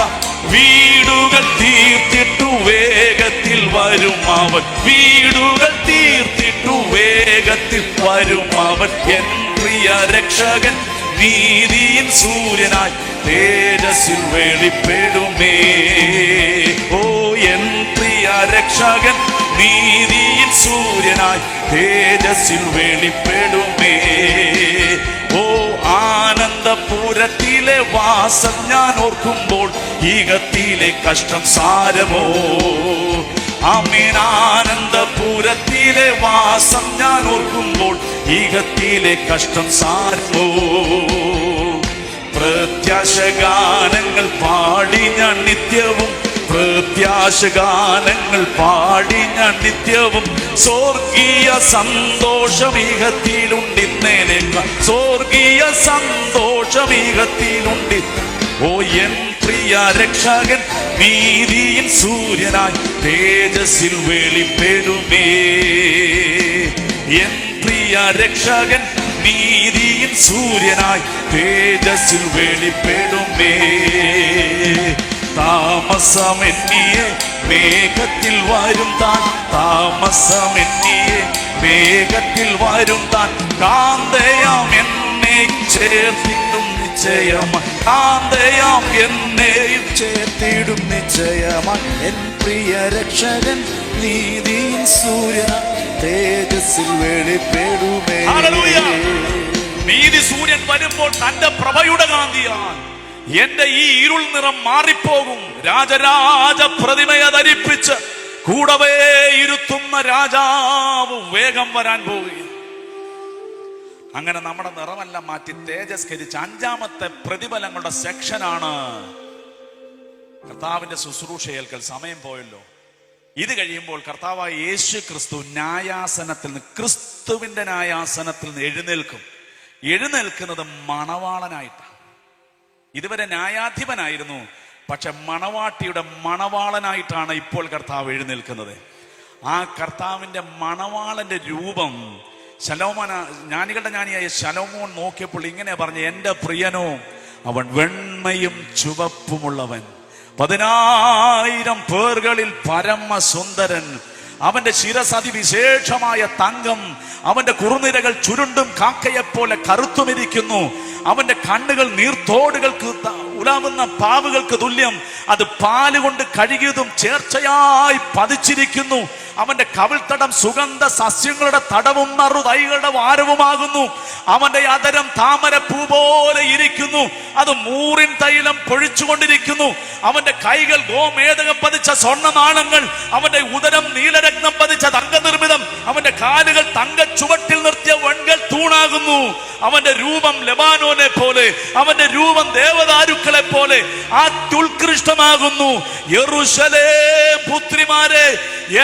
[SPEAKER 1] വീടുകൾ തീർത്തിട്ടു വേഗത്തിൽ വരും അവൻ. വീടുകൾ തീർത്തിട്ടു വേഗത്തിൽ വരും അവൻ. എൻ പ്രിയ രക്ഷകൻ നീതിയിൽ സൂര്യനായി തേജസ്സിൽ വെളിപ്പെടുമേ. ഓ എൻ പ്രിയ രക്ഷകൻ നീതിയിൽ സൂര്യനായി തേജസ്സിൽ വെളിപ്പെടുമേ. ഓ ആനന്ദപുരത്തിലെ വാസം ഞാൻ ഓർക്കുമ്പോൾ ഈഗത്തിലെ കഷ്ടം സാരമോ. ആമേൻ. ആനന്ദപുരത്തിലെ വാസം ഞാൻ ഓർക്കുമ്പോൾ ഈഗത്തിലെ കഷ്ടം സാരമോ. പ്രത്യാശഗാനങ്ങൾ പാടി ഞാൻ നിത്യവും, പ്രത്യാശഗാനങ്ങൾ പാടി ഞാൻ നിത്യവും സ്വർഗീയ സന്തോഷം ഈഹത്തിലുണ്ടിന്നേനേക്കാൾ, സ്വർഗീയ സന്തോഷം ഈഹത്തിലുണ്ട്. ഓ എൻ പ്രിയ രക്ഷകൻ നീതിயின் സൂര്യനായി തേജസ്സിൽ വെളിപ്പെടുമേ. എൻ പ്രിയ രക്ഷകൻ നീതിயின் സൂര്യനായി തേജസ്സിൽ വെളിപ്പെടുമേ. താമസമെന്നിയെ മേഘത്തിൽ വരും താൻ, താമസമെന്നിയെ വേഗത്തിൽ വരും താൻ. കാന്തയാം എന്നെ ചേർത്തിടും നിശ്ചയമായി, കാന്തയാം എന്നെയും
[SPEAKER 2] ചേർത്തിടും നിശ്ചയമായി. എൻ പ്രിയ രക്ഷകൻ നീതിயின் സൂര്യൻ തേജസ്സിൽ വെളിപ്പെടുമേ.
[SPEAKER 1] ഹല്ലേലൂയ. നീതി സൂര്യൻ വരുമ്പോൾ തന്റെ പ്രഭയുടെ കാന്തിയാൽ എന്റെ ഈ ഇരുൾ നിറം മാറിപ്പോകും. രാജരാജ പ്രതിമയെ ധരിപ്പിച്ച് കൂടവേ ഇരുത്തുന്ന രാജാവ് വേഗം വരാൻ പോവുകയാണ്. അങ്ങനെ നമ്മുടെ നിറമെല്ലാം മാറ്റി തേജസ്കരിച്ച് അഞ്ചാമത്തെ പ്രതിഫലങ്ങളുടെ സെക്ഷനാണ് കർത്താവിന്റെ ശുശ്രൂഷ ഏൽക്കൽ. സമയം പോയല്ലോ. ഇത് കഴിയുമ്പോൾ കർത്താവായ യേശു ക്രിസ്തു ന്യായാസനത്തിൽ നിന്ന്, ക്രിസ്തുവിന്റെ ന്യായാസനത്തിൽ നിന്ന് എഴുന്നേൽക്കും. എഴുന്നേൽക്കുന്നത് മണവാളനായിട്ടാണ്. ഇതുവരെ ന്യായാധിപനായിരുന്നു, പക്ഷെ മണവാട്ടിയുടെ മണവാളനായിട്ടാണ് ഇപ്പോൾ കർത്താവ് എഴുന്നേൽക്കുന്നത്. ആ കർത്താവിന്റെ മണവാളന്റെ രൂപം ജ്ഞാനികളുടെ ജ്ഞാനിയായ ശലോമോൻ നോക്കിയപ്പോൾ ഇങ്ങനെ പറഞ്ഞു, എന്റെ പ്രിയനോ അവൻ വെണ്മയും ചുവപ്പുമുള്ളവൻ, 10,000 പേർകളിൽ പരമസുന്ദരൻ. അവന്റെ ശിരസ് അതിവിശേഷമായ തങ്കം, അവന്റെ കുറുനിരകൾ ചുരുണ്ടും കാക്കയെപ്പോലെ കറുത്തുമിരിക്കുന്നു. അവന്റെ കണ്ണുകൾ നീർത്തോടുകൾക്ക് ഉലാവുന്ന പാവുകൾക്ക് തുല്യം, അത് പാലുകൊണ്ട് കഴുകിയതും ചേർച്ചയായി പതിച്ചിരിക്കുന്നു. അവന്റെ കവിൾത്തടം സുഗന്ധ സസ്യങ്ങളുടെ തടവും നറുതൈകളുടെ വാരവുമാകുന്നു. അവന്റെ അധരം താമരപ്പൂ പോലെ ഇരിക്കുന്നു, അത് മൂറിൻ തൈലം പൊഴിച്ചുകൊണ്ടിരിക്കുന്നു. അവന്റെ കൈകൾ ഗോമേതകം പതിച്ച സ്വർണ്ണനാളങ്ങൾ, അവന്റെ ഉദരം നീലരത്നം പതിച്ച തങ്കനിർമ്മിതം, അവന്റെ കാലുകൾ തങ്ക ചുവട്ടിൽ നിർത്തിയ വെൺകൽ തൂണാകുന്നു. അവന്റെ രൂപം ലെബാനോനെ പോലെ, അവന്റെ രൂപം ദേവദാരുക്കളെ പോലെ അത്യുത്കൃഷ്ടമാകുന്നു. യെരൂശലേം പുത്രിമാരെ,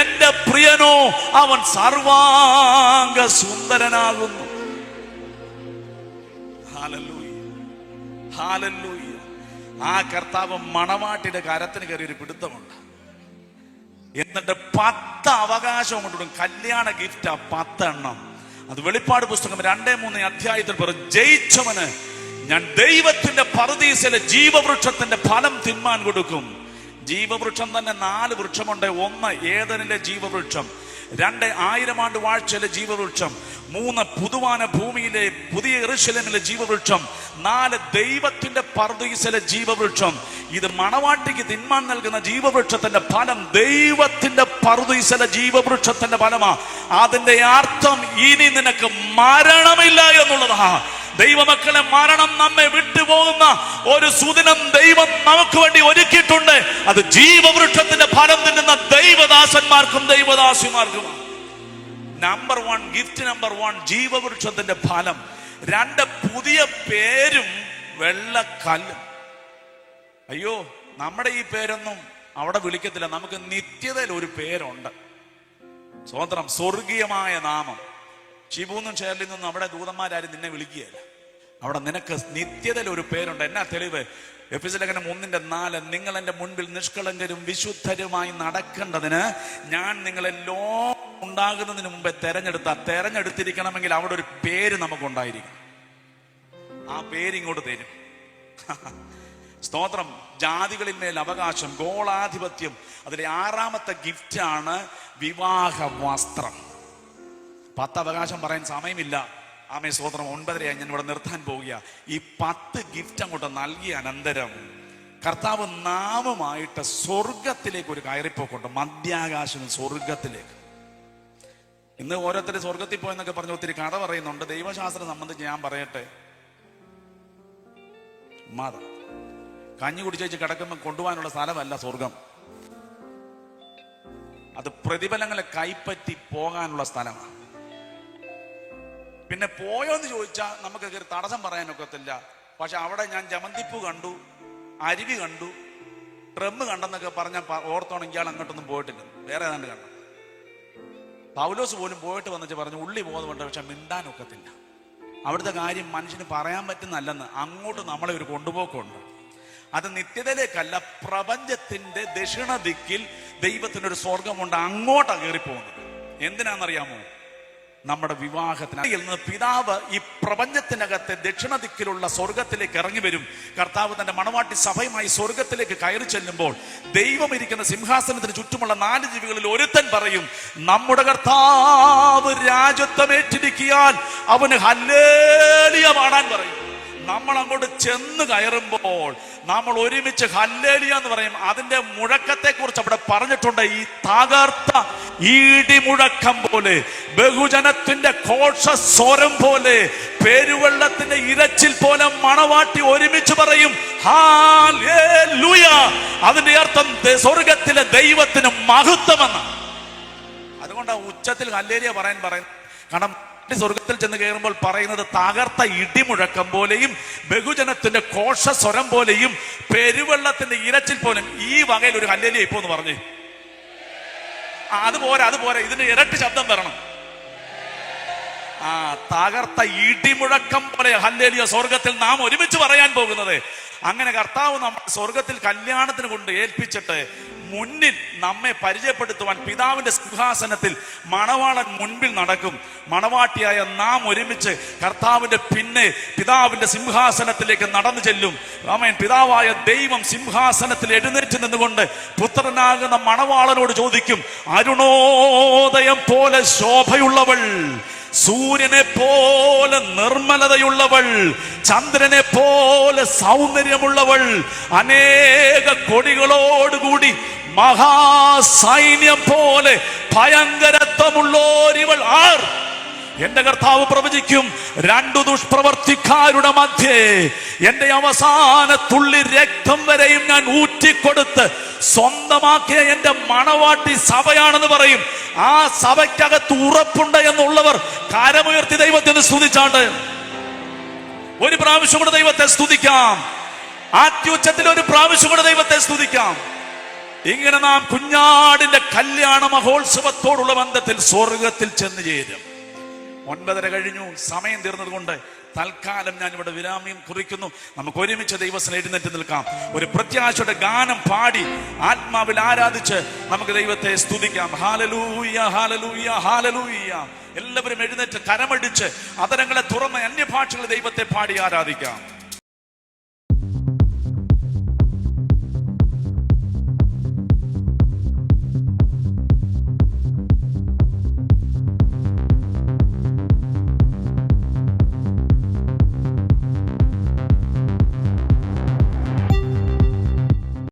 [SPEAKER 1] എന്റെ പ്രിയനോ അവൻ സർവാംഗ സുന്ദരനാകുന്നു. Hallelujah, hallelujah. ആ കർത്താവ് മണവാട്ടിയുടെ കരത്തിന് കയറി ഒരു പിടുത്തമുണ്ട്. എന്നിട്ട് 10 അവകാശം കൊണ്ടിടും. കല്യാണ ഗിഫ്റ്റാ 10 എണ്ണം. അത് വെളിപ്പാട് പുസ്തകം 2-3 അധ്യായത്തിൽ പറയും, ജയിച്ചവന് ഞാൻ ദൈവത്തിന്റെ പറുദീസയിലെ ജീവവൃക്ഷത്തിന്റെ ഫലം തിന്മാൻ കൊടുക്കും. ജീവവൃക്ഷം തന്നെ 4 വൃക്ഷമുണ്ട്. 1 ഏദനിലെ ജീവവൃക്ഷം, 2 1000 ആണ്ട് വാഴ്ചയിലെ ജീവവൃക്ഷം, 3 പുതുവാന ഭൂമിയിലെ പുതിയ യെരൂശലേമിലെ ജീവവൃക്ഷം, 4 ദൈവത്തിന്റെ പറുദീസയിലെ ജീവവൃക്ഷം. ഇത് മണവാട്ടിക്ക് തിന്മാൻ നൽകുന്ന ജീവവൃക്ഷത്തിന്റെ ഫലം ദൈവത്തിന്റെ പറുദീസയിലെ ജീവവൃക്ഷത്തിന്റെ ഫലമാ. അതിന്റെ അർത്ഥം ഇനി നിനക്ക് മരണമില്ല എന്നുള്ളതാ. ദൈവമക്കളെ, മരണം നമ്മെ വിട്ടുപോകുന്ന ഒരു സുദിനം ദൈവം നമുക്ക് വേണ്ടി ഒരുക്കിയിട്ടുണ്ട്. അത് ജീവവൃക്ഷത്തിന്റെ ഫലം തിന്നുന്ന ദൈവദാസന്മാർക്കും ദൈവദാസിമാർക്കുമാണ്. നമ്പർ 1 ഗിഫ്റ്റ്, നമ്പർ 1 ജീവവൃക്ഷത്തിന്റെ ഫലം. 2 പുതിയ പേരും വെള്ളക്കല്ലും. അയ്യോ, നമ്മുടെ ഈ പേരൊന്നും അവിടെ വിളിക്കത്തില്ല. നമുക്ക് നിത്യതയിൽ ഒരു പേരുണ്ട്. സ്വതന്ത്രം, സ്വർഗീയമായ നാമം. ഷിബുന്നും ഷേർലിൽ നിന്നും അവിടെ ദൂതന്മാരാരും നിന്നെ വിളിക്കുകയല്ല. അവിടെ നിനക്ക് നിത്യതയിൽ ഒരു പേരുണ്ട്. എന്നാ തെളിവ്? എഫെസ്യ ലേഖനം 1:4, നിങ്ങൾ എന്റെ മുൻപിൽ നിഷ്കളങ്കരും വിശുദ്ധരുമായി നടക്കേണ്ടതിന് ഞാൻ നിങ്ങളെ ലോകം ഉണ്ടാകുന്നതിന് മുമ്പേ തെരഞ്ഞെടുത്തിരിക്കണമെങ്കിൽ അവിടെ ഒരു പേര് നമുക്കുണ്ടായിരിക്കും. ആ പേരിങ്ങോട്ട് തരും. സ്തോത്രം. ജാതികളിൽ മേൽ അവകാശം, ഗോളാധിപത്യം. അതിലെ 6ാമത്തെ ഗിഫ്റ്റാണ് വിവാഹ വസ്ത്രം. 10 അവകാശം പറയാൻ സമയമില്ല. ആമേ സ്തോത്രം. 9:30 ഞാൻ ഇവിടെ നിർത്താൻ പോവുക. ഈ 10 ഗിഫ്റ്റ് അങ്ങോട്ട് നൽകിയ അനന്തരം കർത്താവ് നാമമായിട്ട് സ്വർഗത്തിലേക്ക് ഒരു കയറിപ്പോക്കുണ്ട്. മധ്യാകാശം സ്വർഗത്തിലേക്ക്. ഇന്ന് ഓരോരുത്തർ സ്വർഗത്തിൽ പോയെന്നൊക്കെ പറഞ്ഞ് ഒത്തിരി കഥ പറയുന്നുണ്ട്. ദൈവശാസ്ത്രം സംബന്ധിച്ച് ഞാൻ പറയട്ടെ, മാതാ കഞ്ഞി കുടിച്ചേച്ച് കിടക്കുമ്പോൾ കൊണ്ടുപോകാനുള്ള സ്ഥലമല്ല സ്വർഗം. അത് പ്രതിഫലങ്ങളെ കൈപ്പറ്റി പോകാനുള്ള സ്ഥലമാണ്. പിന്നെ പോയോന്ന് ചോദിച്ചാൽ നമുക്ക് തടസ്സം പറയാനൊക്കത്തില്ല. പക്ഷെ അവിടെ ഞാൻ ജമന്തിപ്പൂ കണ്ടു, അരുവി കണ്ടു, ട്രമ്മ് കണ്ടെന്നൊക്കെ പറഞ്ഞാൽ ഓർത്തോണെങ്കിൽ ഇയാൾ അങ്ങോട്ടൊന്നും പോയിട്ടില്ല. വേറെ ഏതാണ്ട് കണ്ടു. പൗലോസ് പോലും പോയിട്ട് വന്നിട്ട് പറഞ്ഞു, ഉള്ളി പോകുന്നുണ്ട് പക്ഷെ മിണ്ടാനൊക്കത്തില്ല. അവിടുത്തെ കാര്യം മനുഷ്യന് പറയാൻ പറ്റുന്നല്ലെന്ന്. അങ്ങോട്ട് നമ്മളെ ഒരു കൊണ്ടുപോക്കുണ്ട്. അത് നിത്യതയിലേക്കല്ല, പ്രപഞ്ചത്തിന്റെ ദക്ഷിണ ദിക്കിൽ ദൈവത്തിനൊരു സ്വർഗമുണ്ട്, അങ്ങോട്ടാണ് കയറിപ്പോകുന്നത്. എന്തിനാണെന്നറിയാമോ? നമ്മുടെ വിവാഹത്തിന് പിതാവ് ഈ പ്രപഞ്ചത്തിനകത്തെ ദക്ഷിണ ദിക്കിലുള്ള സ്വർഗത്തിലേക്ക് ഇറങ്ങി വരും. കർത്താവ് തന്റെ മണവാട്ടി സഭയുമായി സ്വർഗത്തിലേക്ക് കയറി ചെല്ലുമ്പോൾ ദൈവം ഇരിക്കുന്ന സിംഹാസനത്തിന് ചുറ്റുമുള്ള 4 ജീവികളിൽ ഒരുത്തൻ പറയും, നമ്മുടെ കർത്താവ് രാജത്വം ഏറ്റെടുക്കിയാൽ അവന് ഹല്ലേലൂയ പാടാൻ പറയും. നമ്മൾ അങ്ങോട്ട് ചെന്ന് കയറുമ്പോൾ നമ്മൾ ഒരുമിച്ച് ഹല്ലേലൂയ എന്ന് പറയും. അതിന്റെ മുഴക്കത്തെ കുറിച്ച് അവിടെ പറഞ്ഞിട്ടുണ്ട്. ഈ തകർത്ത ഇടിമുഴക്കം പോലെ, ബഹുജനത്തിന്റെ ഘോഷസ്വരം പോലെ, പെരുവെള്ളത്തിന്റെ ഇരച്ചിൽ പോലെ മണവാട്ടി ഒരുമിച്ച് പറയും ഹല്ലേലൂയ. അതിന്റെ അർത്ഥം സ്വർഗത്തിലെ ദൈവത്തിന് മഹത്വമെന്ന്. അതുകൊണ്ടാണ് ഉച്ചത്തിൽ ഹല്ലേലൂയ പറയാൻ പറയുന്നത്. കാരണം സ്വർഗത്തിൽ ചെന്ന് കയറുമ്പോൾ പറയുന്നത് തകർത്ത ഇടിമുഴക്കം പോലെയും ബഹുജനത്തിന്റെ ഘോഷസ്വരം പോലെയും പെരുവെള്ളത്തിന്റെ ഇരച്ചിൽ പോലെയും. ഈ വകയിൽ ഒരു ഹല്ലേലൂയ ഇപ്പോ എന്ന് പറഞ്ഞു. അതുപോലെ ഇതിന്റെ ഇരട്ടി ശബ്ദം വരണം. തകർത്ത ഇടിമുഴക്കം പോലെ ഹല്ലേലൂയ സ്വർഗത്തിൽ നാം ഒരുമിച്ച് പറയാൻ പോകുന്നത്. അങ്ങനെ കർത്താവ് നമ്മൾ സ്വർഗത്തിൽ കല്യാണത്തിന് കൊണ്ട് ഏൽപ്പിച്ചിട്ട് മുന്നിൽ നമ്മെ പരിചയപ്പെടുത്തുവാൻ പിതാവിന്റെ സിംഹാസനത്തിൽ മണവാളൻ മുൻപിൽ നടക്കും. മണവാട്ടിയായ നാം ഒരുമിച്ച് കർത്താവിന്റെ പിന്നെ പിതാവിന്റെ സിംഹാസനത്തിലേക്ക് നടന്നു ചെല്ലും. ആമേൻ. പിതാവായ ദൈവം സിംഹാസനത്തിൽ എഴുന്നേറ്റ് നിന്നുകൊണ്ട് പുത്രനാകുന്ന മണവാളനോട് ചോദിക്കും, അരുണോദയം പോലെ ശോഭയുള്ളവൾ, സൂര്യനെ പോലെ നിർമ്മലതയുള്ളവൾ, ചന്ദ്രനെ പോലെ സൗന്ദര്യമുള്ളവൾ, അനേക കൊടികളോടുകൂടി മഹാസൈന്യം പോലെ ഭയങ്കരത്വമുള്ളോരിവൾ ആർ? എന്റെ കർത്താവ് പ്രവചിക്കും, 2 ദുഷ്പ്രവർത്തിക്കാരുടെ മധ്യേ എന്റെ അവസാന തുള്ളി രക്തം വരെയും ഞാൻ ഊറ്റിക്കൊടുത്ത് സ്വന്തമാക്കിയ എന്റെ മണവാട്ടി സഭയാണെന്ന് പറയും. ആ സഭയ്ക്കകത്ത് ഉറപ്പുണ്ട് എന്നുള്ളവർ കരമുയർത്തി ദൈവത്തെ സ്തുതിച്ചാണ്ട് ഒരു പ്രാവശ്യം കൂടെ ദൈവത്തെ സ്തുതിക്കാം. അത്യുച്ചത്തിൽ ഒരു പ്രാവശ്യം കൂടെ ദൈവത്തെ സ്തുതിക്കാം. ഇങ്ങനെ നാം കുഞ്ഞാടിന്റെ കല്യാണ മഹോത്സവത്തോടുള്ള ബന്ധത്തിൽ സ്വർഗത്തിൽ ചെന്ന് ചേരും. 9:30 കഴിഞ്ഞു, സമയം തീർന്നത് കൊണ്ട് തൽക്കാലം ഞാൻ ഇവിടെ വിരാമം കുറിക്കുന്നു. നമുക്ക് ഒരുമിച്ച് ദൈവത്തിന് എഴുന്നേറ്റ് നിൽക്കാം. ഒരു പ്രത്യാശയുടെ ഗാനം പാടി ആത്മാവിൽ ആരാധിച്ച് നമുക്ക് ദൈവത്തെ സ്തുതിക്കാം. Hallelujah, hallelujah, hallelujah. എല്ലാവരും എഴുന്നേറ്റ് കരമടിച്ച് അതരങ്ങളെ തുറന്ന് അന്യഭാഷകളിൽ ദൈവത്തെ പാടി ആരാധിക്കാം.